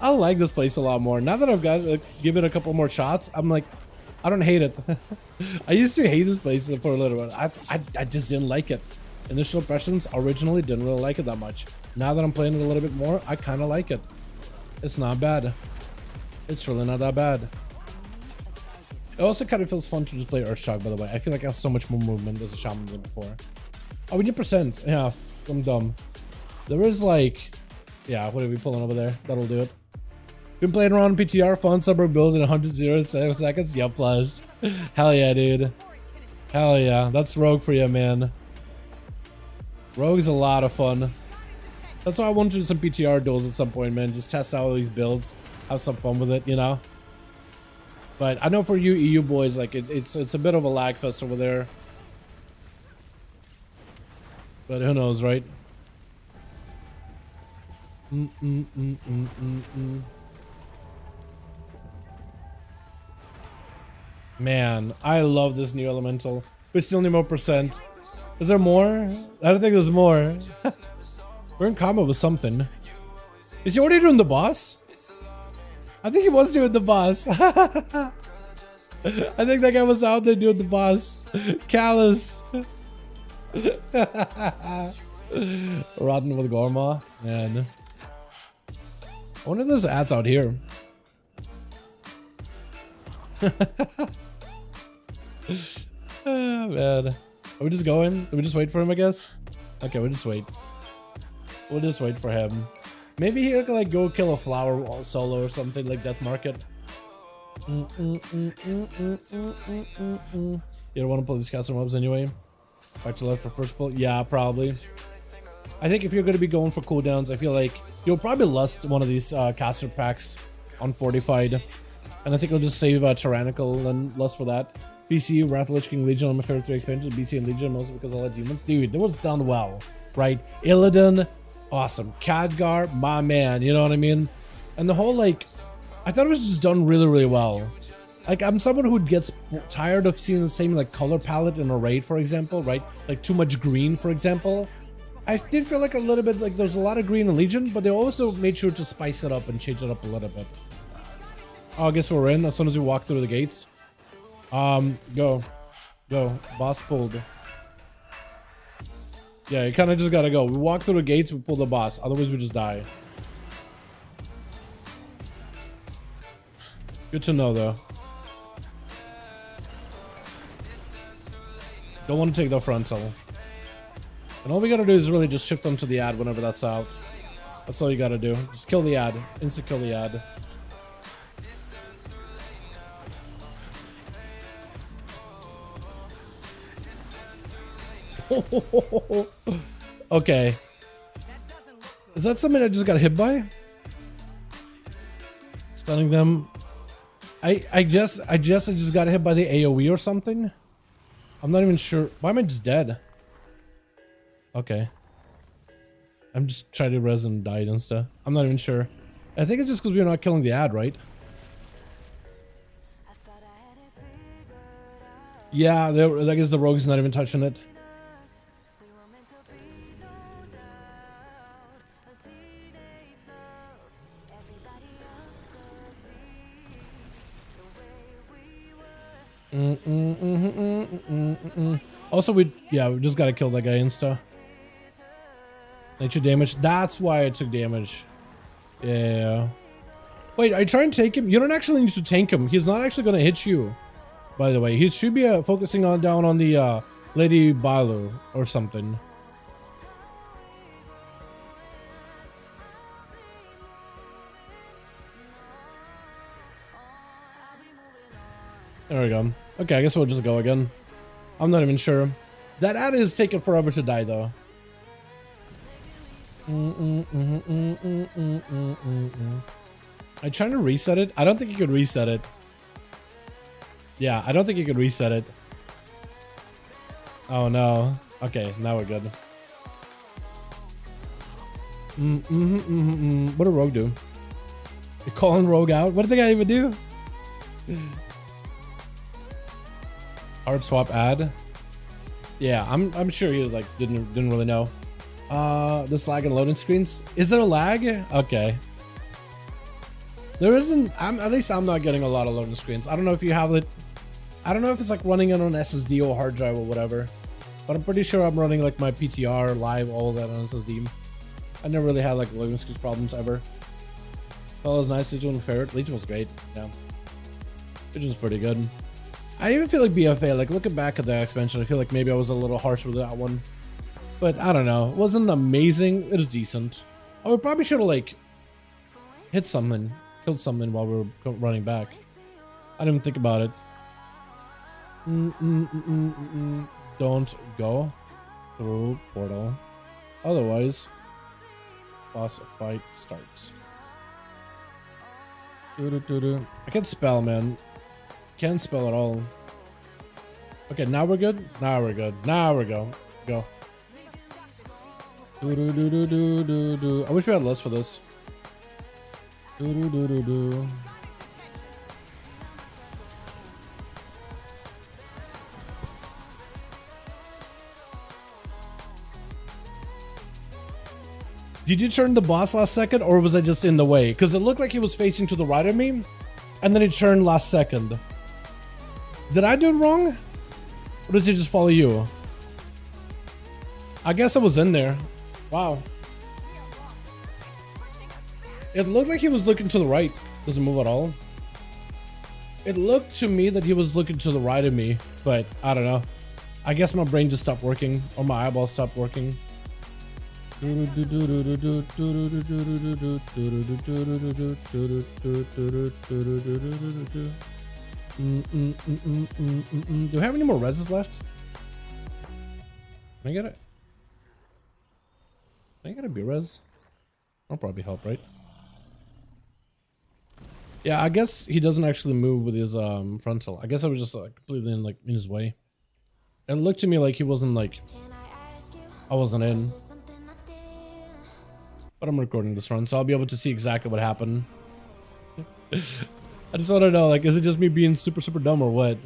Speaker 2: I like this place a lot more. Now that I've got give it a couple more shots, I'm like, I don't hate it. I used to hate this place for a little bit. I just didn't like it. Initial impressions originally didn't really like it that much. Now that I'm playing it a little bit more, I kind of like it. It's not bad. It's really not that bad. It also kind of feels fun to just play Earthshock, by the way. I feel like I have so much more movement as a shaman than before. Oh, we need percent. Yeah, I'm dumb. There is like... Yeah, what are we pulling over there? That'll do it. Been playing around PTR, fun suburb build in 100 seconds. Yup, flash. Hell yeah, dude. Hell yeah. That's Rogue for you, man. Rogue's a lot of fun. That's why I want to do some PTR duels at some point, man. Just test out all these builds. Have some fun with it, you know? But I know for you EU boys, like, it's a bit of a lag fest over there. But who knows, right? Man, I love this new elemental. We still need more percent. Is there more? I don't think there's more. We're in combat with something. Is he already doing the boss? I think he was doing the boss. I think that guy was out there doing the boss. Callus. Rotten with Gorma. Man. I wonder if there's ads out here. Oh, man. Are we just going? Do we just wait for him, I guess? Okay, we'll just wait. We'll just wait for him. Maybe he'll like go kill a flower solo or something like Death Market. You don't want to pull these caster mobs anyway? Back to left for first pull? Yeah, probably. I think if you're going to be going for cooldowns, I feel like you'll probably lust one of these caster packs on Fortified. And I think I'll just save Tyrannical and lust for that. BC, Wrath Lich King Legion are my favorite 3 expansions. BC and Legion, mostly because I like demons. Dude, that was done well, right? Illidan, awesome. Khadgar, my man, you know what I mean? And the whole, like, I thought it was just done really, really well. Like, I'm someone who gets tired of seeing the same, like, color palette in a raid, for example, right? Like, too much green, for example. I did feel like a little bit, like, there's a lot of green in Legion, but they also made sure to spice it up and change it up a little bit. Oh, I guess we're in as soon as we walk through the gates. Go. Boss pulled. Yeah, you kind of just gotta go. We walk through the gates, we pull the boss. Otherwise, we just die. Good to know, though. Don't want to take the frontal. And all we gotta do is really just shift onto the ad whenever that's out. That's all you gotta do. Just kill the ad. Insta kill the ad. Okay. Is that something I just got hit by? Stunning them. I guess I just got hit by the AoE or something. I'm not even sure. Why am I just dead? Okay. I'm just trying to res and died and stuff. I'm not even sure. I think it's just because we're not killing the ad, right? Yeah, I guess the rogue's not even touching it. Also, we just gotta kill that guy insta. Nature damage. That's why I took damage. Yeah. Wait, I try and take him. You don't actually need to tank him. He's not actually going to hit you, by the way. He should be focusing on down on the Lady Balu or something. There we go. Okay, I guess we'll just go again. I'm not even sure. That ad is taking forever to die, though. I trying to reset it. I don't think you could reset it. Yeah, I don't think you could reset it. Oh no. Okay, now we're good. What did Rogue do? You're calling Rogue out? What did the guy even do? Hard swap ad. Yeah, I'm sure you like didn't really know. This lag in loading screens. Is there a lag? Okay. There isn't. At least I'm not getting a lot of loading screens. I don't know if you have it. I don't know if it's like running it on SSD or hard drive or whatever. But I'm pretty sure I'm running like my PTR live, all of that on SSD. I never really had like loading screens problems ever. Well, it was nice. Legion was favorite. Legion was great. Yeah. Legion was pretty good. I even feel like BFA, like looking back at the expansion, I feel like maybe I was a little harsh with that one. But I don't know. It wasn't amazing. It was decent. I would probably should have like hit something, killed something while we were running back. I didn't even think about it. Don't go through portal. Otherwise, boss fight starts. I can't spell, man. Can't spell at all. Okay, now we're good. Now we're good. Now we're go. Go. I wish we had less for this. Did you turn the boss last second, or was I just in the way? Because it looked like he was facing to the right of me, and then he turned last second. Did I do it wrong? Or does he just follow you? I guess I was in there. Wow. It looked like he was looking to the right. Doesn't move at all. It looked to me that he was looking to the right of me, but I don't know. I guess my brain just stopped working, or my eyeballs stopped working. Do we have any more reses left? Can I get it? Can I get a B-res? That'll probably help, right? Yeah, I guess he doesn't actually move with his frontal. I guess I was just completely in his way. It looked to me like he wasn't like I wasn't in. But I'm recording this run, so I'll be able to see exactly what happened. I just want to know, like, is it just me being super dumb or what?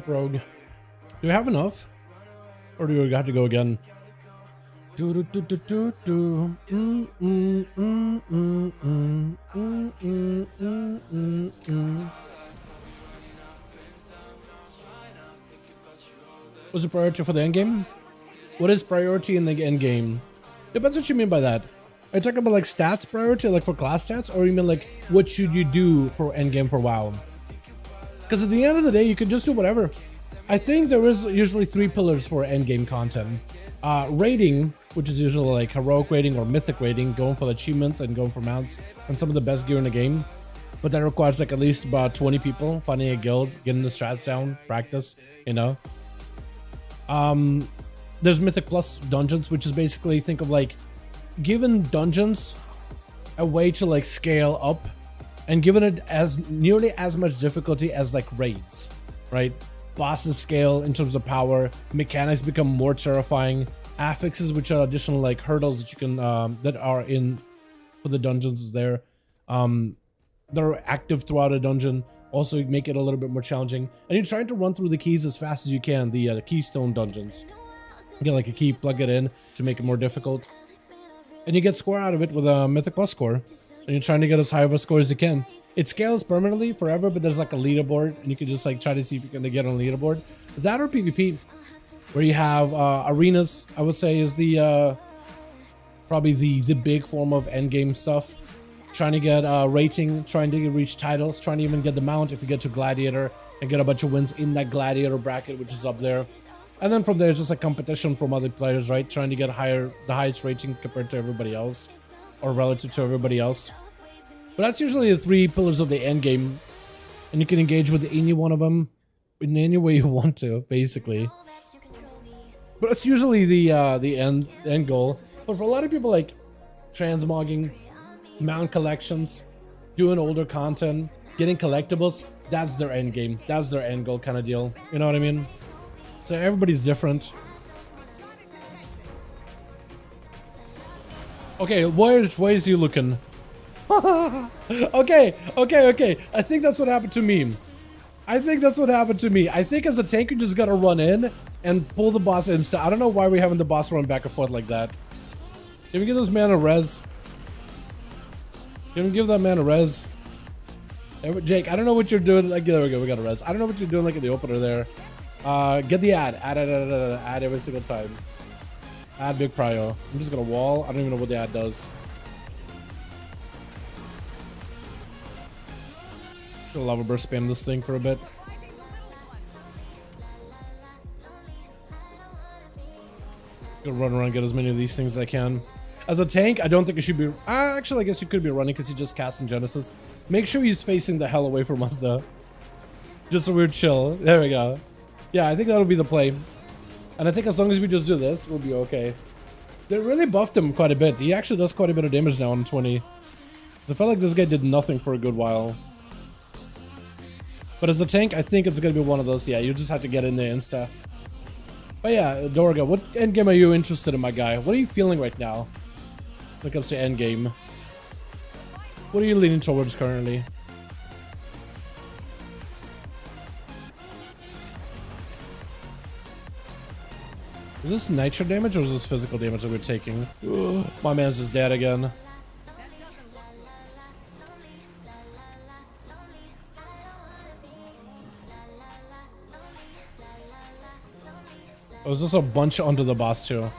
Speaker 2: Rogue. Do we have enough? Or do we have to go again? What's the priority for the end game? What is priority in the end game? Depends what you mean by that. Are you talking about like stats priority, like for class stats, or you mean like what should you do for end game for WoW? Because at the end of the day, you can just do whatever. I think there is usually 3 pillars for end game content. Rating, which is usually like heroic rating or mythic rating, going for the achievements and going for mounts and some of the best gear in the game. But that requires like at least about 20 people, finding a guild, getting the strats down, practice, you know. There's Mythic Plus dungeons, which is basically, think of like giving dungeons a way to like scale up and giving it as nearly as much difficulty as like raids, right? bosses scale in terms of power, mechanics become more terrifying, affixes, which are additional like hurdles that you can that are in for the dungeons is there. They're active throughout a dungeon, also make it a little bit more challenging. And you're trying to run through the keys as fast as you can, the keystone dungeons. You get like a key, plug it in to make it more difficult. And you get score out of it with a Mythic Plus score. And you're trying to get as high of a score as you can. It scales permanently forever, but there's like a leaderboard, and you can just like try to see if you can get on a leaderboard. That or PvP, where you have arenas, I would say is the probably the big form of endgame stuff. Trying to get rating, trying to reach titles, trying to even get the mount if you get to Gladiator and get a bunch of wins in that Gladiator bracket, which is up there. And then from there, it's just like competition from other players, right? Trying to get the highest rating compared to everybody else, or relative to everybody else. But that's usually the 3 pillars of the end game, and you can engage with any one of them in any way you want to, basically. But it's usually the end goal. But for a lot of people, like transmogging, mount collections, doing older content, getting collectibles, that's their end game. That's their end goal kind of deal. You know what I mean? So everybody's different. Okay, which way is he looking? Okay. I think that's what happened to me. I think as a tank, you just gotta run in and pull the boss insta. I don't know why we're having the boss run back and forth like that. Can we give this man a res? Can we give that man a res? Jake, I don't know what you're doing. Like, there we go, we got a res. I don't know what you're doing like in the opener there. Get the add every single time. Add big prio. I'm just gonna wall. I don't even know what the add does. Gonna lava burst spam this thing for a bit. Gonna run around, get as many of these things as I can. As a tank, I don't think it should be. Actually, I guess you could be running because you just cast in Genesis. Make sure he's facing the hell away from us, though. Just so we're chill. There we go. Yeah, I think that'll be the play. And I think as long as we just do this, we'll be okay. They really buffed him quite a bit. He actually does quite a bit of damage now on 20. I felt like this guy did nothing for a good while. But as a tank, I think it's going to be one of those. Yeah, you just have to get in there insta. But yeah, Dorga, what endgame are you interested in, my guy? What are you feeling right now when it comes to endgame? What are you leaning towards currently? Is this nitro damage or is this physical damage that we're taking? Ugh, my man's just dead again. Oh, is this a bunch under the boss too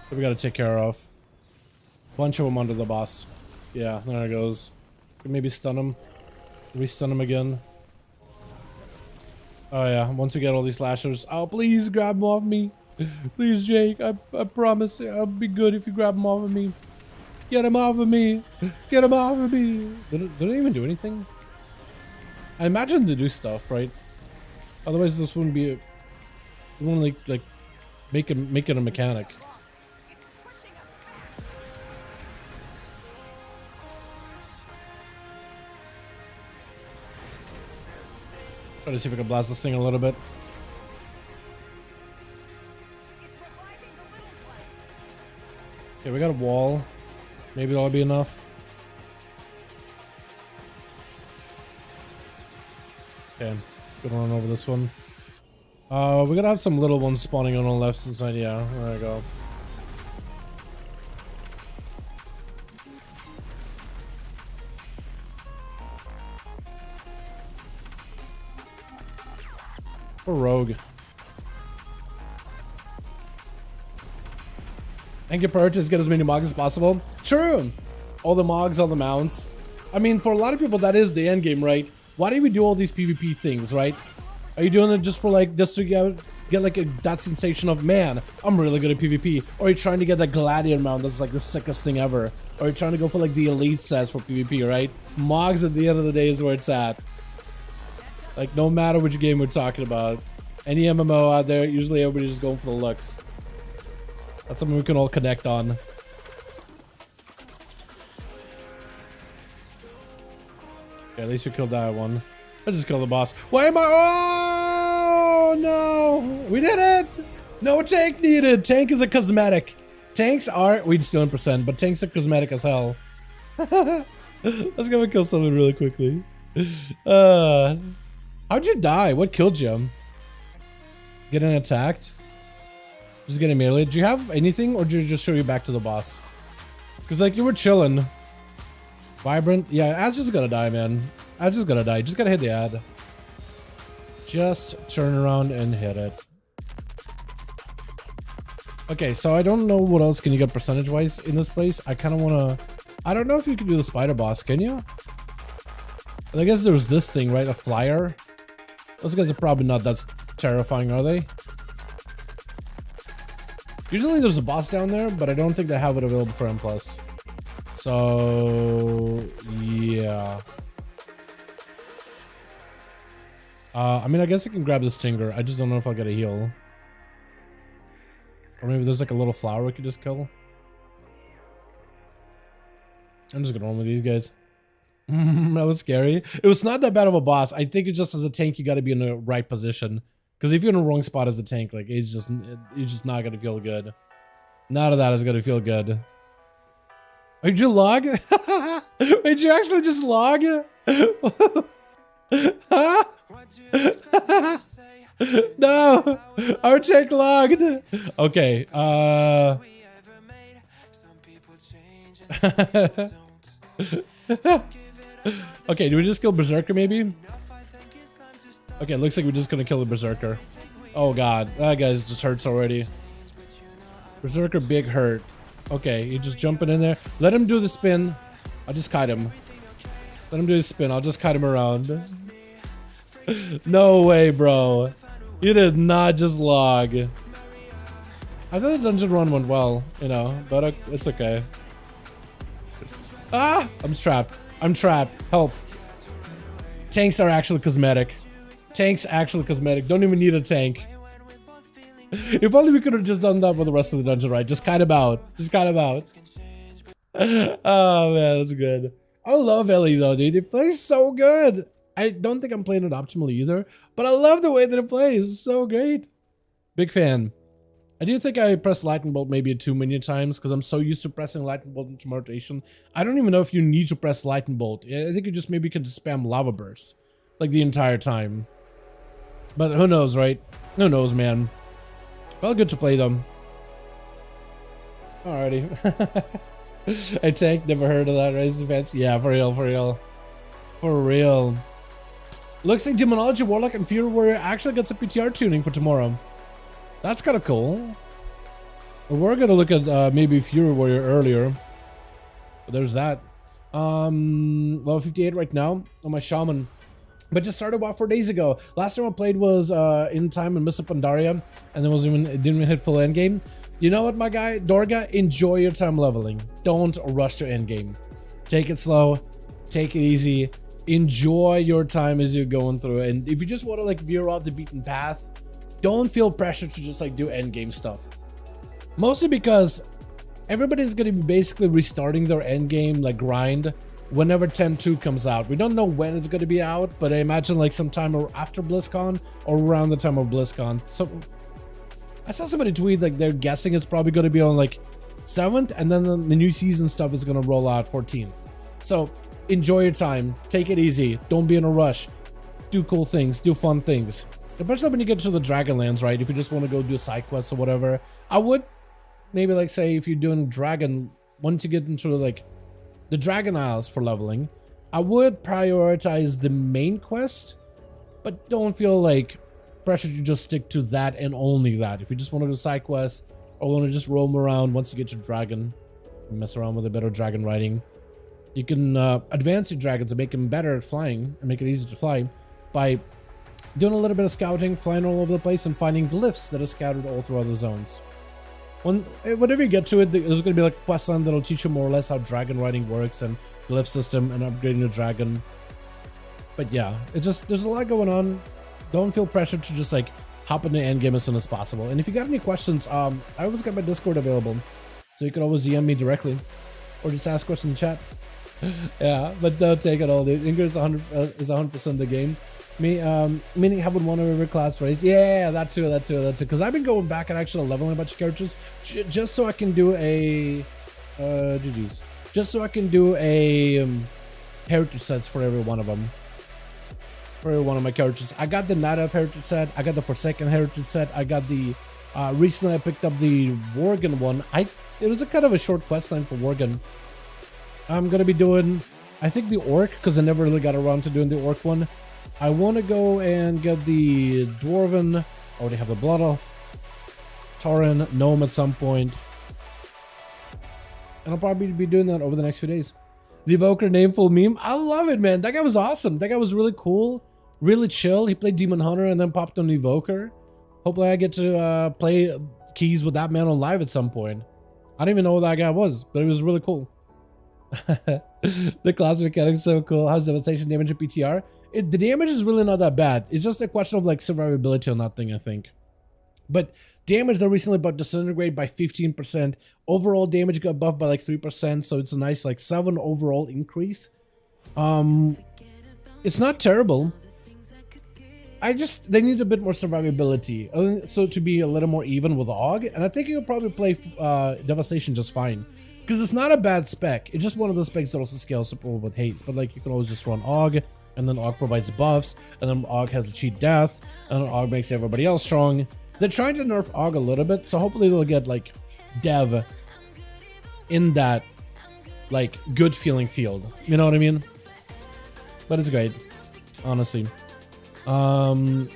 Speaker 2: that we gotta take care of? Bunch of them under the boss. Yeah, there it goes. Maybe stun him. Re-stun him again. Oh yeah, once we get all these slashers. Oh, please grab them off me. Please, Jake, I promise I'll be good if you grab them off of me. Get him off of me. Get him off of me. Did they even do anything? I imagine they do stuff, right? Otherwise this wouldn't be... It wouldn't like make it a mechanic. Try to see if I can blast this thing a little bit. Okay, we got a wall. Maybe that'll be enough. Okay, gonna run over this one. We're gonna have some little ones spawning on the left side. Yeah, there we go. For rogue. And get purchase, get as many mogs as possible. True. All the mogs, all the mounts. I mean, for a lot of people, that is the end game, right? Why do we do all these PvP things, right? Are you doing it just for like, just to get like that sensation of, man, I'm really good at PvP? Or are you trying to get that gladiator mount that's like the sickest thing ever? Or are you trying to go for like the elite sets for PvP, right? Mogs at the end of the day is where it's at. Like, no matter which game we're talking about. Any MMO out there, usually everybody's just going for the looks. That's something we can all connect on. Okay, at least we killed that one. I just killed the boss. Why am I? Oh We did it! No tank needed. Tank is a cosmetic. Tanks are, we just doing percent, but tanks are cosmetic as hell. Let's go and kill someone really quickly. How'd you die? What killed you? Getting attacked? Just getting melee. Did you have anything, or did you just show you back to the boss? Because like you were chilling. Vibrant. Yeah, Ad's just gonna die, man. Ad's just gonna die. You just gotta hit the ad. Just turn around and hit it. Okay, so I don't know what else can you get percentage-wise in this place. I kind of want to... I don't know if you can do the spider boss, can you? I guess there's this thing, right? A flyer. Those guys are probably not that terrifying, are they? Usually there's a boss down there, but I don't think they have it available for M+. So... yeah. I mean, I guess I can grab the stinger. I just don't know if I'll get a heal. Or maybe there's like a little flower we could just kill. I'm just gonna run with these guys. That was scary. It was not that bad of a boss. I think it's just as a tank, you gotta be in the right position. Because if you're in the wrong spot as a tank, like you're just not gonna feel good. None of that is gonna feel good. Did you log? Did you actually just log? Huh? No, our tank logged. Okay. Okay, do we just kill Berserker maybe? Okay, looks like we're just gonna kill the Berserker. Oh god, that guy's just hurts already. Berserker big hurt. Okay, you just jumping in there. Let him do the spin. I'll just kite him. Let him do the spin. I'll just kite him around. No way, bro. You did not just log. I thought the dungeon run went well, you know, but it's okay. Ah! I'm trapped. I'm trapped. Help. Tanks are actually cosmetic. Tanks actually cosmetic. Don't even need a tank. If only we could have just done that with the rest of the dungeon, right? Just kite him out. Just kite him out. Oh man, that's good. I love Ellie though, dude. It plays so good. I don't think I'm playing it optimally either, but I love the way that it plays. It's so great. Big fan. I do think I pressed lightning bolt maybe too many times because I'm so used to pressing lightning bolt into rotation. I don't even know if you need to press lightning bolt. I think you just maybe can just spam lava burst like the entire time. But who knows, right? Who knows, man. Well, good to play them. Alrighty. A tank, never heard of that, Race events. Yeah, for real, for real. For real. Looks like Demonology, Warlock, and Fury Warrior actually gets a PTR tuning for tomorrow. That's kind of cool. We're gonna look at maybe Fury Warrior earlier. But there's that. Level 58 right now on my Shaman. But just started WoW 4 days ago. Last time I played was in time in Missa Pandaria, and then didn't even hit full endgame. You know what, my guy? Dorga, enjoy your time leveling. Don't rush to endgame. Take it slow. Take it easy. Enjoy your time as you're going through. And if you just want to like veer off the beaten path, don't feel pressure to just like do endgame stuff. Mostly because everybody's going to be basically restarting their endgame like grind whenever 10.2 comes out. We don't know when it's going to be out, but I imagine like sometime after BlizzCon or around the time of BlizzCon. So I saw somebody tweet like they're guessing it's probably going to be on like 7th, and then the new season stuff is going to roll out 14th. So enjoy your time, take it easy, don't be in a rush, do cool things, do fun things, especially when you get to the Dragonlands, right? If you just want to go do side quests or whatever, I would maybe like say if you're doing Dragon, once you get into like the Dragon Isles for leveling, I would prioritize the main quest, but don't feel like pressure to just stick to that and only that. If you just want to do side quests or want to just roam around once you get to Dragon, mess around with a better dragon riding, you can advance your dragons and make them better at flying and make it easy to fly by doing a little bit of scouting, flying all over the place, and finding glyphs that are scattered all throughout the zones. Whenever you get to it, there's going to be like a quest line that'll teach you more or less how dragon riding works and glyph system and upgrading your dragon. But yeah, it's just, there's a lot going on. Don't feel pressured to just like hop in the end game as soon as possible. And if you got any questions, I always got my Discord available, so you can always DM me directly or just ask questions in chat. Yeah, but don't take it all, dude. Ingra is 100% the game. Meaning having one of every class race. Yeah, that too. Because I've been going back and actually leveling a bunch of characters just so I can do a GG's. Just so I can do a heritage sets for every one of them. For every one of my characters. I got the Nada heritage set. I got the Forsaken heritage set. I got the recently I picked up the Worgen one. It was a kind of a short quest line for Worgen. I'm gonna be doing, I think, the Orc, because I never really got around to doing the Orc one. I want to go and get the Dwarven. I already have the Blood Elf, Tauren, Gnome at some point. And I'll probably be doing that over the next few days. The Evoker Nameful meme. I love it, man. That guy was awesome. That guy was really cool. Really chill. He played Demon Hunter and then popped on the Evoker. Hopefully I get to play keys with that man on live at some point. I don't even know who that guy was, but it was really cool. The class mechanic is so cool. How's devastation damage in PTR? The damage is really not that bad. It's just a question of like survivability on that thing, I think. But damage that recently buffed disintegrate by 15%. Overall damage got buffed by like 3%, so it's a nice like 7 overall increase. It's not terrible. They need a bit more survivability, so to be a little more even with AUG, and I think you'll probably play Devastation just fine. Because it's not a bad spec, it's just one of the specs that also scales super well with haste, but like you can always just run AUG, and then AUG provides buffs, and then AUG has a cheat death, and then AUG makes everybody else strong. They're trying to nerf AUG a little bit, so hopefully they'll get like Dev in that like good feeling field, you know what I mean? But it's great, honestly. I'm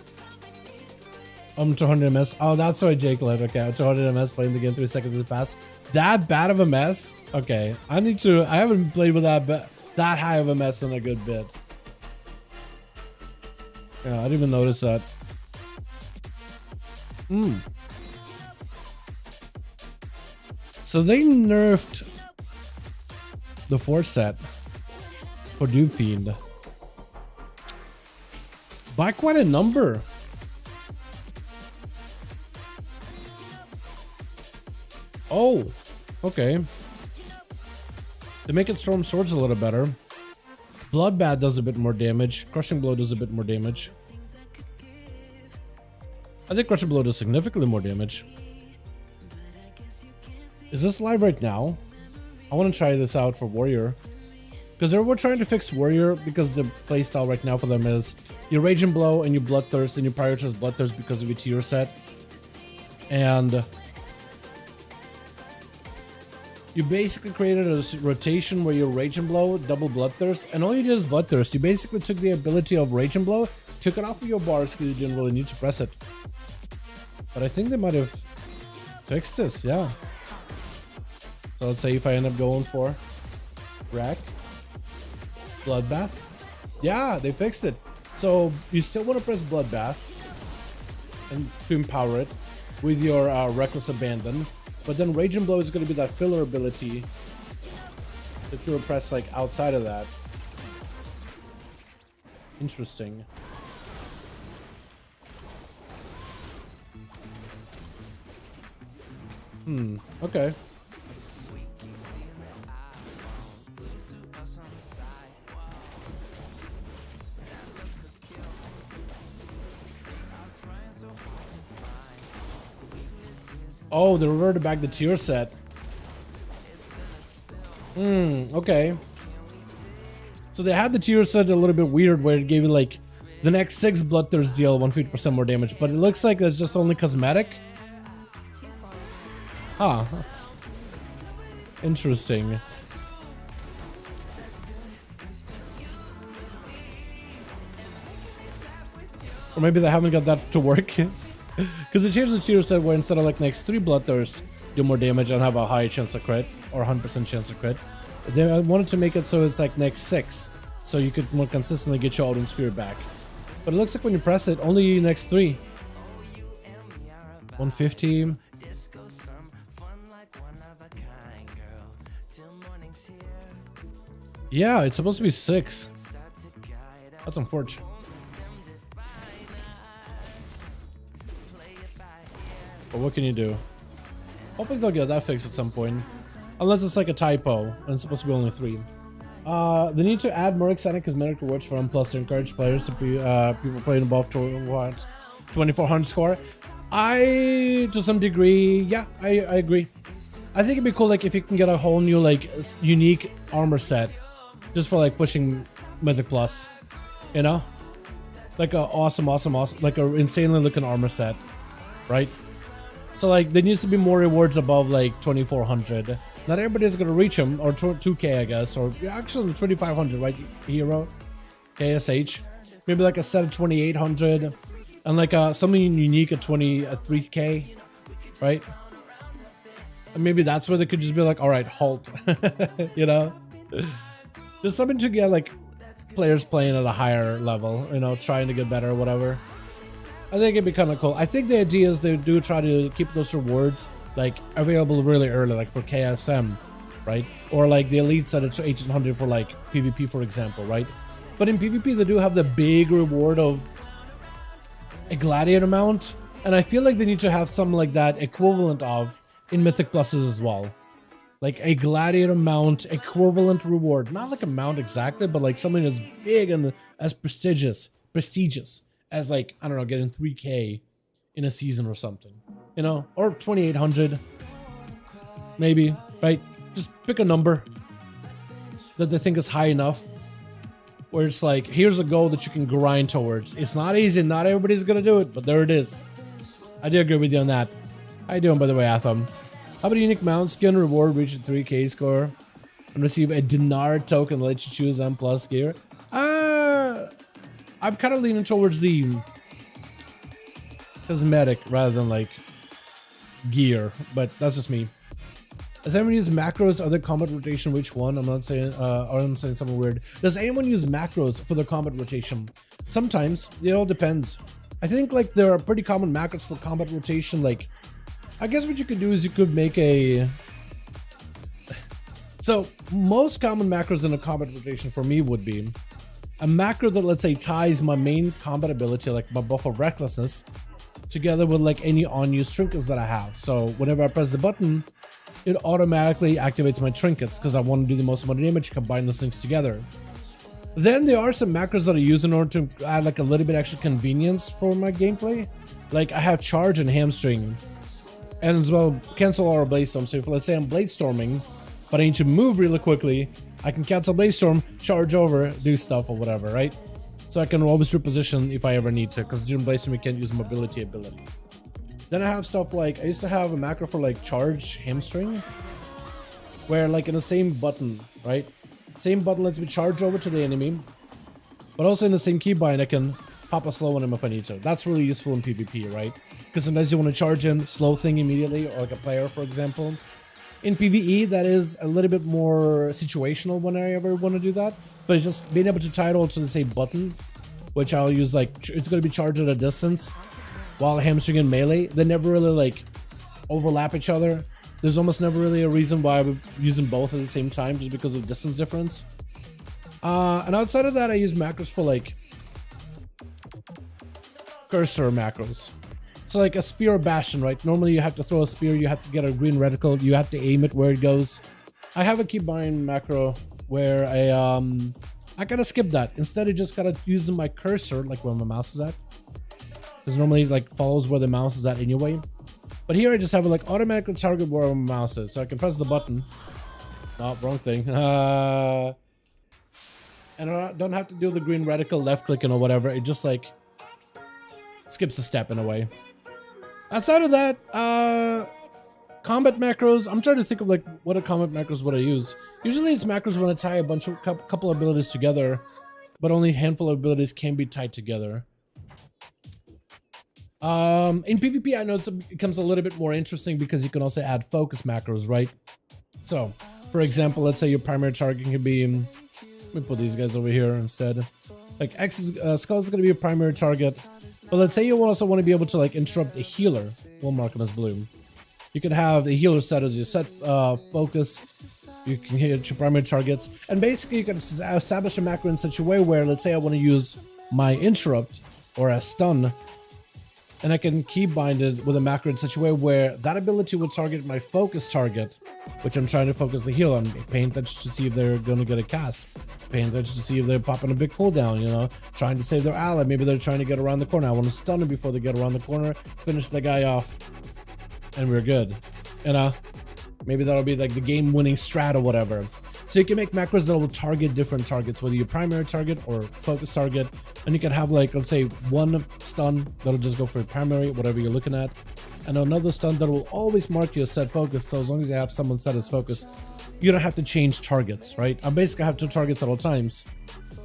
Speaker 2: 200 ms. Oh, that's why Jake led. Okay, I'm 200 ms playing the game 3 seconds in the past. That bad of a mess? Okay, I haven't played with that high of a mess in a good bit. Yeah, I didn't even notice that. So they nerfed the force set for Doom Fiend by quite a number. Oh, okay. They make it Storm Swords a little better. Bloodbath does a bit more damage. Crushing Blow does a bit more damage. I think Crushing Blow does significantly more damage. Is this live right now? I want to try this out for Warrior. Because we're trying to fix Warrior because the playstyle right now for them is you Rage and Blow and you Bloodthirst and you prioritize Bloodthirst because of your tier set. And you basically created a rotation where you Rage and Blow, double Bloodthirst, and all you did is Bloodthirst. You basically took the ability of Rage and Blow, took it off of your bars because you didn't really need to press it. But I think they might have fixed this, yeah. So let's say if I end up going for Rack, Bloodbath. Yeah, they fixed it. So you still want to press Bloodbath and to empower it with your Reckless Abandon. But then Rage and Blow is going to be that filler ability that you will press like outside of that. Interesting. Okay. Oh, they reverted back the tier set. Okay. So they had the tier set a little bit weird where it gave you like the next 6 Bloodthirst deal 150% more damage, but it looks like it's just only cosmetic. Huh. Interesting. Or maybe they haven't got that to work. Because they changed the tier set where instead of like next 3 Bloodthirst do more damage and have a high chance of crit, or 100% chance of crit. They wanted to make it so it's like next 6, so you could more consistently get your Odin Sphere back. But it looks like when you press it, only next 3. 150. Yeah, it's supposed to be 6. That's unfortunate. But what can you do? Hoping they'll get that fixed at some point. Unless it's like a typo and it's supposed to be only 3. They need to add more exciting cosmetic rewards for M+ to encourage players to be people playing above 2400 score. To some degree, yeah, I agree. I think it'd be cool, like, if you can get a whole new, like, unique armor set just for, like, pushing Mythic Plus, you know? Like a awesome, like a insanely looking armor set, right? So, like, there needs to be more rewards above, like, 2400. Not everybody's gonna reach them, or 2k, I guess, or actually 2500, right? Hero, KSH, maybe like a set of 2800, and like something unique at 3k, right? And maybe that's where they could just be like, all right, halt, you know? There's something to get like players playing at a higher level, you know, trying to get better or whatever. I think it'd be kind of cool. I think the idea is they do try to keep those rewards like available really early, like for KSM, right? Or like the elites at 1800 for like PvP, for example, right? But in PvP, they do have the big reward of a gladiator mount, and I feel like they need to have something like that equivalent of in Mythic Pluses as well. Like a gladiator mount equivalent reward, not like a mount exactly, but like something that's big and as prestigious as, like, I don't know, getting 3k in a season or something, you know, or 2800 maybe, right? Just pick a number that they think is high enough where it's like, here's a goal that you can grind towards. It's not easy, not everybody's gonna do it, but there it is. I do agree with you on that. How you doing, by the way, Atham? How about a unique mount skin reward reach a 3k score and receive a dinar token that lets you choose M+ gear? I'm kind of leaning towards the cosmetic rather than like gear, but that's just me. Does anyone use macros, other combat rotation? Which one? I'm not saying, or I'm saying something weird. Does anyone use macros for their combat rotation? Sometimes. It all depends. I think like there are pretty common macros for combat rotation. Like, I guess what you could do is you could make a... So most common macros in a combat rotation for me would be a macro that, let's say, ties my main combat ability, like my buff of recklessness, together with like any on-use trinkets that I have. So whenever I press the button, it automatically activates my trinkets because I want to do the most amount of damage, combine those things together. Then there are some macros that I use in order to add like a little bit extra convenience for my gameplay. Like I have charge and hamstring, and as well cancel our blade storm. So if, let's say, I'm blade storming, but I need to move really quickly, I can cancel blade storm, charge over, do stuff or whatever, right? So I can always reposition if I ever need to, because during blade storm you can't use mobility abilities. Then I have stuff like, I used to have a macro for like charge hamstring, where like in the same button, right? Same button lets me charge over to the enemy, but also in the same keybind I can pop a slow on him if I need to. That's really useful in PvP, right? Because sometimes you want to charge in, slow thing immediately, or like a player, for example. In PvE, that is a little bit more situational when I ever want to do that, but it's just being able to tie it all to the same button, which I'll use like, it's going to be charged at a distance, while hamstring and melee, they never really like overlap each other. There's almost never really a reason why I'm using both at the same time, just because of distance difference. And outside of that, I use macros for like cursor macros. So like a spear or bastion, right? Normally you have to throw a spear, you have to get a green reticle, you have to aim it where it goes. I have a keybind macro where I gotta skip that. Instead, I just gotta use my cursor, like where my mouse is at. Because normally like follows where the mouse is at anyway. But here I just have it like automatically target where my mouse is. So I can press the button. Oh, wrong thing. And I don't have to do the green reticle left clicking or whatever. It just like skips a step in a way. Outside of that, combat macros, I'm trying to think of like what a combat macros would I use. Usually it's macros when I tie a bunch of couple abilities together, but only a handful of abilities can be tied together. In PvP, I know it becomes a little bit more interesting because you can also add focus macros, right? So, for example, let's say your primary target can be, let me put these guys over here instead. Like Skull is going to be your primary target, but let's say you also want to be able to like interrupt a healer. We'll mark him as blue. You can have the healer set as your set focus. You can hit your primary targets, and basically you can establish a macro in such a way where, let's say I want to use my interrupt or a stun, and I can keybind it with a macro in such a way where that ability will target my focus target, which I'm trying to focus the heal on. Paying attention to see if they're going to get a cast. Paying attention to see if they're popping a big cooldown, you know, trying to save their ally. Maybe they're trying to get around the corner. I want to stun them before they get around the corner, finish the guy off, and we're good. You know, maybe that'll be like the game-winning strat or whatever. So you can make macros that will target different targets, whether your primary target or focus target. And you can have like, let's say, one stun that'll just go for your primary, whatever you're looking at. And another stun that will always mark you as set focus. So as long as you have someone set as focus, you don't have to change targets, right? I basically have 2 targets at all times.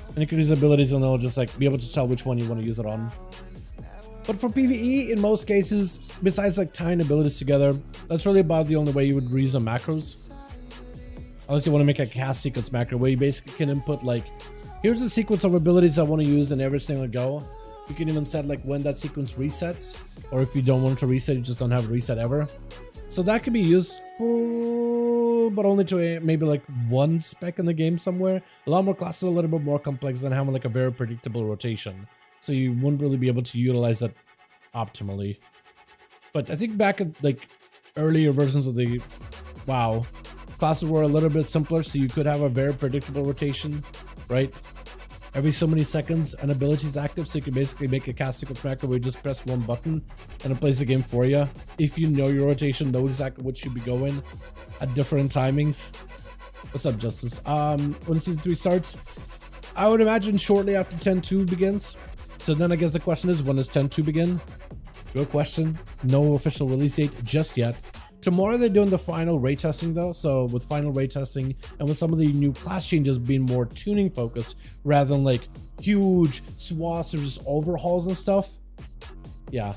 Speaker 2: And you can use abilities and they'll just like be able to tell which one you want to use it on. But for PvE, in most cases, besides like tying abilities together, that's really about the only way you would reuse macros. Unless you want to make a cast sequence macro where you basically can input like, here's a sequence of abilities I want to use in every single go. You can even set like when that sequence resets, or if you don't want it to reset, you just don't have it reset ever. So that could be useful, but only to maybe like one spec in the game somewhere. A lot more classes, a little bit more complex than having like a very predictable rotation. So you wouldn't really be able to utilize that optimally. But I think back at like earlier versions of the WoW, classes were a little bit simpler, so you could have a very predictable rotation, right? Every so many seconds, an ability is active, so you can basically make a cast sequence macro where you just press one button and it plays the game for you. If you know your rotation, know exactly what should be going at different timings. What's up, Justice? When season 3 starts, I would imagine shortly after 10.2 begins. So then I guess the question is, when does 10.2 begin? Good question. No official release date just yet. Tomorrow they're doing the final raid testing though, so with final raid testing and with some of the new class changes being more tuning focused rather than like huge swaths or just overhauls and stuff. Yeah.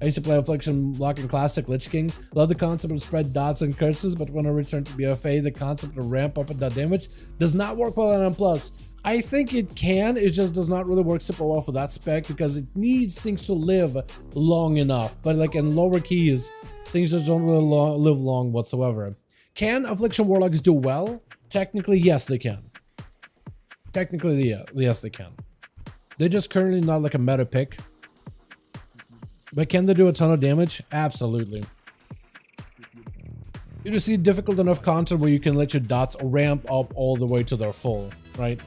Speaker 2: I used to play Affliction Block and Classic Lich King. Love the concept of spread dots and curses, but when I return to BFA, the concept of ramp up and dot damage does not work well on M+. I think it can, it just does not really work super well for that spec because it needs things to live long enough. But like in lower keys, things just don't really live long whatsoever. Can Affliction Warlocks do well? Technically, yes, they can. Technically, yeah, yes, they can. They're just currently not like a meta pick. But can they do a ton of damage? Absolutely. You just need difficult enough content where you can let your dots ramp up all the way to their full, right?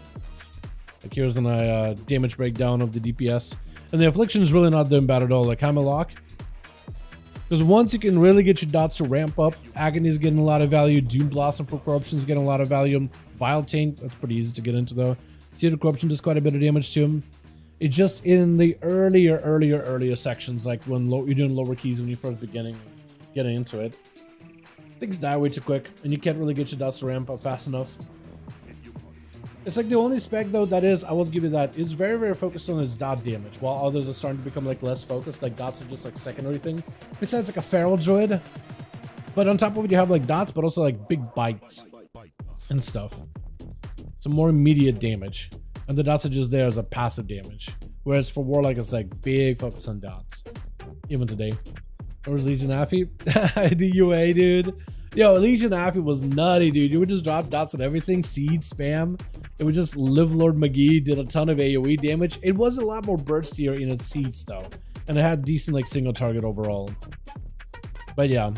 Speaker 2: Like here's a damage breakdown of the DPS. And the Affliction is really not doing bad at all. Like Hammerlock. Because once you can really get your dots to ramp up, Agony is getting a lot of value. Doom Blossom for Corruption is getting a lot of value. Vile Taint, that's pretty easy to get into though. Theater Corruption does quite a bit of damage to him. It's just in the earlier sections, like when you're doing lower keys when you're first getting into it. Things die way too quick, and you can't really get your dots to ramp up fast enough. It's like the only spec though that is, I will give you that, it's very, very focused on its dot damage, while others are starting to become like less focused, like dots are just like secondary things. Besides like a feral druid, but on top of it you have like dots, but also like big bites and stuff. So more immediate damage, and the dots are just there as a passive damage. Whereas for Warlock it's like big focus on dots, even today. Or was Legion Affy? The UA, dude. Yo, Legion Affy was nutty, dude. You would just drop dots on everything, seed, spam. It would just live Lord McGee, did a ton of AoE damage. It was a lot more burstier in its seeds though. And it had decent like single target overall. But yeah.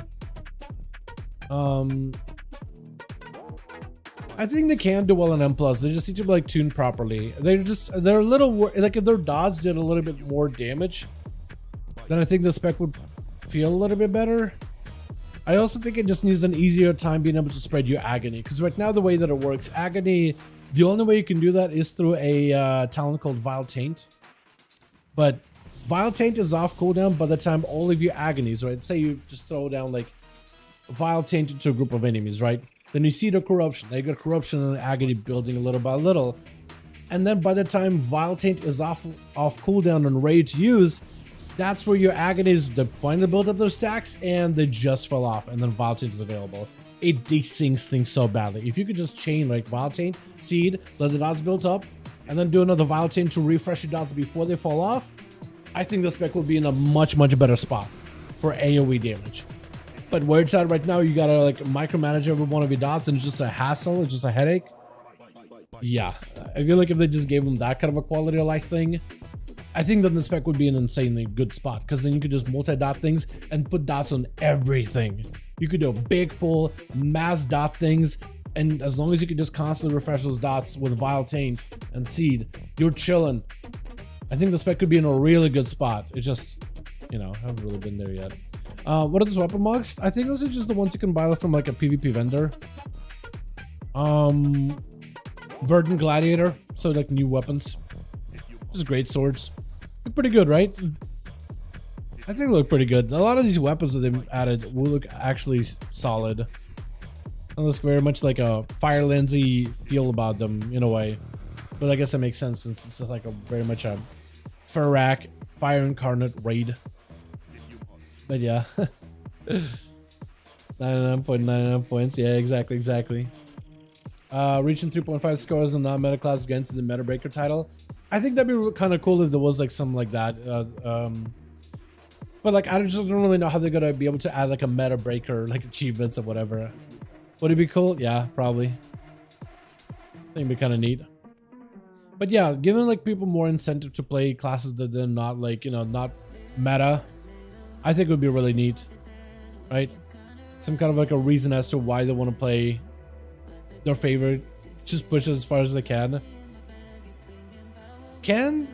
Speaker 2: I think they can do well in M+. They just need to be like tuned properly. They're a little, like if their dots did a little bit more damage, then I think the spec would feel a little bit better. I also think it just needs an easier time being able to spread your Agony, because right now the way that it works, Agony, the only way you can do that is through a talent called Vile Taint. But Vile Taint is off cooldown by the time all of your Agonies, right? Say you just throw down like Vile Taint into a group of enemies, right? Then you see the Corruption. Now you got Corruption and Agony building little by little. And then by the time Vile Taint is off cooldown and ready to use, that's where your Agonies finally build up their stacks and they just fell off, and then Vile Taint is available. It desinks things so badly. If you could just chain like Vile Taint, Seed, let the dots build up, and then do another Vile Taint to refresh your dots before they fall off, I think the spec would be in a much, much better spot for AoE damage. But where it's at right now, you gotta like micromanage every one of your dots, and it's just a hassle, it's just a headache. Yeah, I feel like if they just gave them that kind of a quality of life thing, I think that the spec would be an insanely good spot because then you could just multi-dot things and put dots on everything. You could do a big pull, mass dot things, and as long as you could just constantly refresh those dots with Vile Taint and Seed, you're chilling. I think the spec could be in a really good spot. It just, you know, haven't really been there yet. What are those weapon mugs? I think those are just the ones you can buy from like a PvP vendor. Verdant Gladiator, so like new weapons. Just great swords. Look pretty good, right? I think they look pretty good. A lot of these weapons that they've added will look actually solid. They look very much like a Fire Lindsay feel about them in a way. But I guess that makes sense since it's like a very much a Ferrac Fire Incarnate raid. But yeah. 99.99 points. Yeah, exactly. Reaching 3.5 scores in non-meta class against the Meta Breaker title. I think that'd be kind of cool if there was like something like that. But like I just don't really know how they're gonna be able to add like a Meta Breaker like achievements or whatever. Would it be cool? Yeah, probably. I think it'd be kind of neat. But yeah, giving like people more incentive to play classes that they're not like, you know, not meta, I think would be really neat, right? Some kind of like a reason as to why they want to play their favorite, just push it as far as they can. Can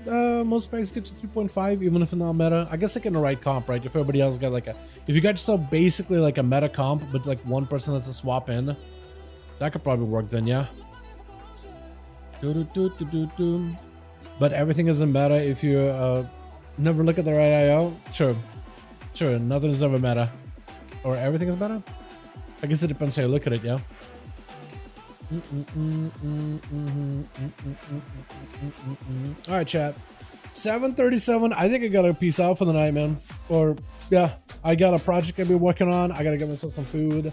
Speaker 2: most specs get to 3.5 even if it's not meta? I guess like in the right comp, right? If everybody else got like a, if you got yourself basically like a meta comp, but like one person that's a swap in, that could probably work then, yeah. But everything is in meta if you never look at the right IO. Sure, nothing is ever meta, or everything is meta. I guess it depends how you look at it, yeah. All right, chat. 7:37. I think I gotta peace out for the night, man. Or yeah, I got a project I've been working on. I gotta get myself some food,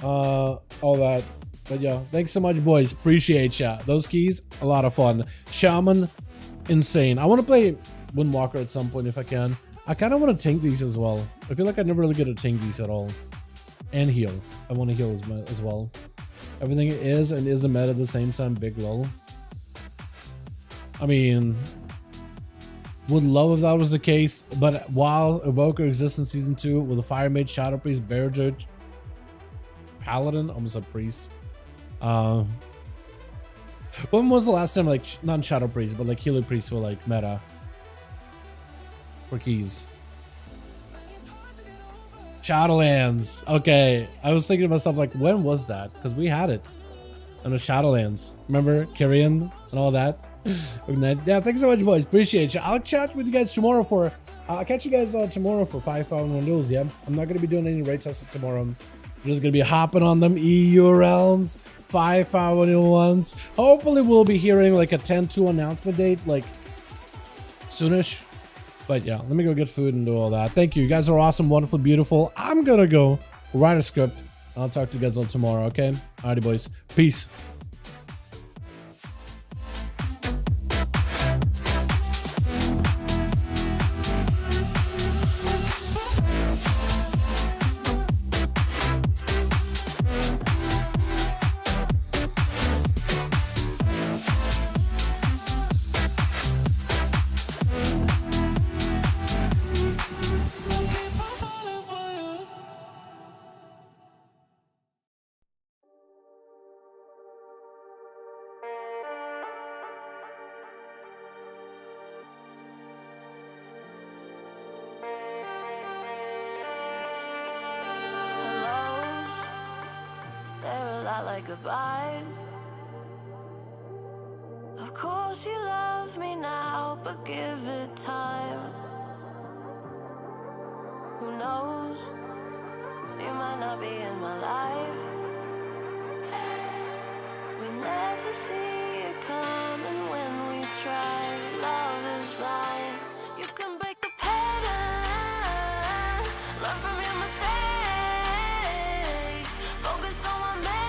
Speaker 2: all that. But yeah, thanks so much, boys. Appreciate ya. Those keys, a lot of fun. Shaman, insane. I want to play Windwalker at some point if I can. I kind of want to tank these as well. I feel like I never really get to tank these at all. And heal. I want to heal as well. Everything is and isn't meta at the same time. Big lol. I mean, would love if that was the case. But while Evoker exists in Season 2 with a Fire Mage, Shadow Priest, Bear Judge, Paladin, almost a Priest. When was the last time, like, not Shadow Priest, but like Healer Priest were like meta for keys? Shadowlands. Okay, I was thinking to myself, like, when was that? Because we had it on the Shadowlands. Remember Kyrian and all that? Yeah, thanks so much, boys. Appreciate you. I'll chat with you guys tomorrow for. I'll catch you guys tomorrow for 5-5-1 duels. Yeah, I'm not gonna be doing any raid tests tomorrow. I'm just gonna be hopping on them EU realms, 5-5-1-1s. Hopefully, we'll be hearing like a 10-2 announcement date, like soonish. But yeah, let me go get food and do all that. Thank you. You guys are awesome, wonderful, beautiful. I'm gonna go write a script. I'll talk to you guys all tomorrow, okay? Alrighty, boys. Peace.
Speaker 4: Like goodbyes. Of course you love me now, but give it time. Who knows? You might not be in my life. We never see it coming when we try. Love is blind. You can break the pattern, learn from your mistakes, focus on what matters.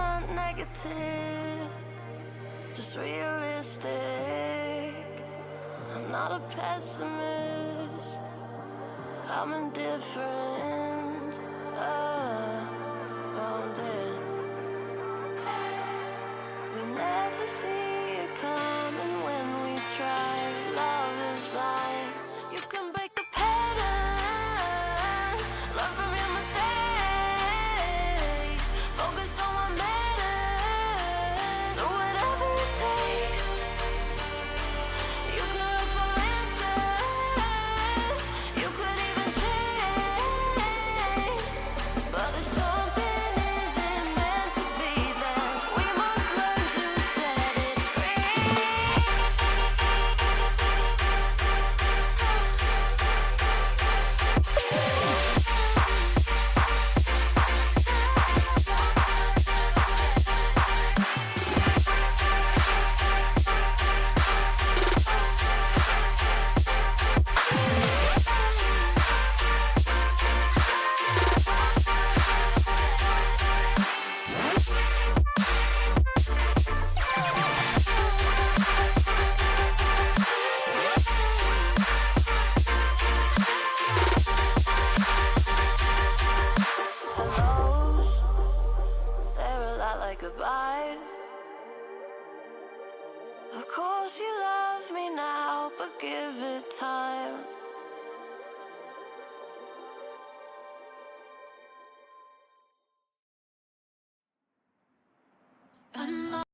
Speaker 4: not negative, just realistic. I'm not a pessimist, I'm indifferent, grounded. We never see it coming when we try. Love is blind. You can break the pattern, learn from your mistakes, focus on what matters, do whatever it takes. You can look for answers, you could even change, but if something isn't meant to be, then we must learn to set it free. Hellos, they're a lot like goodbyes. Of course you love me now, but give it time. I know